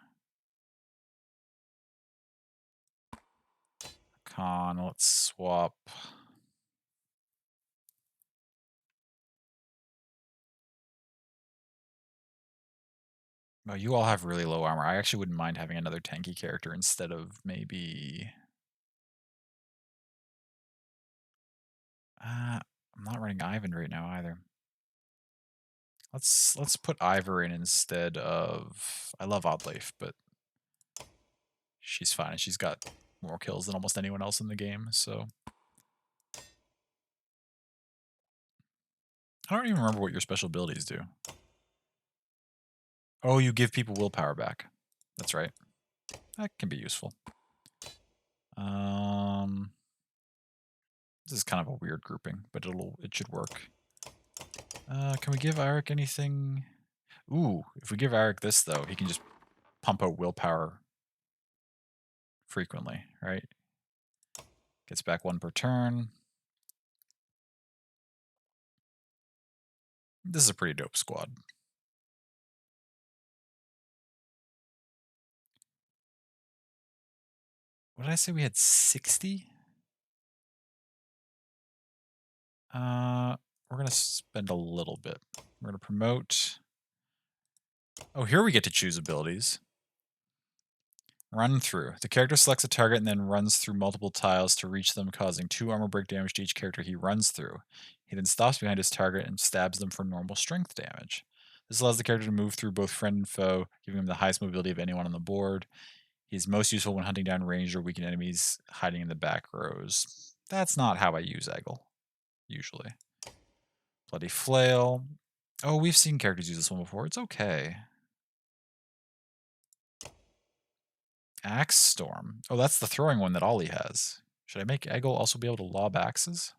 Hakan. Let's swap... Oh, you all have really low armor. I actually wouldn't mind having another tanky character instead of maybe... I'm not running Ivan right now either. Let's put Ivor in instead of... I love Oddleif, but she's fine. She's got more kills than almost anyone else in the game, so... I don't even remember what your special abilities do. Oh, you give people willpower back. That's right. That can be useful. This is kind of a weird grouping, but it should work. Can we give Eric anything? Ooh, if we give Eric this, though, he can just pump out willpower frequently, right? Gets back 1 per turn. This is a pretty dope squad. What did I say? We had 60? We're going to spend a little bit. We're going to promote. Oh, here we get to choose abilities. Run through. The character selects a target and then runs through multiple tiles to reach them, causing 2 armor break damage to each character he runs through. He then stops behind his target and stabs them for normal strength damage. This allows the character to move through both friend and foe, giving him the highest mobility of anyone on the board. He's most useful when hunting down ranged or weakened enemies hiding in the back rows. That's not how I use Eggle, usually. Bloody Flail. Oh, we've seen characters use this one before. It's okay. Axe Storm. Oh, that's the throwing one that Ollie has. Should I make Eggle also be able to lob axes?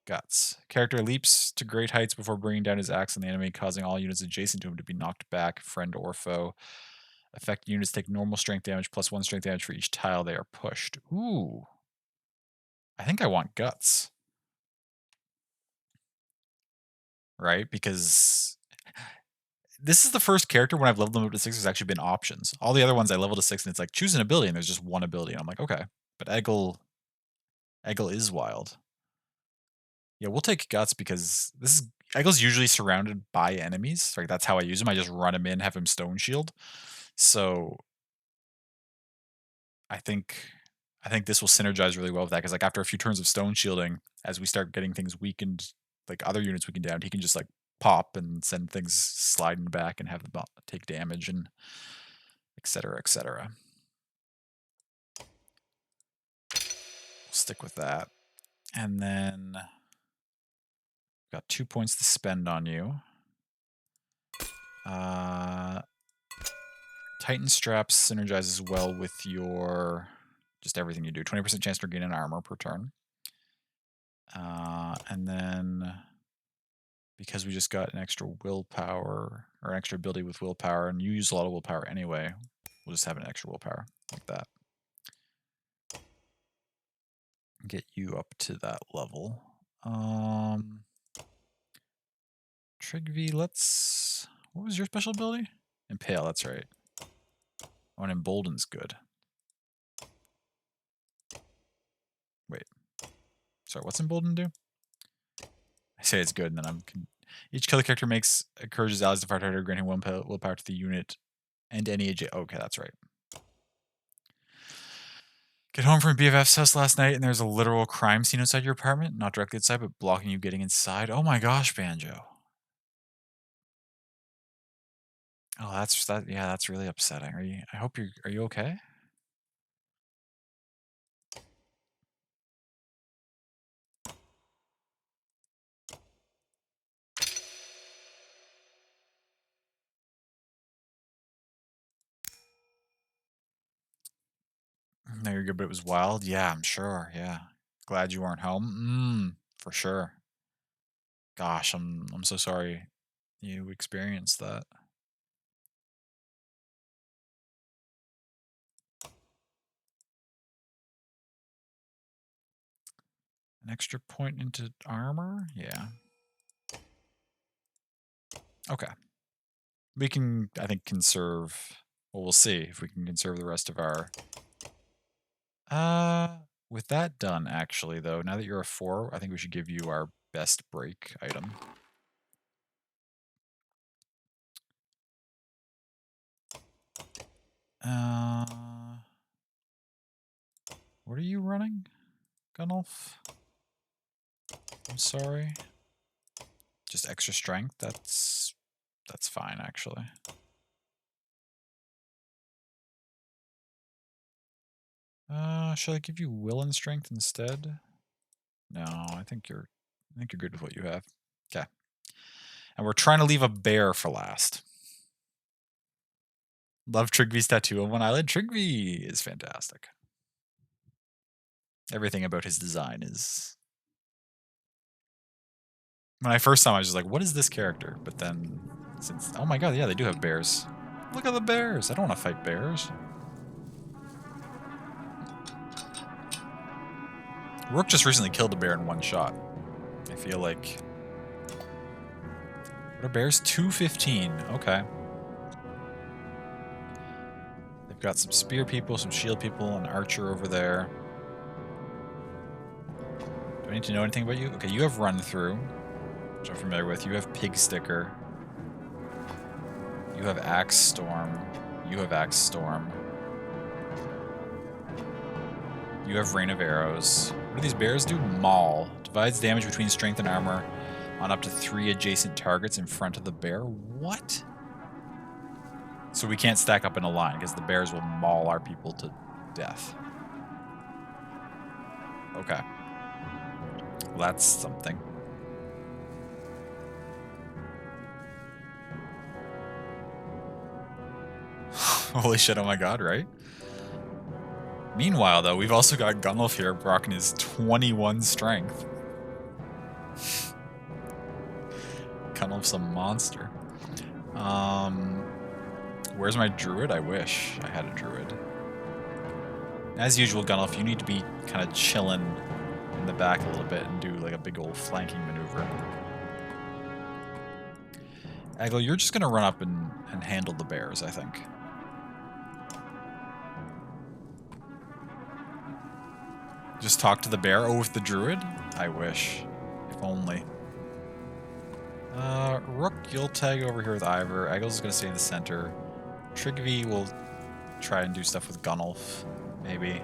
Guts. Character leaps to great heights before bringing down his axe on the enemy, causing all units adjacent to him to be knocked back, friend or foe. Affected units take normal strength damage plus 1 strength damage for each tile they are pushed. Ooh. I think I want Guts. Right? Because this is the first character when I've leveled them up to 6 there's actually been options. All the other ones I leveled to 6 and it's like choose an ability and there's just one ability. And I'm like, okay. But Eggle is wild. Yeah, we'll take Guts because Eggle's usually surrounded by enemies. Like that's how I use him. I just run him in, have him stone shield. So I think this will synergize really well with that because like after a few turns of stone shielding, as we start getting things weakened, like other units weakened down, he can just like pop and send things sliding back and have them take damage and etc. etc. We'll stick with that, and then got 2 points to spend on you. Titan Straps synergizes well with your just everything you do. 20% chance to gain an armor per turn. And then because we just got an extra willpower or an extra ability with willpower, and you use a lot of willpower anyway, We'll just have an extra willpower like that. Get you up to that level. Trigvi, let's... What was your special ability? Impale, that's right. Oh, and Embolden's good. Wait. Sorry, what's Embolden do? I say it's good, and then I'm... Each killer character encourages allies to fight harder, granting willpower to the unit and any AJ. Okay, that's right. Get home from BFF's house last night, and there's a literal crime scene outside your apartment. Not directly inside, but blocking you getting inside. Oh my gosh, Banjo. Oh, yeah, that's really upsetting. Are you okay? No, you're good, but it was wild. Yeah, I'm sure. Yeah. Glad you weren't home. For sure. Gosh, I'm so sorry you experienced that. An extra point into armor? Yeah. Okay. We can, I think, conserve... Well, we'll see if we can conserve the rest of our... With that done, actually, though, now that you're a 4, I think we should give you our best break item. What are you running, Gunnulf? I'm sorry. Just extra strength? That's fine, actually. Should I give you will and strength instead? No, I think you're good with what you have. Okay. And we're trying to leave a bear for last. Love Trigvi's tattoo on one eyelid. Trigvi is fantastic. Everything about his design is... When I first saw him, I was just like, what is this character? But then, since... Oh my god, yeah, they do have bears. Look at the bears. I don't want to fight bears. Rook just recently killed a bear in one shot. I feel like... What are bears? 215. Okay. They've got some spear people, some shield people, an archer over there. Do I need to know anything about you? Okay, you have run through, which I'm familiar with. You have pig sticker. You have axe storm. You have axe storm. You have rain of arrows. What do these bears do? Maul. Divides damage between strength and armor on up to 3 adjacent targets in front of the bear. What? So we can't stack up in a line because the bears will maul our people to death. Okay. Well, that's something. Holy shit, oh my god, right? Meanwhile, though, we've also got Gunnulf here rocking his 21 strength. Gunnulf's a monster. Where's my druid? I wish I had a druid. As usual, Gunnulf, you need to be kind of chilling in the back a little bit and do like a big old flanking maneuver. Aggle, you're just going to run up and handle the bears, I think. Just talk to the bear? Oh, with the druid? I wish. If only. Rook, you'll tag over here with Ivor. Aggle's going to stay in the center. Trigvi will try and do stuff with Gunnulf, maybe.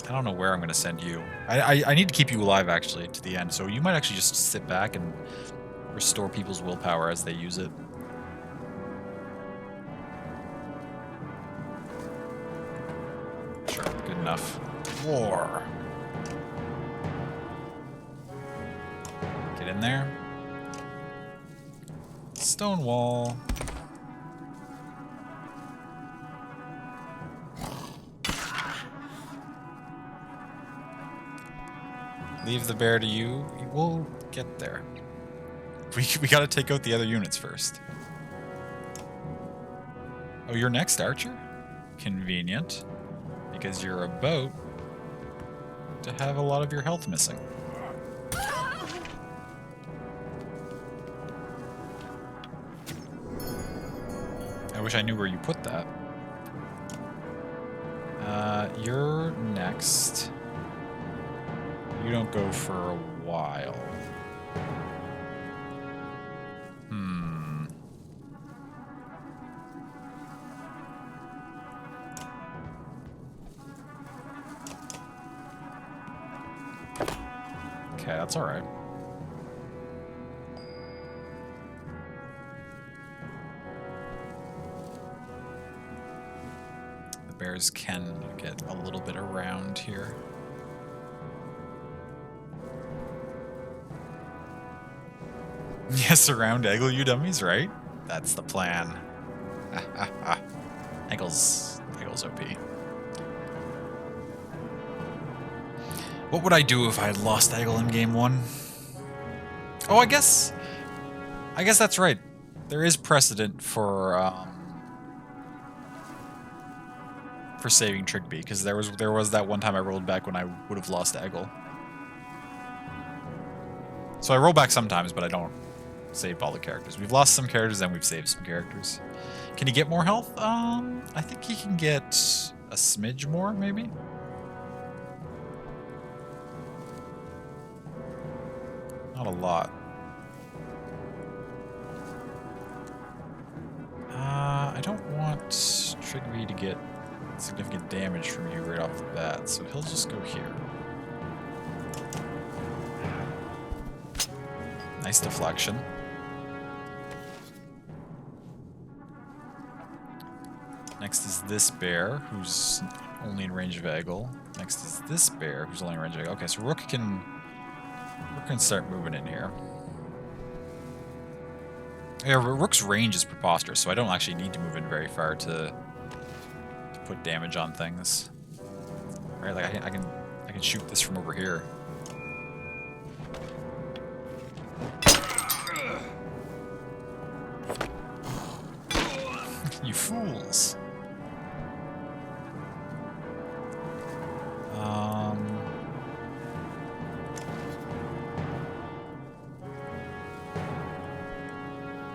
I don't know where I'm going to send you. I need to keep you alive, actually, to the end. So you might actually just sit back and restore people's willpower as they use it. Sure, good enough. War. Get in there. Stone wall. Leave the bear to you. We'll get there. We gotta take out the other units first. Oh, you're next, Archer? Convenient. Because you're about to have a lot of your health missing. I wish I knew where you put that. You're next. You don't go for a while. Okay, that's alright. The bears can get a little bit around here. Yes, around Eggle, you dummies, right? That's the plan. Eggle's OP. What would I do if I had lost Eggle in game 1? Oh, I guess that's right. There is precedent for saving Trigby, because there was that one time I rolled back when I would have lost Eggle. So I roll back sometimes, but I don't save all the characters. We've lost some characters and we've saved some characters. Can he get more health? I think he can get a smidge more, maybe? Not a lot. I don't want Trigby to get significant damage from you right off the bat, so he'll just go here. Nice deflection. Next is this bear, who's only in range of Eggle. Next is this bear, who's only in range of Eggle. Okay, so Rook can start moving in here. Yeah, Rook's range is preposterous, so I don't actually need to move in very far to put damage on things. Right, like I can shoot this from over here. You fools.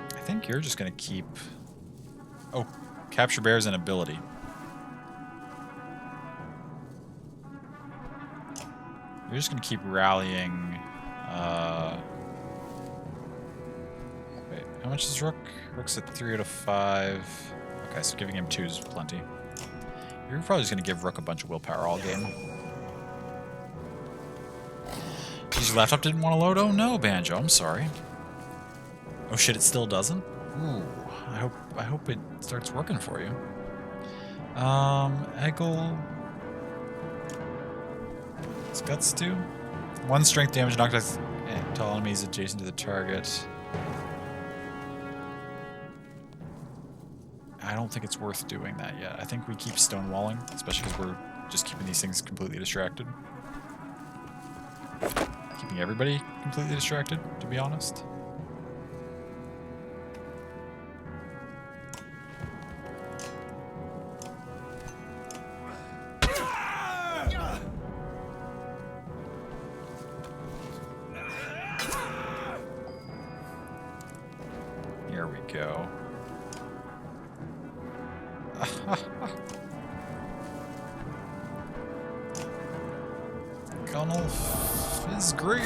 I think you're just gonna keep... Oh, capture bears and ability. You're just gonna keep rallying. Wait, how much is Rook? Rook's at 3 out of 5. Okay, so giving him 2 is plenty. You're probably just gonna give Rook a bunch of willpower all game. Because your laptop didn't want to load? Oh no, Banjo, I'm sorry. Oh shit, it still doesn't? Ooh, I hope it starts working for you. Eggle... What's Guts do? 1 strength damage knocked out to all enemies adjacent to the target. I don't think it's worth doing that yet. I think we keep stonewalling, especially because we're just keeping these things completely distracted. Keeping everybody completely distracted, to be honest. Here we go. Gunnulf is great.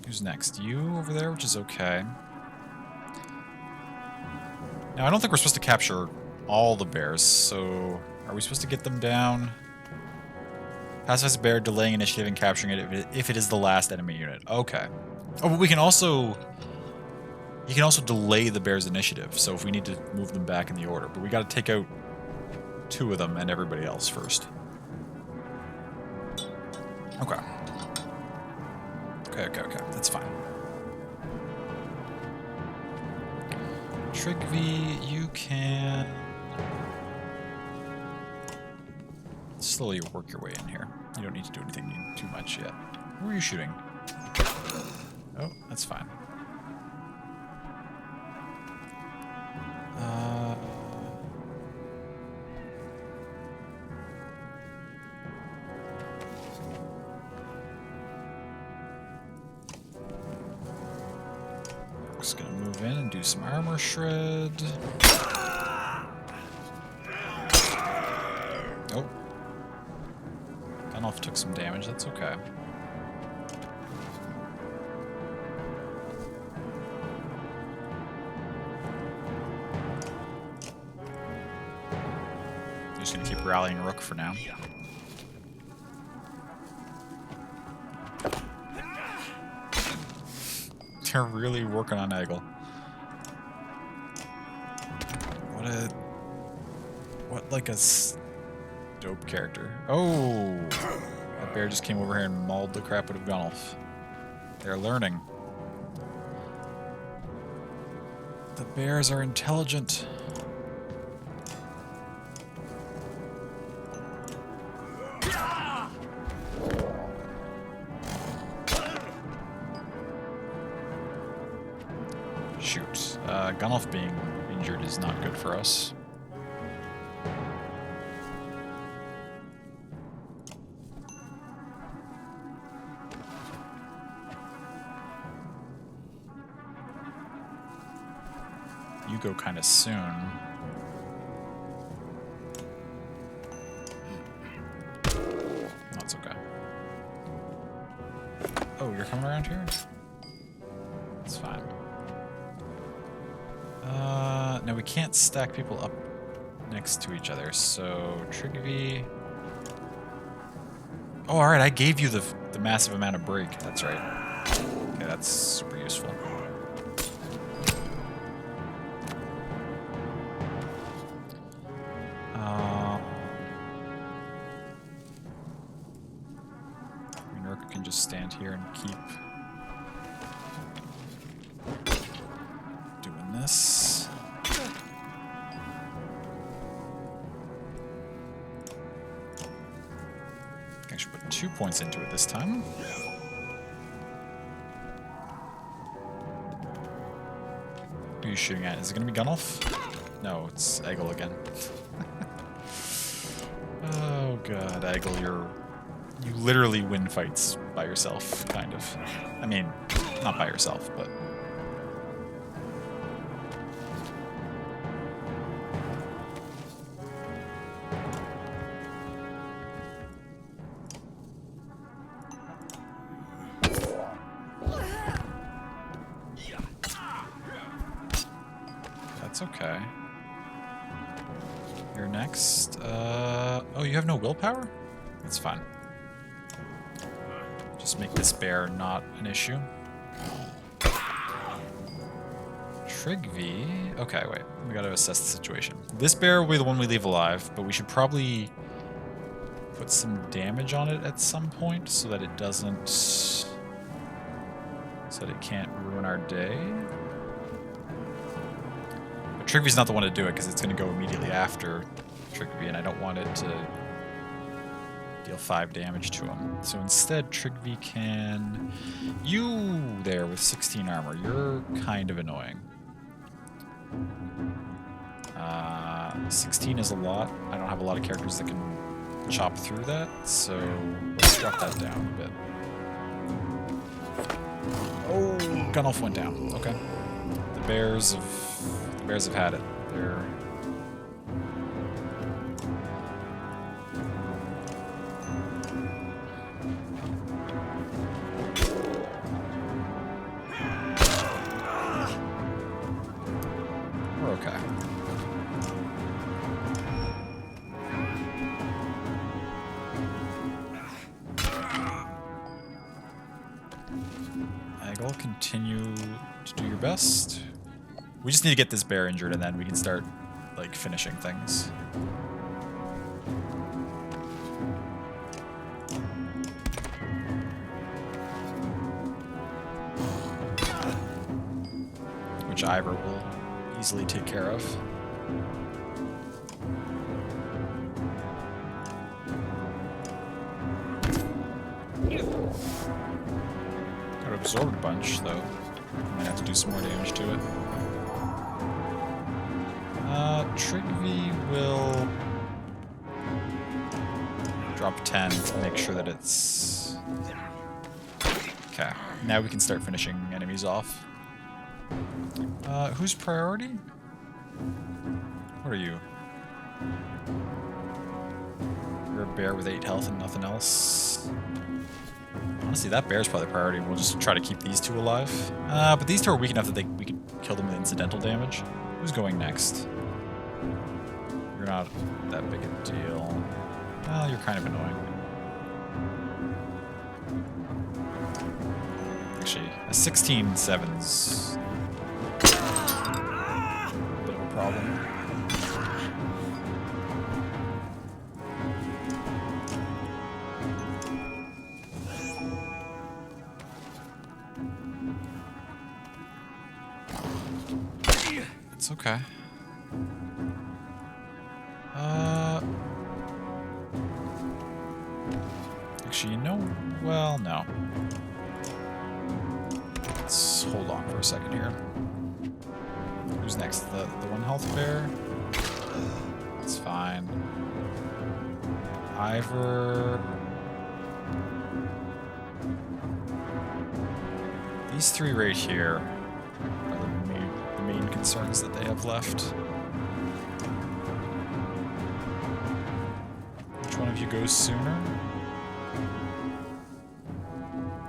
Who's next? You over there, which is okay. Now, I don't think we're supposed to capture all the bears, so are we supposed to get them down? Pacifies a bear, delaying initiative and capturing it if it is the last enemy unit. Okay. Oh, but we can also... You can also delay the bear's initiative, so if we need to move them back in the order. But we gotta take out 2 of them and everybody else first. Okay. Okay. That's fine. Trigby, you can... slowly work your way in here. You don't need to do anything too much yet. Who are you shooting? Oh, that's fine. Just gonna move in and do some armor shred. Oh. Gunolf took some damage, that's okay. Just gonna keep rallying Rook for now. They're really working on Eggle. What like a dope character. Oh! That bear just came over here and mauled the crap out of Gunolf. They're learning. The bears are intelligent. Shoot. Gunolf being injured is not good for us. You go kind of soon. That's okay. Oh, you're coming around here? That's fine. No, we can't stack people up next to each other, so Trigvy... Oh, alright, I gave you the massive amount of break. That's right. Okay, that's super useful. Rook can just stand here and keep doing this. I should put 2 points into it this time. Who are you shooting at? Is it going to be Gunolf? No, it's Eggle again. Oh god, Eggle, you literally win fights by yourself, kind of. I mean, not by yourself, but... That's okay. You're next. Oh, you have no willpower? That's fine. Just make this bear not an issue. Trigvy. Okay, wait. We gotta assess the situation. This bear will be the one we leave alive, but we should probably put some damage on it at some point so that it doesn't... so that it can't ruin our day. But Trigvy's not the one to do it because it's going to go immediately after Trigvy, and I don't want it to deal 5 damage to him. So instead, Trigvy can... You there with 16 armor. You're kind of annoying. 16 is a lot. I don't have a lot of characters that can chop through that, so let's drop that down a bit. Oh, Gunolf went down. Okay. The bears have had it. They're... We're okay. Eggle, continue to do your best. We just need to get this bear injured and then we can start, like, finishing things. Which Ivor will easily take care of. Got absorbed a bunch, though. Might have to do some more damage to it. Trigby will drop 10 to make sure that it's... Okay, now we can start finishing enemies off. Who's priority? What are you? You're a bear with 8 health and nothing else. Honestly, that bear's probably priority. We'll just try to keep these two alive. But these two are weak enough that we can kill them with incidental damage. Who's going next? You're not that big a deal. Well, you're kind of annoying. Actually, a 16-7's a bit of a problem. It's okay. Actually, well, no. Let's hold on for a second here. Who's next? The 1 health bear? That's fine. Ivor. These 3 right here are the main concerns that they have left. Which one of you goes sooner?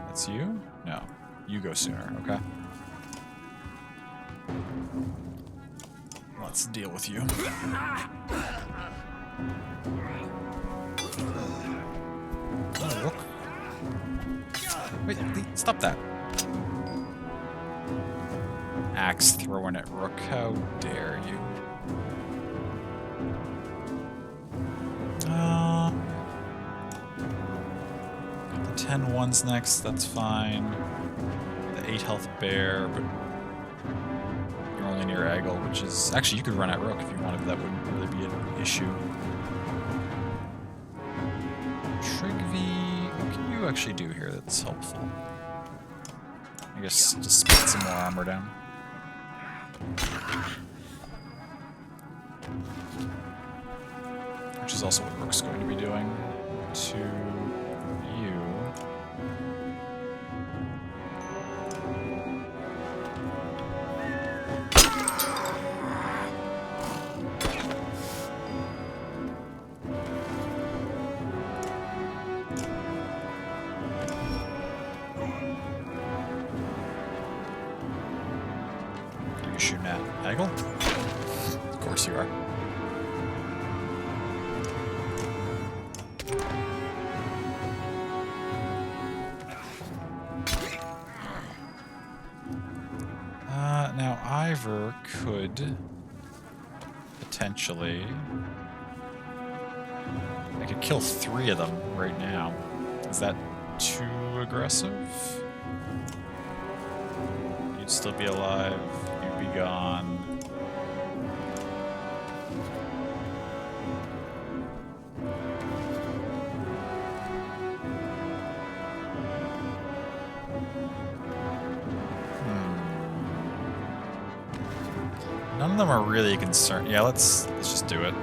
That's you? No. You go sooner, okay. Let's deal with you. Oh, rook. Wait, stop that. Axe throwing at rook, how dare you. The 10-1's next, that's fine. The 8 health bear, but you're only near Eggle, which is... Actually, you could run at rook if you wanted, but that wouldn't really be an issue. Trigby, what can you actually do here that's helpful? I guess just spit some more armor down. Which is also what rook's going to be doing to you. Are you shooting at Eggle? Of course you are. Now Ivor could potentially... I could kill 3 of them right now. Is that too aggressive? You'd still be alive. You'd be gone. None of them are really concerned. Yeah, let's just do it.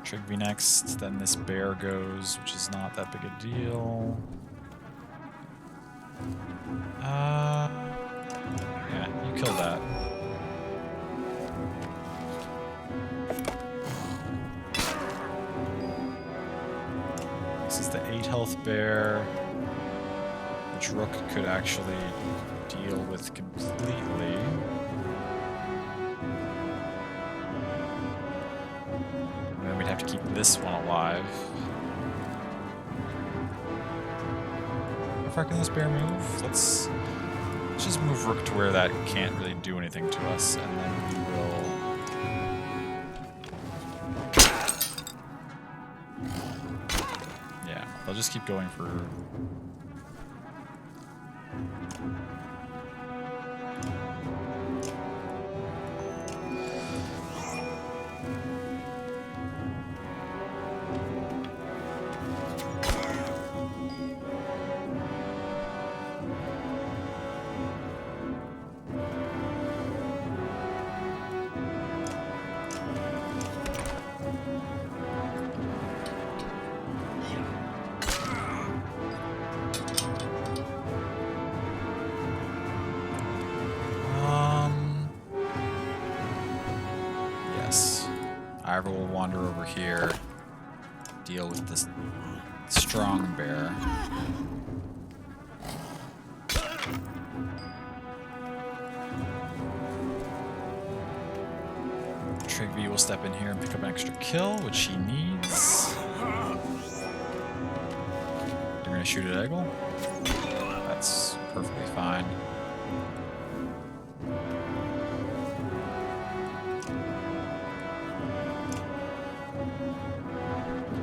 Trigby next, then this bear goes, which is not that big a deal. Yeah, you kill that. This is the 8 health bear, which rook could actually deal with completely. And then we'd have to keep this one alive. How far can this bear move? Let's just move rook to where that can't really do anything to us, and then we will... I'll just keep going for... Ivor will wander over here, deal with this strong bear. Trigby will step in here and pick up an extra kill, which he needs. They're going to shoot at Eggle. That's perfectly fine.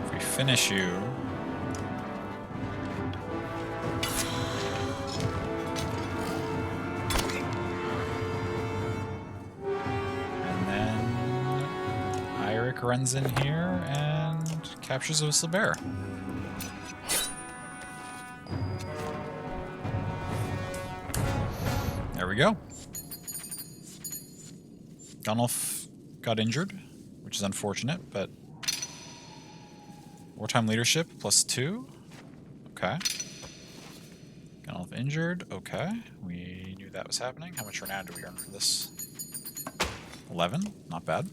If we finish you... runs in here and captures a whistle bear. There we go. Gunnulf got injured, which is unfortunate, but wartime leadership +2. Okay. Gunnulf injured. Okay. We knew that was happening. How much renown do we earn for this? 11. Not bad.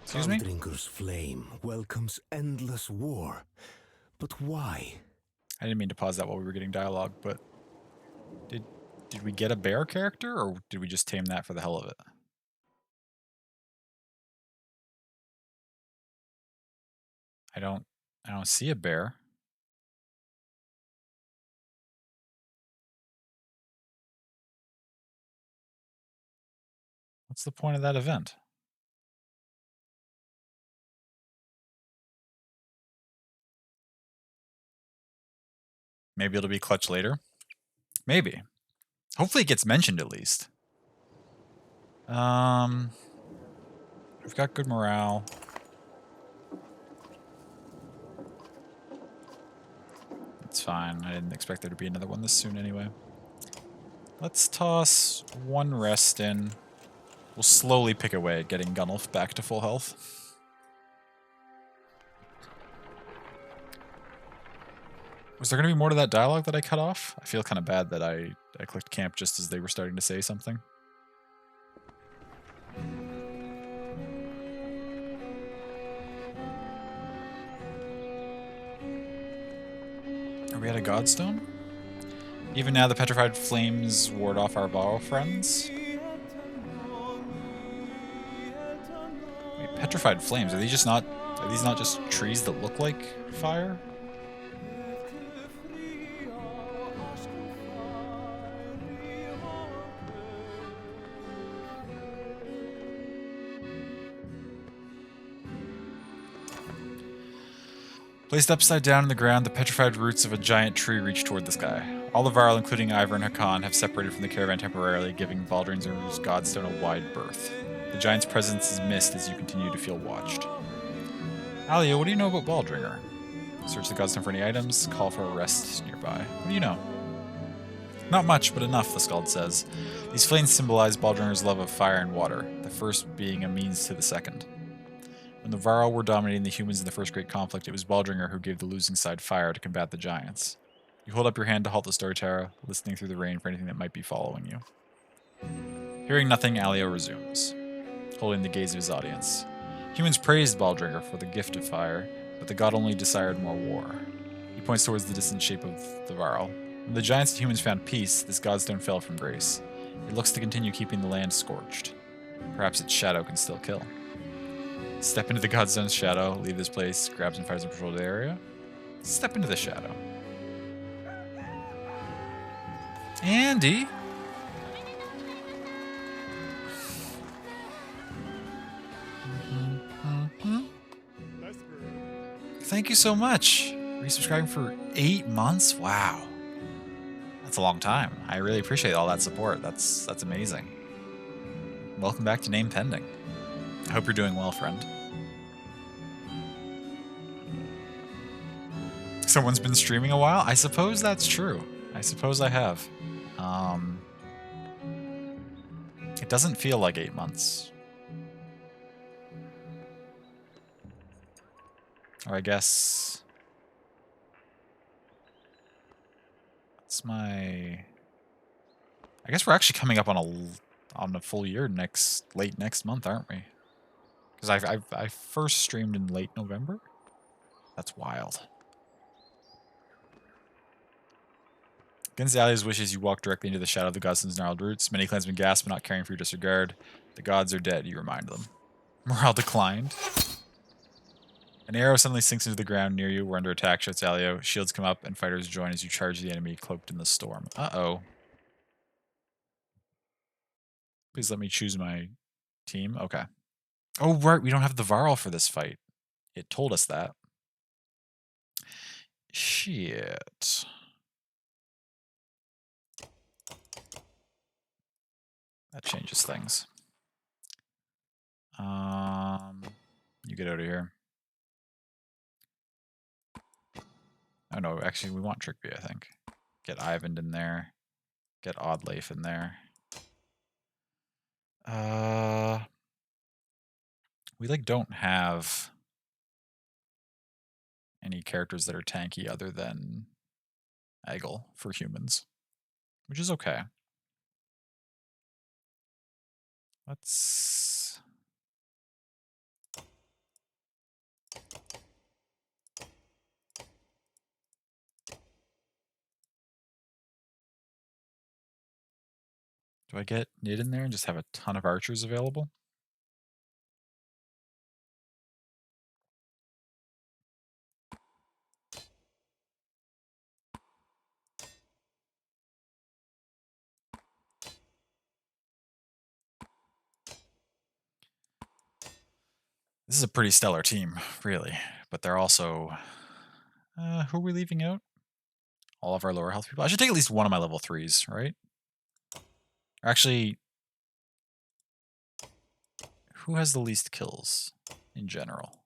Excuse me? Drinker's flame welcomes endless war. But why? I didn't mean to pause that while we were getting dialogue, but did we get a bear character, or did we just tame that for the hell of it? I don't see a bear. What's the point of that event? Maybe it'll be clutch later. Maybe. Hopefully it gets mentioned at least. We've got good morale. It's fine. I didn't expect there to be another one this soon anyway. Let's toss one rest in. We'll slowly pick away at getting Gunnulf back to full health. Was there going to be more to that dialogue that I cut off? I feel kind of bad that I clicked camp just as they were starting to say something. Are we at a Godstone? Even now, the petrified flames ward off our Varl friends. Wait, petrified flames? Are these not just trees that look like fire? Placed upside down in the ground, the petrified roots of a giant tree reach toward the sky. All the Varl, including Ivor and Hakan, have separated from the caravan temporarily, giving Baldrin's Godstone a wide berth. The giant's presence is missed as you continue to feel watched. Alia, what do you know about Baldringer? Search the Godstone for any items, call for a rest nearby. What do you know? Not much, but enough, the Skald says. These flames symbolize Baldringer's love of fire and water, the first being a means to the second. When the Varl were dominating the humans in the first great conflict, it was Baldringer who gave the losing side fire to combat the giants. You hold up your hand to halt the Storyteller, listening through the rain for anything that might be following you. Hearing nothing, Alio resumes, holding the gaze of his audience. Humans praised Baldringer for the gift of fire, but the god only desired more war. He points towards the distant shape of the Varl. When the giants and humans found peace, this godstone fell from grace. It looks to continue keeping the land scorched. Perhaps its shadow can still kill. Step into the Godstone's shadow, leave this place, grabs and fires a patrolled area. Step into the shadow. Andy! Thank you so much. Resubscribing for 8 months? Wow. That's a long time. I really appreciate all that support. That's amazing. Welcome back to Name Pending. I hope you're doing well, friend. Someone's been streaming a while? I suppose that's true. I suppose I have. It doesn't feel like 8 months. Or I guess... What's my... I guess we're actually coming up on a full year late next month, aren't we? Because I first streamed in late November. That's wild. Against the allies' wishes, you walk directly into the shadow of the gods' gnarled roots. Many clansmen gasp, not caring for your disregard. The gods are dead, you remind them. Morale declined. An arrow suddenly sinks into the ground near you. We're under attack, shouts Alio. Shields come up, and fighters join as you charge the enemy cloaked in the storm. Uh-oh. Please let me choose my team. Okay. Oh, right, we don't have the Varl for this fight. It told us that. Shit. That changes things. You get out of here. Oh no, actually we want Trickby, I think. Get Ivan in there. Get Oddleif in there. We like don't have any characters that are tanky other than Eggle for humans, which is okay. Let's... Do I get Nid in there and just have a ton of archers available? This is a pretty stellar team, really. But they're also... who are we leaving out? All of our lower health people? I should take at least one of my level 3s, right? Actually, who has the least kills in general?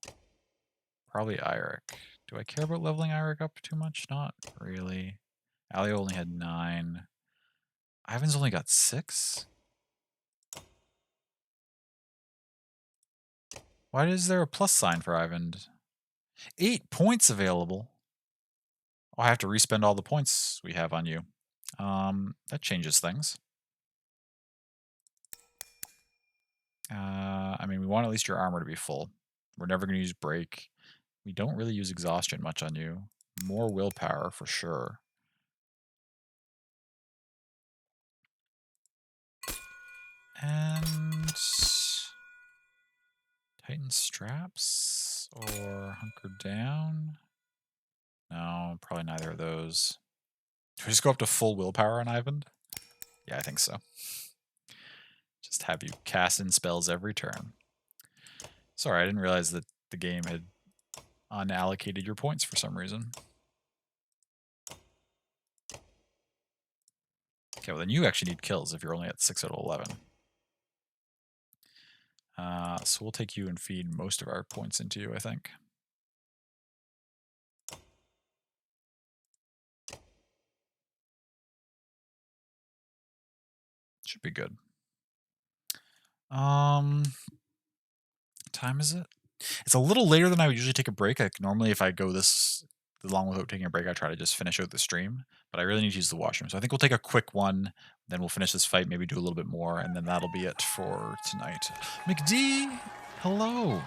Probably Eirik. Do I care about leveling Eirik up too much? Not really. Alio only had 9. Ivan's only got 6? Why is there a plus sign for Ivan? 8 points available. Oh, I have to respend all the points we have on you. That changes things. I mean, we want at least your armor to be full. We're never going to use break. We don't really use exhaustion much on you. More willpower for sure. And tighten straps or hunker down? No, probably neither of those. Do we just go up to full willpower on Ivan? Yeah, I think so. Just have you cast in spells every turn. Sorry, I didn't realize that the game had unallocated your points for some reason. Okay, well then you actually need kills if you're only at 6 out of 11. So we'll take you and feed most of our points into you, I think. Should be good. Time is it? It's a little later than I would usually take a break. Like normally if I go this long without taking a break, I try to just finish out the stream. But I really need to use the washroom. So I think we'll take a quick one, then we'll finish this fight, maybe do a little bit more, and then that'll be it for tonight. McD, hello.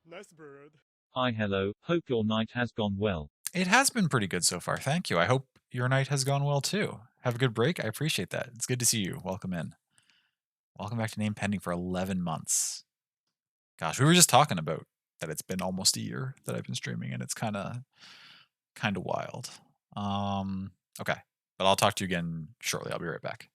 Nice bird. Hi, hello. Hope your night has gone well. It has been pretty good so far. Thank you. I hope your night has gone well too. Have a good break. I appreciate that. It's good to see you. Welcome in. Welcome back to Name Pending for 11 months. Gosh, we were just talking about that it's been almost a year that I've been streaming, and it's kind of wild. Okay, but I'll talk to you again shortly. I'll be right back.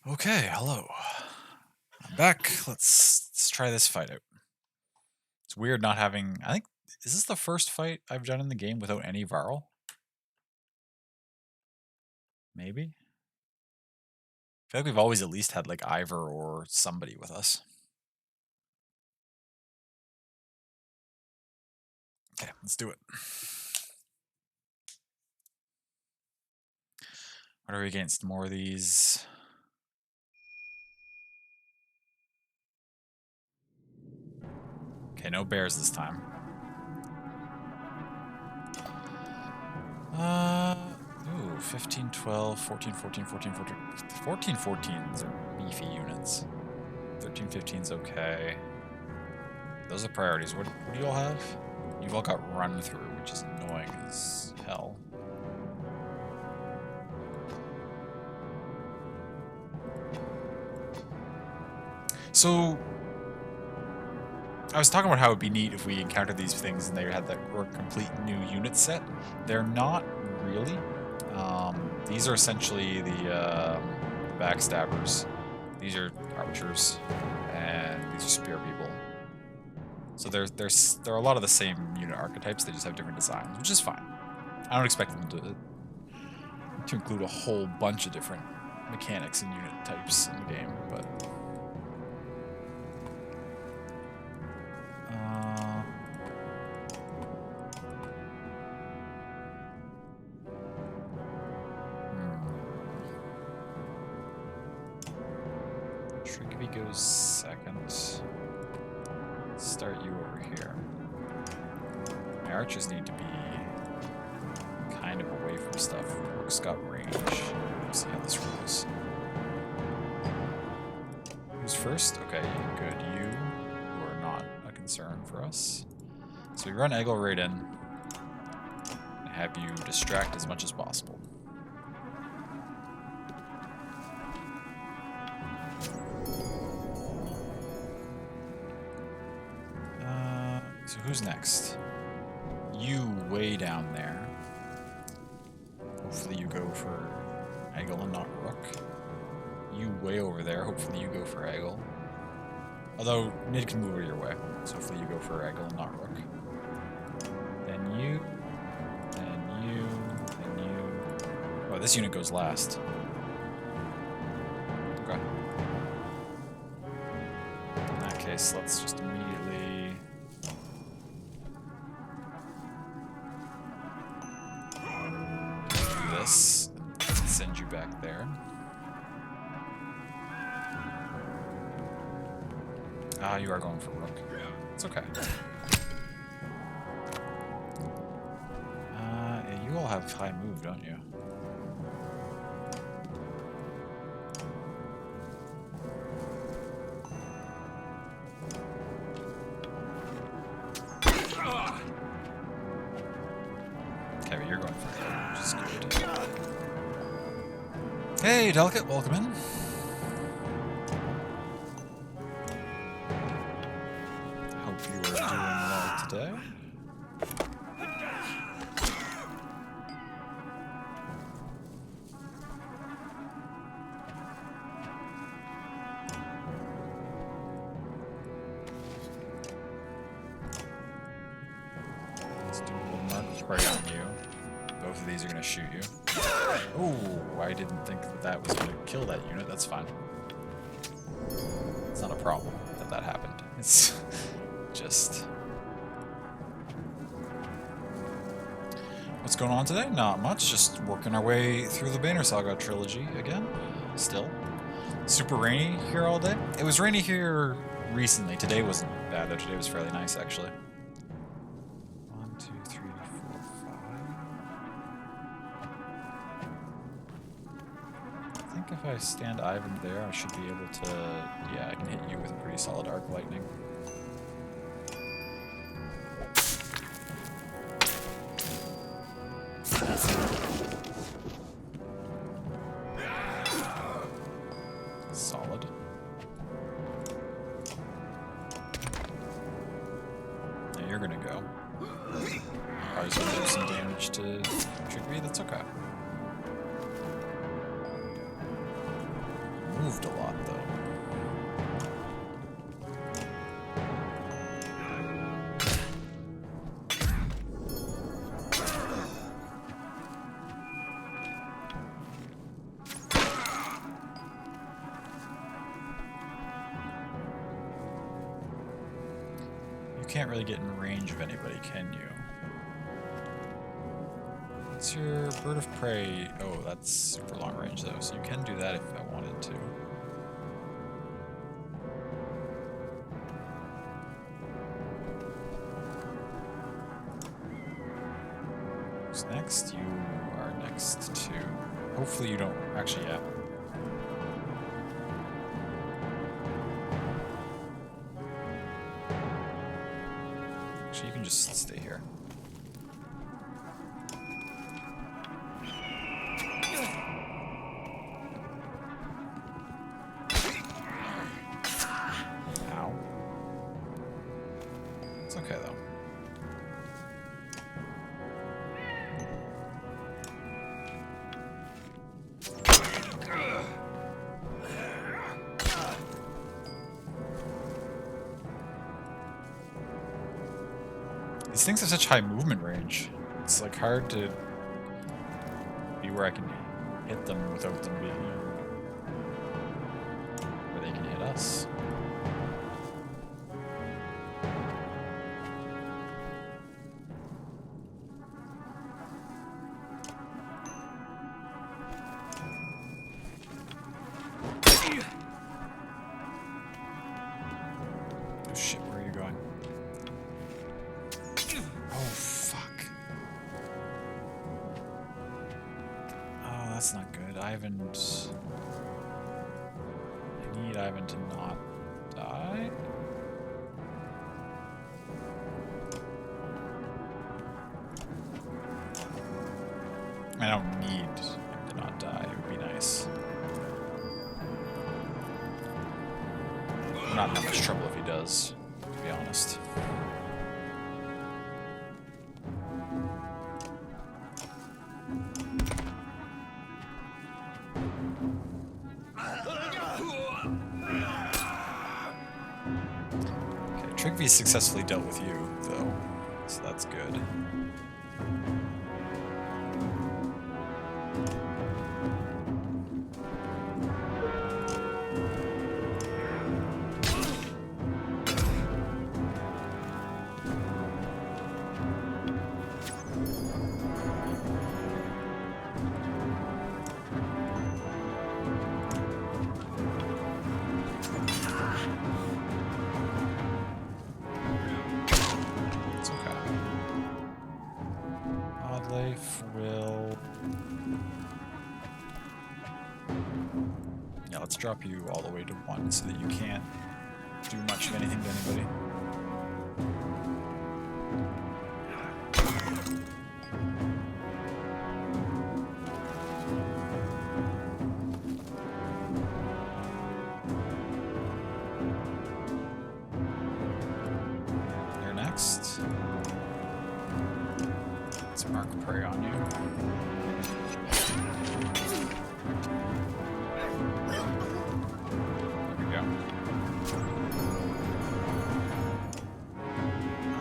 Okay, hello. I'm back. Let's try this fight out. It's weird not having. I think is this the first fight I've done in the game without any Varl? Maybe. I feel like we've always at least had like Ivor or somebody with us. Okay, let's do it. What are we against? More of these. Okay, no bears this time. Ooh, 15, 12, 14, 14, 14, 14. 14, 14s are beefy units. 13, 15's okay. Those are priorities. What do you all have? You've all got run through, which is annoying as hell. So, I was talking about how it would be neat if we encountered these things and they had that complete new unit set. They're not really. These are essentially the backstabbers. These are archers, and these are spear people. So they're a lot of the same unit archetypes. They just have different designs, which is fine. I don't expect them to include a whole bunch of different mechanics and unit types in the game, but. Shrigby goes second. Start you over here. My archers need to be kind of away from stuff. Rook's got range. Let's see how this rolls. Who's first? Okay, good. You are not a concern for us. So we run Eggle right in and have you distract as much as possible. So who's next? You way down there. Hopefully you go for Eggle and not Rook. You way over there. Hopefully you go for Eggle. Although Nid can move your way, so hopefully you go for Eggle and not Rook. Then you. Then you. Then you. Oh, this unit goes last. Okay. In that case, let's just immediately. This and send you back there. Ah, you are going for Rook. It's okay. Yeah, you all have high move, don't you? Okay, but you're going for it, which is good. Hey, Delicate, welcome in. Hope you are doing well today. Let's do a little mark of prey on you. Both of these are going to shoot you. Oh, I didn't think that was going to kill that unit. That's fine. It's not a problem that happened. It's just... What's going on today? Not much. Just working our way through the Banner Saga trilogy again. Still. Super rainy here all day. It was rainy here recently. Today wasn't bad, though. Today was fairly nice, actually. 1, 2, 3, 4, 5. I think if I stand Ivan there, I should be able to... Yeah, I can hit you with a pretty solid arc lightning. Solid. Now you're gonna go. Probably gonna do some damage to Trigby, that's okay. moved a lot, though. You can't really get in range of anybody, can you? What's your bird of prey? Oh, that's super long range though, so you can do that if I wanted to. Who's next? You are next to... Hopefully you don't... Actually, yeah. Actually, you can just stay here. Ow. It's okay, though. These things have such high movement range. It's like hard to be where I can hit them without them being where they can hit us. Oh shit, where are you going? Oh, fuck. Oh, that's not good. Ivan... I need Ivan to not die. I don't need him to not die. It would be nice. I'm not in that much trouble if he does, to be honest. Trigvy's successfully dealt with you, though, so that's good. Life will... Yeah, let's drop you all the way to 1 so that you can't do much of anything to anybody. You're next. Mark prey on you. There we go.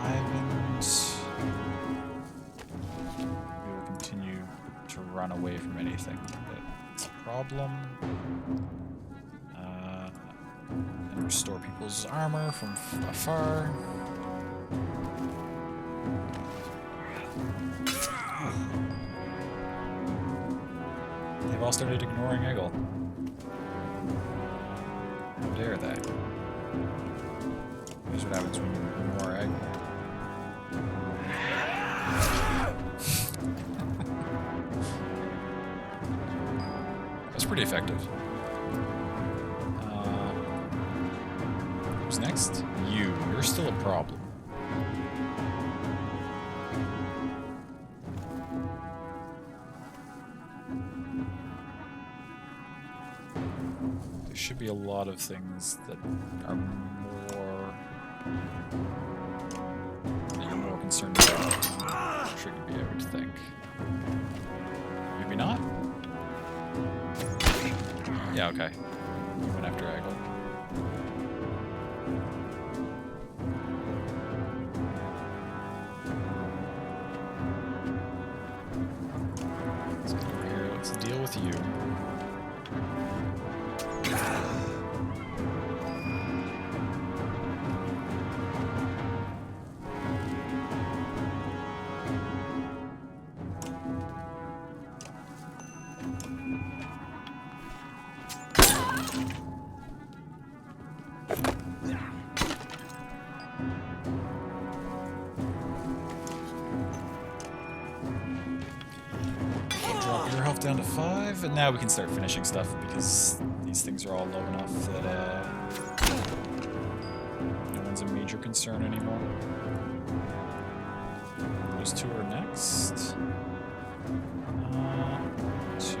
Ivan's... We will continue to run away from anything that's a problem. And restore people's armor from afar. They've all started ignoring Eggle. How dare they? Here's what happens when you ignore Eggle. That's pretty effective. Who's next? You're still a problem. There should be a lot of things that are more... that you're more concerned about. I'm sure you'd be able to think. Maybe not? Yeah, okay. You went after Eggle. Let's get over here. Let's deal with you. Drop your health down to 5, and now we can start finishing stuff because these things are all low enough that no one's a major concern anymore. Those two are next. 2, 3,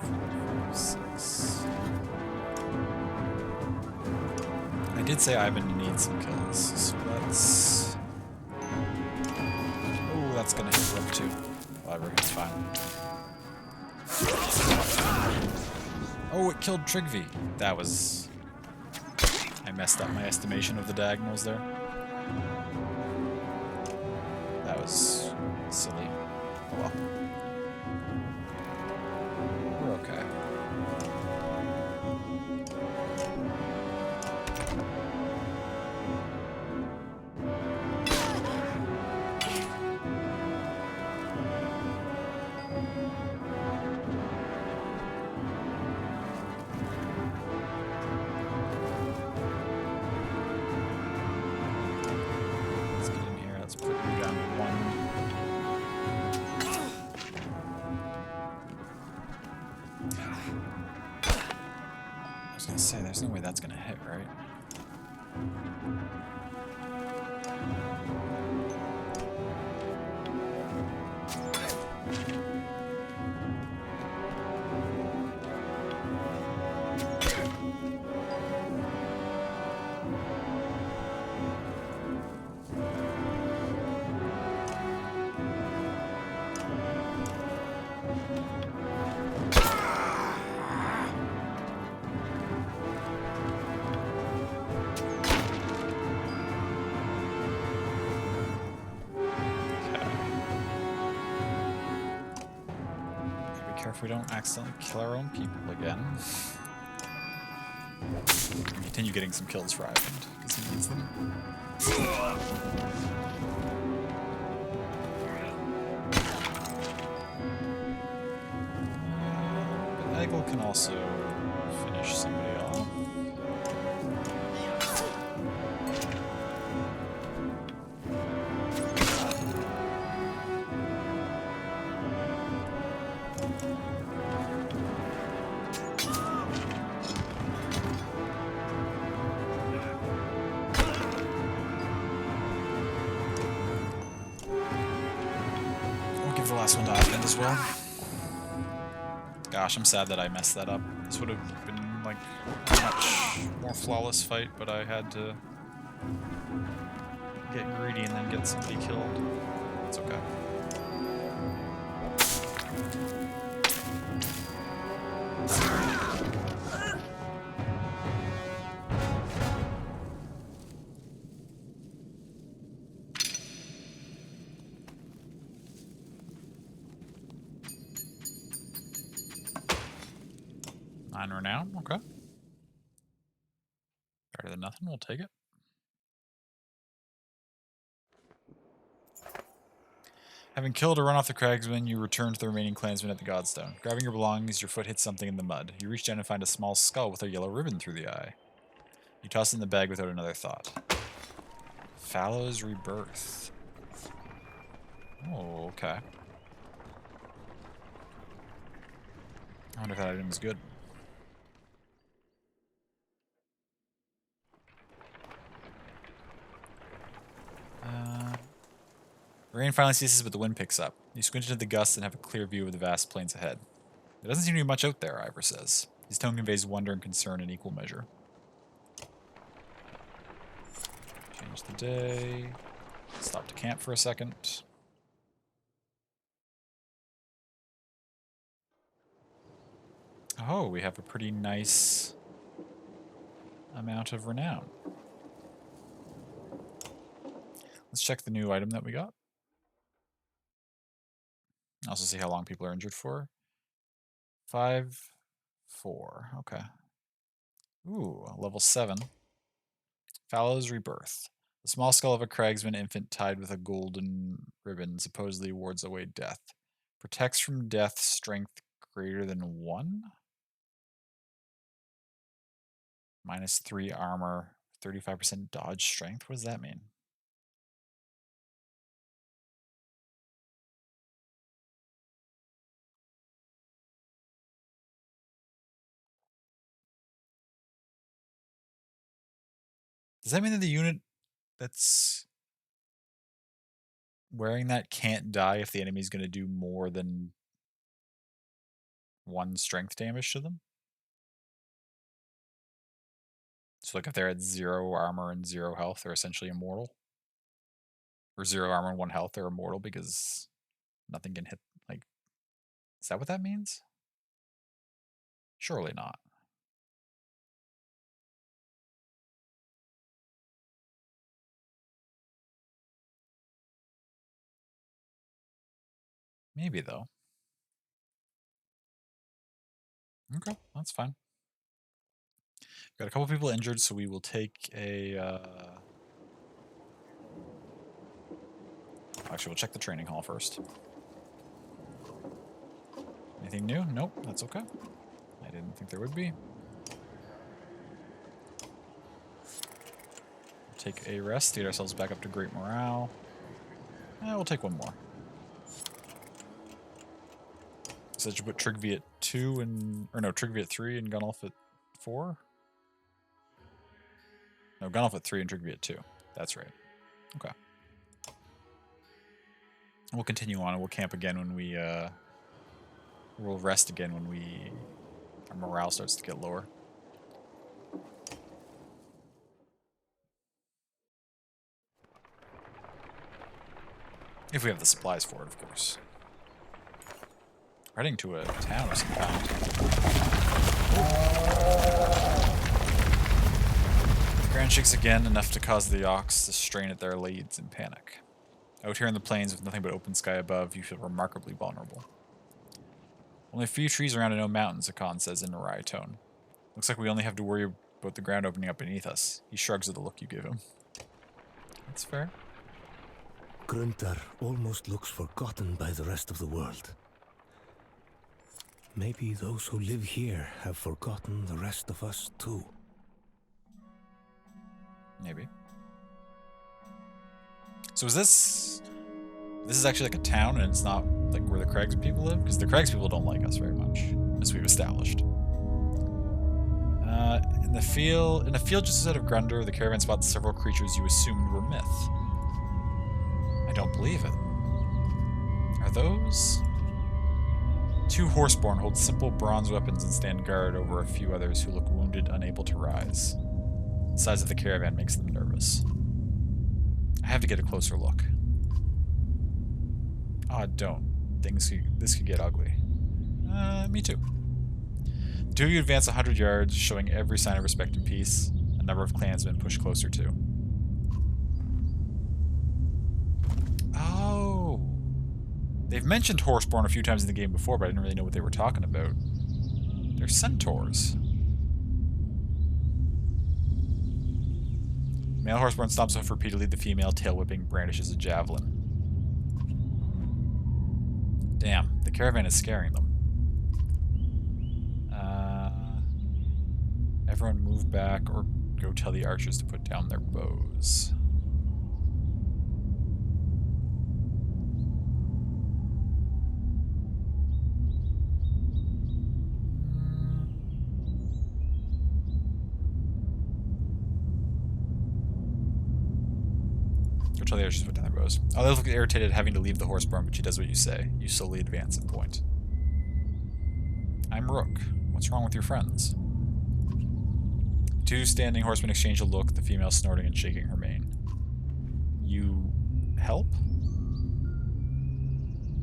4, 5, 6. I did say Ivan needs some kills, so let's... Oh, that's gonna hit Rook too. Whatever, it's fine. Oh, it killed Trigvi. That was... I messed up my estimation of the diagonals there. That was silly. Oh well. We're okay. Let's get in here. Let's put you down to 1. I was gonna say, there's no way that's gonna hit, right? If we don't accidentally kill our own people again. Continue getting some kills for Ivan, because he needs them. But Eggle can also finish somebody off. The last one to Ivan as well. Gosh, I'm sad that I messed that up. This would have been like a much more flawless fight, but I had to get greedy and then get somebody killed. It's okay. Renown, okay. Better than nothing, we'll take it. Having killed or run off the cragsmen, you return to the remaining clansmen at the Godstone. Grabbing your belongings, your foot hits something in the mud. You reach down and find a small skull with a yellow ribbon through the eye. You toss it in the bag without another thought. Fallow's Rebirth. Oh, okay. I wonder if that item is good. The rain finally ceases, but the wind picks up. You squint into the gusts and have a clear view of the vast plains ahead. There doesn't seem to be much out there, Ivor says. His tone conveys wonder and concern in equal measure. Change the day. Stop to camp for a second. Oh, we have a pretty nice amount of renown. Let's check the new item that we got. Also see how long people are injured for. 5, 4. Okay. Ooh, level 7. Fallow's Rebirth. The small skull of a cragsman infant tied with a golden ribbon supposedly wards away death. Protects from death, strength greater than 1? -3 armor, 35% dodge strength. What does that mean? Does that mean that the unit that's wearing that can't die if the enemy's going to do more than 1 strength damage to them? So like if they're at 0 armor and 0 health, they're essentially immortal? Or 0 armor and 1 health, they're immortal because nothing can hit, like... Is that what that means? Surely not. Maybe, though. Okay, that's fine. Got a couple people injured, so we will take a... Actually, we'll check the training hall first. Anything new? Nope, that's okay. I didn't think there would be. Take a rest, get ourselves back up to great morale. We'll take 1 more. So did you put Trigvi at 2 and... Or no, Trigvi at 3 and Gunulf at 4? No, Gunulf at 3 and Trigvi at 2. That's right. Okay. We'll continue on and we'll camp again when we... We'll rest again when we... Our morale starts to get lower. If we have the supplies for it, of course. Heading to a town of some kind. The ground shakes again, enough to cause the ox to strain at their leads in panic. Out here in the plains with nothing but open sky above, you feel remarkably vulnerable. Only a few trees around and no mountains, Akan says in a wry tone. Looks like we only have to worry about the ground opening up beneath us. He shrugs at the look you give him. That's fair. Gruntar almost looks forgotten by the rest of the world. Maybe those who live here have forgotten the rest of us too. Maybe. So is this... This is actually like a town and it's not like where the Crags people live? Because the Crags people don't like us very much, as we've established. In the field just outside of Grunder, the caravan spots several creatures you assumed were myth. I don't believe it. Are those... 2 horseborn hold simple bronze weapons and stand guard over a few others who look wounded, unable to rise. The size of the caravan makes them nervous. I have to get a closer look. Oh, don't. This could get ugly. Me too. 2 of you advance 100 yards, showing every sign of respect and peace. A number of clansmen push closer too. Oh! They've mentioned Horseborn a few times in the game before, but I didn't really know what they were talking about. They're centaurs. Male Horseborn stomps off repeatedly. The female, tail whipping, brandishes a javelin. Damn, the caravan is scaring them. Everyone move back or go tell the archers to put down their bows. Go tell the archers to put down their bows. Oh, they look irritated having to leave the horseborn, but she does what you say. You slowly advance and point. I'm Rook. What's wrong with your friends? 2 standing horsemen exchange a look, the female snorting and shaking her mane. You help?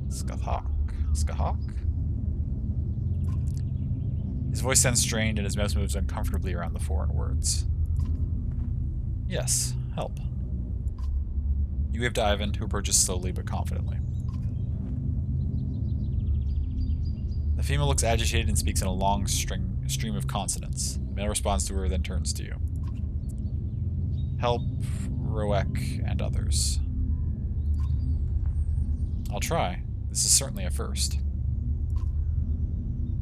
Skahawk. Skahawk? His voice sounds strained and his mouth moves uncomfortably around the foreign words. Yes, help. You wave to Ivan, who approaches slowly but confidently. The female looks agitated and speaks in a long stream of consonants. The male responds to her, then turns to you. Help, Roek, and others. I'll try. This is certainly a first.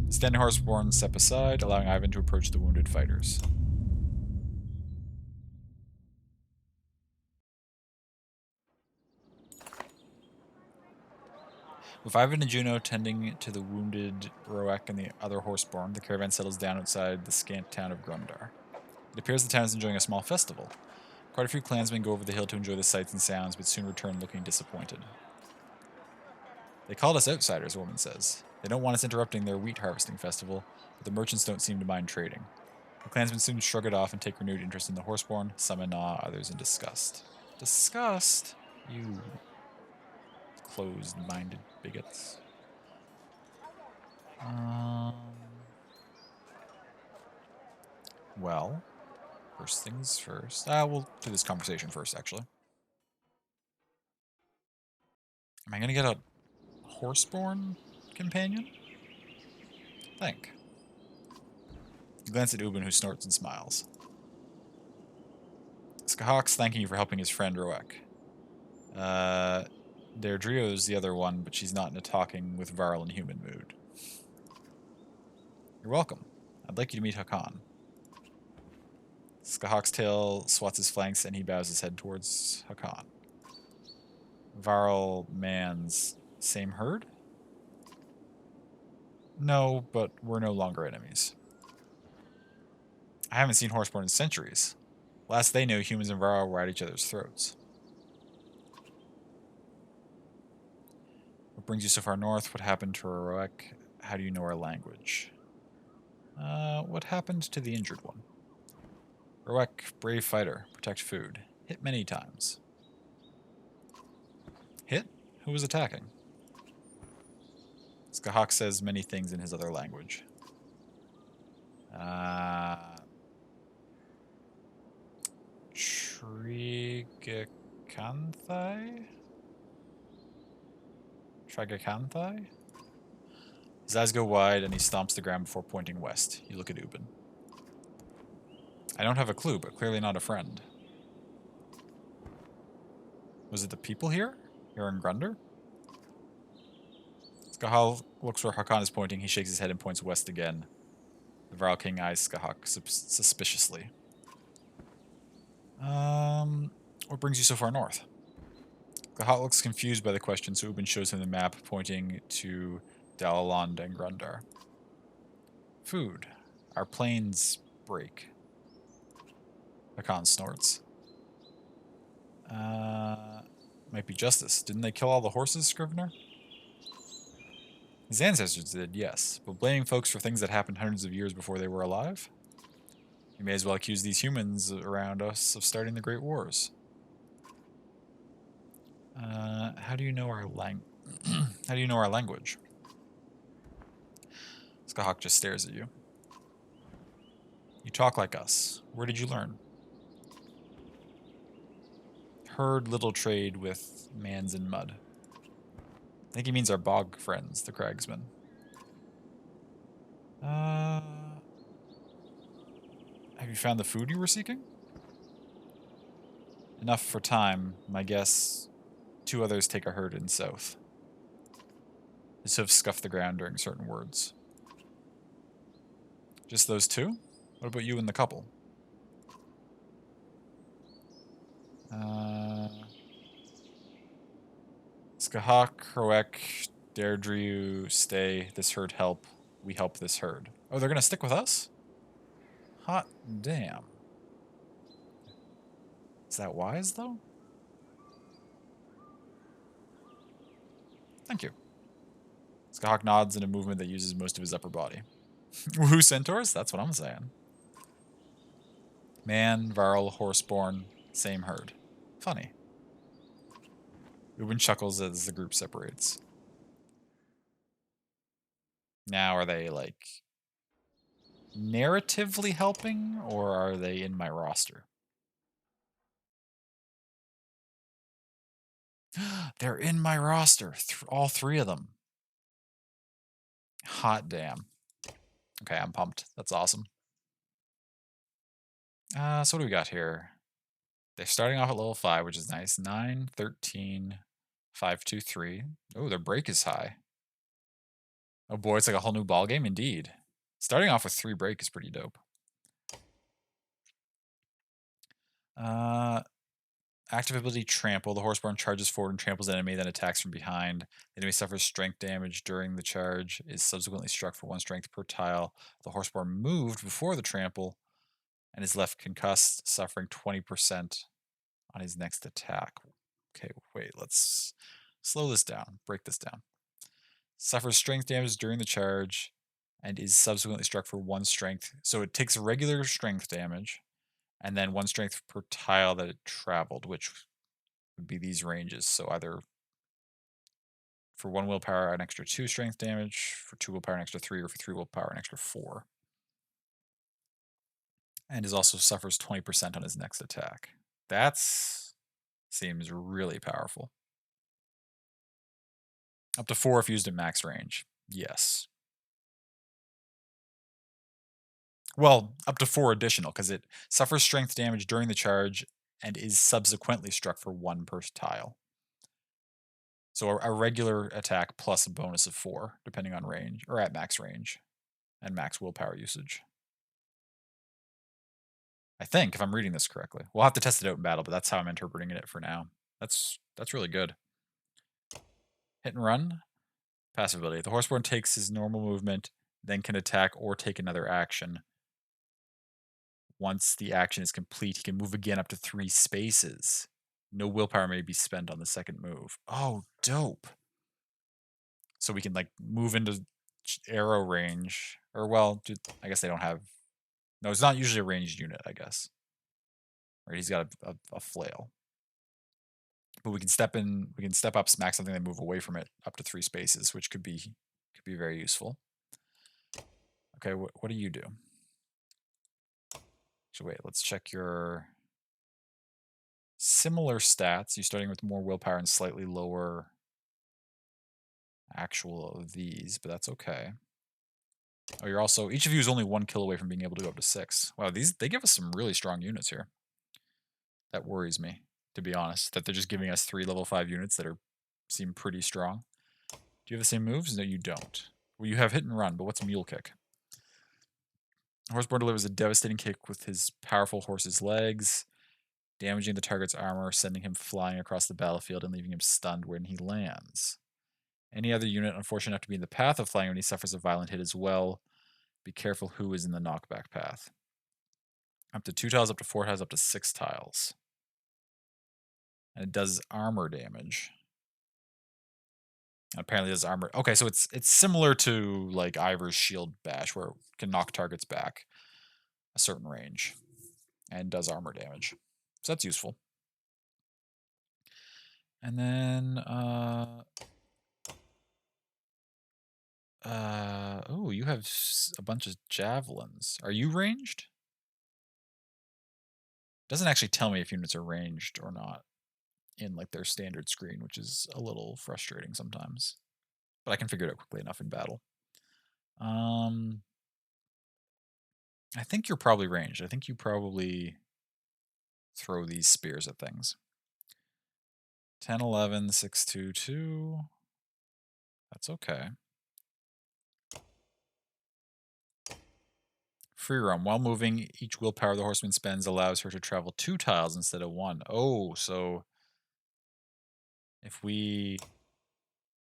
The standing horseborn step aside, allowing Ivan to approach the wounded fighters. With Ivan and Juno tending to the wounded Roek and the other horseborn, the caravan settles down outside the scant town of Grundar. It appears the town is enjoying a small festival. Quite a few clansmen go over the hill to enjoy the sights and sounds, but soon return looking disappointed. They called us outsiders, a woman says. They don't want us interrupting their wheat harvesting festival, but the merchants don't seem to mind trading. The clansmen soon shrug it off and take renewed interest in the horseborn, some in awe, others in disgust. Disgust? You closed-minded bigots. Well, first things first. We'll do this conversation first, actually. Am I going to get a horseborn companion? Think. You glance at Ubin, who snorts and smiles. Skahawk's thanking you for helping his friend Roek. Deirdreo's the other one, but she's not in a talking with Varl and human mood. You're welcome. I'd like you to meet Hakan. Skahawk's tail swats his flanks and he bows his head towards Hakan. Varl man's same herd? No, but we're no longer enemies. I haven't seen horseborn in centuries. Last they knew, humans and Varl were at each other's throats. What brings you so far north? What happened to Roek? How do you know our language? What happened to the injured one? Roek, brave fighter, protect food. Hit many times. Hit? Who was attacking? Skahawk says many things in his other language. Trigacanthai? Trigacanthai? His eyes go wide and he stomps the ground before pointing west. You look at Ubin. I don't have a clue, but clearly not a friend. Was it the people here? Here in Grundar? Skahal looks where Hakan is pointing. He shakes his head and points west again. The Varl King eyes Skahak suspiciously. What brings you so far north? Skahak looks confused by the question, so Ubin shows him the map, pointing to Dalaland and Grundar. Food. Our planes break. Hakan snorts. Might be justice. Didn't they kill all the horses, Scrivener? His ancestors did, yes, but blaming folks for things that happened hundreds of years before they were alive? You may as well accuse these humans around us of starting the Great Wars. How do you know our How do you know our language? Skahawk just stares at you. You talk like us. Where did you learn? Heard little trade with mans in mud. I think he means our bog friends, the cragsmen. Have you found the food you were seeking? Enough for time. My guess, 2 others take a herd in south. His hoofs scuff the ground during certain words. Just those 2? What about you and the couple? Skahak, Kroek, Deirdre, stay. This herd help. We help this herd. Oh, they're gonna stick with us? Hot damn. Is that wise, though? Thank you. Skahak nods in a movement that uses most of his upper body. Woohoo centaurs? That's what I'm saying. Man, Varl, horseborn, same herd. Funny. Ubin chuckles as the group separates. Now, are they, like, narratively helping, or are they in my roster? They're in my roster. All three of them. Hot damn. Okay, I'm pumped. That's awesome. So what do we got here? They're starting off at level 5, which is nice. 9, 13, 5, 2, 3. Oh, their break is high. Oh boy, it's like a whole new ball game indeed. Starting off with 3 break is pretty dope. Active ability Trample. The Horseborn charges forward and tramples an enemy, then attacks from behind. The enemy suffers strength damage during the charge, is subsequently struck for 1 strength per tile. The Horseborn moved before the trample and is left concussed, suffering 20% on his next attack. Okay, wait, let's slow this down, break this down. Suffers strength damage during the charge and is subsequently struck for 1 strength. So it takes regular strength damage and then 1 strength per tile that it traveled, which would be these ranges. So either for 1 willpower, an extra 2 strength damage, for 2 willpower, an extra 3, or for 3 willpower, an extra 4. And is also suffers 20% on his next attack. That's seems really powerful. Up to 4 if used at max range. Yes. Well, up to 4 additional, because it suffers strength damage during the charge and is subsequently struck for 1 per tile. So a regular attack plus a bonus of 4, depending on range, or at max range, and max willpower usage. I think, if I'm reading this correctly. We'll have to test it out in battle, but that's how I'm interpreting it for now. That's really good. Hit and run. Passive ability. The Horseborn takes his normal movement, then can attack or take another action. Once the action is complete, he can move again up to 3 spaces. No willpower may be spent on the second move. Oh, dope. So we can like move into arrow range. Or well, I guess they don't have... No, it's not usually a ranged unit, I guess. Right, he's got a flail. But we can step up, smack something, then move away from it up to 3 spaces, which could be very useful. Okay, what do you do? So wait, let's check your similar stats. You're starting with more willpower and slightly lower actual of these, but that's okay. Oh, you're also... Each of you is only 1 kill away from being able to go up to 6. Wow, they give us some really strong units here. That worries me, to be honest, that they're just giving us 3 level 5 units that seem pretty strong. Do you have the same moves? No, you don't. Well, you have hit and run, but what's mule kick? Horseborn delivers a devastating kick with his powerful horse's legs, damaging the target's armor, sending him flying across the battlefield and leaving him stunned when he lands. Any other unit unfortunate enough to be in the path of flying when he suffers a violent hit as well. Be careful who is in the knockback path. Up to 2 tiles, up to 4 tiles, up to 6 tiles. And it does armor damage. Apparently it does armor. Okay, so it's similar to like Ivor's shield bash, where it can knock targets back a certain range and does armor damage. So that's useful. And then oh, you have a bunch of javelins. Are you ranged? Doesn't actually tell me if units are ranged or not in like their standard screen, which is a little frustrating sometimes. But I can figure it out quickly enough in battle. I think you're probably ranged. I think you probably throw these spears at things. 10, 11, 6, 2, 2. That's okay. Free roam. While moving, each willpower the horseman spends allows her to travel 2 tiles instead of 1. Oh, so if we...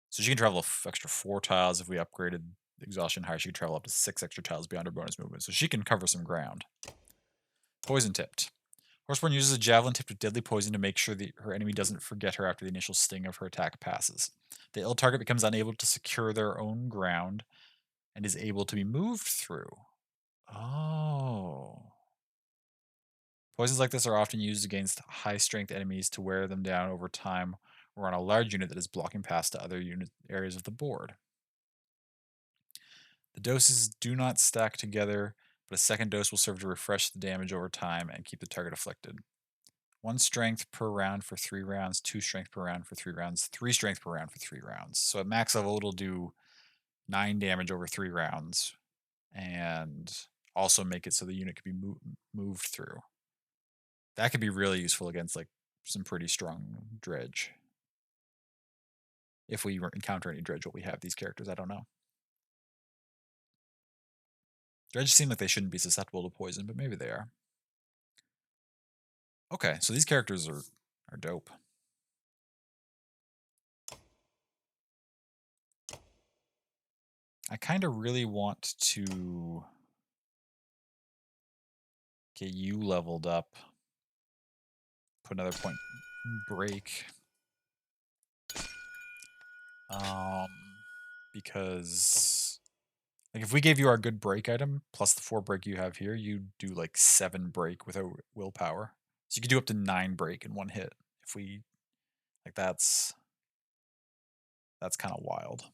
So she can travel extra 4 tiles if we upgraded exhaustion higher. She can travel up to 6 extra tiles beyond her bonus movement. So she can cover some ground. Poison tipped. Horseborn uses a javelin tipped with deadly poison to make sure that her enemy doesn't forget her after the initial sting of her attack passes. The ill target becomes unable to secure their own ground and is able to be moved through. Oh. Poisons like this are often used against high-strength enemies to wear them down over time or on a large unit that is blocking past to other areas of the board. The doses do not stack together, but a second dose will serve to refresh the damage over time and keep the target afflicted. 1 strength per round for 3 rounds, 2 strength per round for 3 rounds, 3 strength per round for 3 rounds. So at max level, it'll do 9 damage over 3 rounds, and also make it so the unit can be moved through. That could be really useful against like some pretty strong dredge. If we encounter any dredge while we have these characters, I don't know. Dredge seem like they shouldn't be susceptible to poison, but maybe they are. Okay, so these characters are dope. I kind of really want to get you leveled up. Put another point break. Because like if we gave you our good break item plus the 4 break you have here, you do like 7 break without willpower. So you could do up to 9 break in 1 hit. If we like that's kind of wild.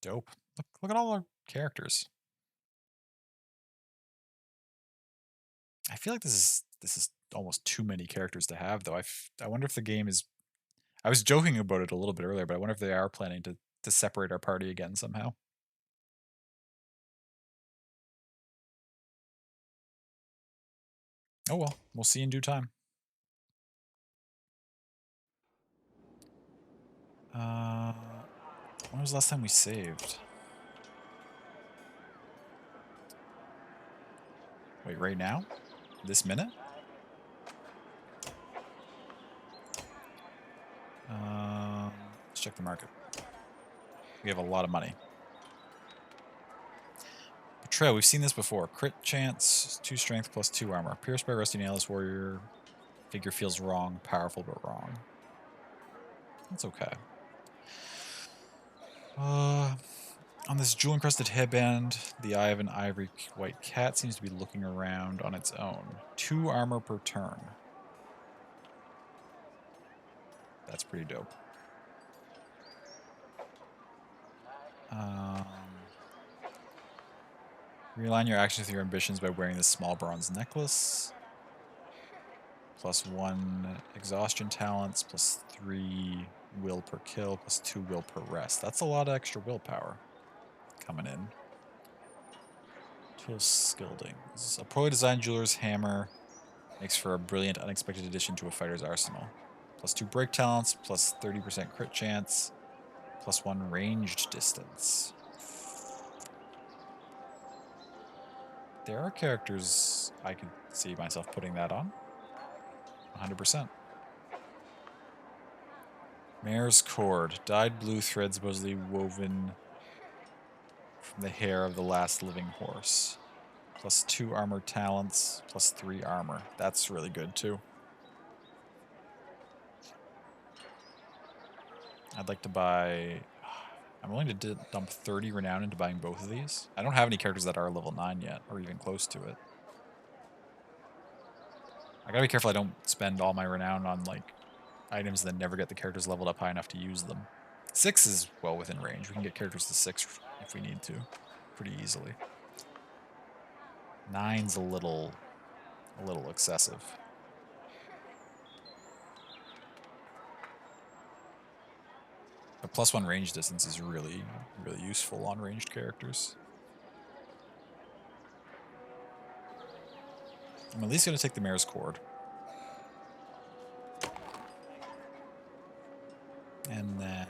Dope. Look at all our characters. I feel like this is almost too many characters to have though. I wonder if the game is I was joking about it a little bit earlier, but I wonder if they are planning to separate our party again somehow. Oh well, we'll see in due time. When was the last time we saved? Wait, right now? This minute? Let's check the market. We have a lot of money. Betrayal, we've seen this before. Crit chance, 2 strength plus 2 armor. Pierced by rusty nail, this warrior figure feels wrong, powerful but wrong. That's okay. On this jewel-encrusted headband, the eye of an ivory white cat seems to be looking around on its own. 2 armor per turn. That's pretty dope. Realign your actions with your ambitions by wearing this small bronze necklace. +1 exhaustion talents, +3 will per kill, +2 will per rest. That's a lot of extra willpower coming in. Tool skildings. A poorly designed jeweler's hammer makes for a brilliant, unexpected addition to a fighter's arsenal. +2 break talents, +30% crit chance, +1 ranged distance. There are characters I could see myself putting that on. 100%. Mare's cord. Dyed blue thread supposedly woven from the hair of the last living horse. +2 armor talents, +3 armor. That's really good too. I'd like to buy... I'm willing to dump 30 renown into buying both of these. I don't have any characters that are level 9 yet, or even close to it. I gotta be careful I don't spend all my renown on like items that never get the characters leveled up high enough to use them. 6 is well within range. We can get characters to 6 if we need to, pretty easily. 9's a little excessive. But +1 range distance is really useful on ranged characters. I'm at least gonna take the Mare's Cord. And then...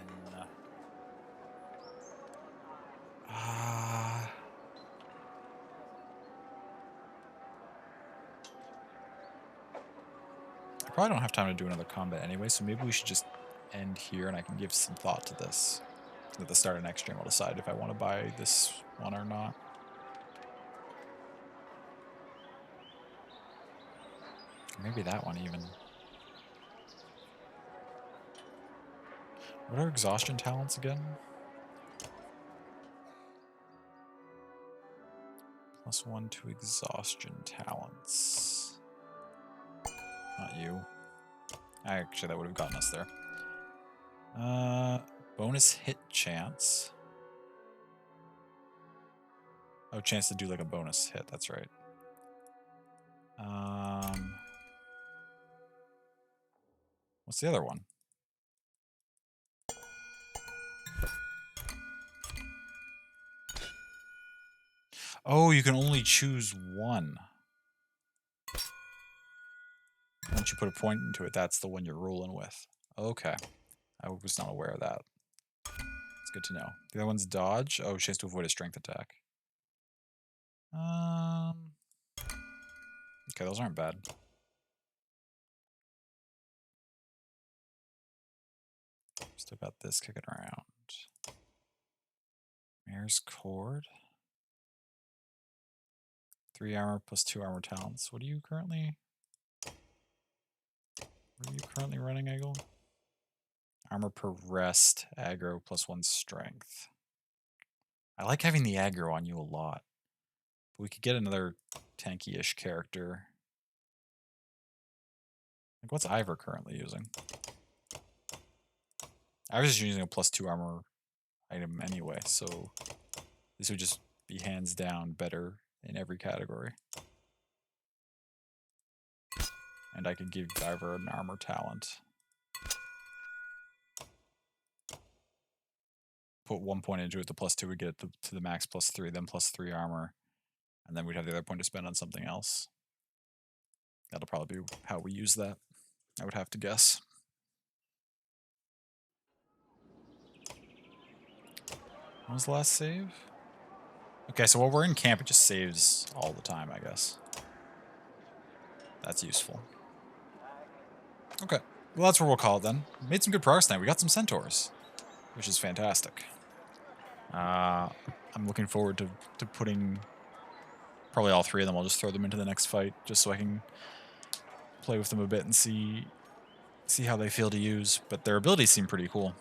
I probably don't have time to do another combat anyway, so maybe we should just end here and I can give some thought to this. At the start of next stream, I'll decide if I want to buy this one or not. Maybe that one even. What are exhaustion talents again? +1 to exhaustion talents. Not you. Actually, that would have gotten us there. Bonus hit chance. Oh, chance to do like a bonus hit, that's right. What's the other one? Oh, you can only choose one. Once you put a point into it, that's the one you're rolling with. Okay. I was not aware of that. It's good to know. The other one's dodge. Oh, she has to avoid a strength attack. Okay, those aren't bad. Still got this kicking around. Mare's Cord. 3 armor plus 2 armor talents. What are you currently running, Eggle? Armor per rest, aggro plus 1 strength. I like having the aggro on you a lot. But we could get another tanky-ish character. Like, what's Ivor currently using? Ivor's just using a plus 2 armor item anyway, so this would just be hands down better in every category. And I could give Ivor an armor talent. Put 1 point into it, the plus 2 would get it to the max plus 3, then plus 3 armor. And then we'd have the other point to spend on something else. That'll probably be how we use that, I would have to guess. When was the last save? Okay, so while we're in camp, it just saves all the time, I guess. That's useful. Okay, well that's what we'll call it then. We made some good progress tonight. We got some centaurs, which is fantastic. I'm looking forward to putting probably all 3 of them. I'll just throw them into the next fight, just so I can play with them a bit and see how they feel to use. But their abilities seem pretty cool.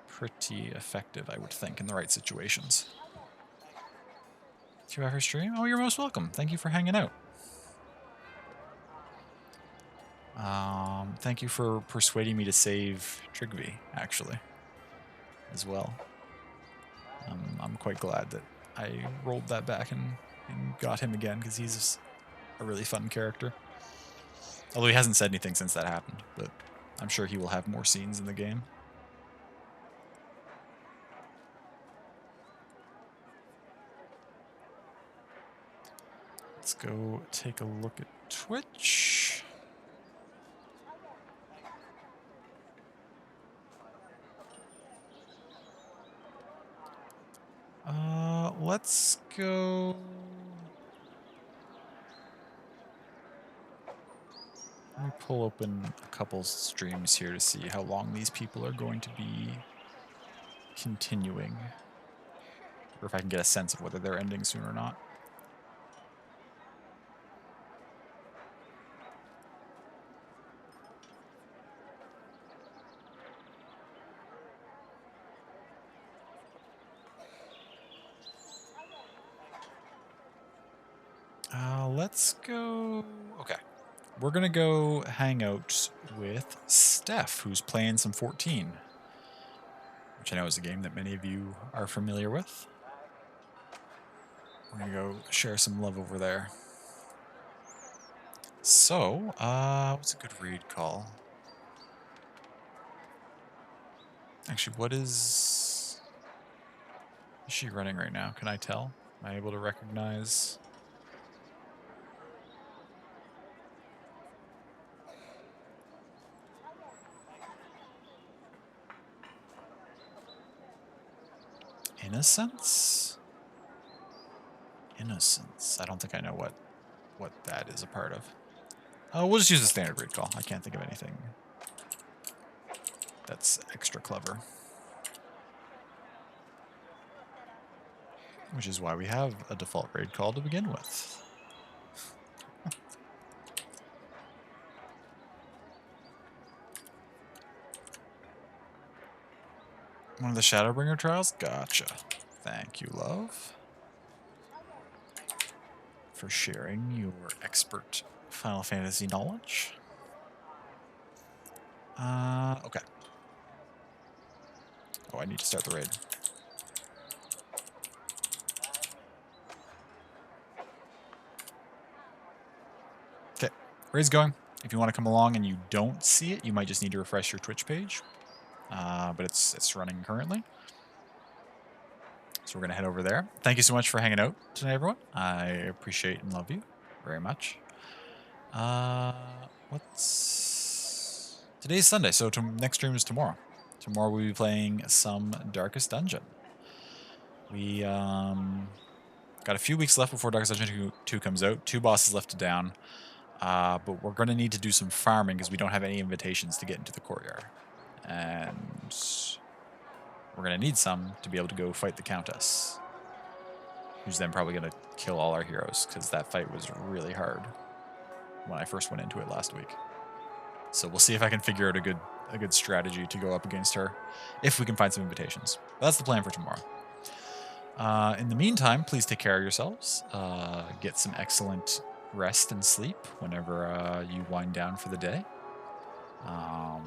Pretty effective, I would think, in the right situations. 2-hour stream? Oh, you're most welcome. Thank you for hanging out. Thank you for persuading me to save Trigby, actually, as well. I'm quite glad that I rolled that back and got him again, because he's a really fun character. Although he hasn't said anything since that happened, but I'm sure he will have more scenes in the game. Let's go take a look at Twitch. Let's go. Let me pull open a couple streams here to see how long these people are going to be continuing. Or if I can get a sense of whether they're ending soon or not. Let's go. Okay. We're going to go hang out with Steph, who's playing some 14, which I know is a game that many of you are familiar with. We're going to go share some love over there. So, what's a good read call? Actually, what is she running right now? Can I tell? Am I able to recognize? Innocence? Innocence. I don't think I know what that is a part of. We'll just use the standard read call. I can't think of anything that's extra clever. Which is why we have a default raid call to begin with. One of the Shadowbringer trials? Gotcha. Thank you, love, for sharing your expert Final Fantasy knowledge. Okay. Oh, I need to start the raid. raid's going. If you want to come along and you don't see it, you might just need to refresh your Twitch page. But it's running currently. So we're going to head over there. Thank you so much for hanging out tonight, everyone. I appreciate and love you very much. Today's Sunday, so next stream is tomorrow. Tomorrow we'll be playing some Darkest Dungeon. We got a few weeks left before Darkest Dungeon 2 comes out. 2 bosses left to down. But we're going to need to do some farming because we don't have any invitations to get into the courtyard. And we're going to need some to be able to go fight the Countess. Who's then probably going to kill all our heroes because that fight was really hard when I first went into it last week. So we'll see if I can figure out a good strategy to go up against her if we can find some invitations. But that's the plan for tomorrow. In the meantime, please take care of yourselves. Get some excellent rest and sleep whenever you wind down for the day. I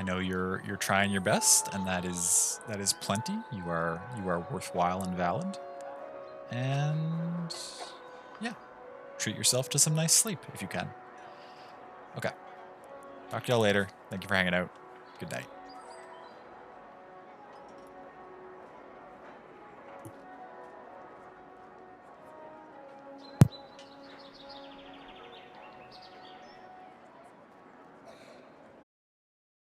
know you're trying your best, and that is plenty. You are worthwhile and valid. And yeah, treat yourself to some nice sleep if you can. Okay. Talk to y'all later. Thank you for hanging out. Good night.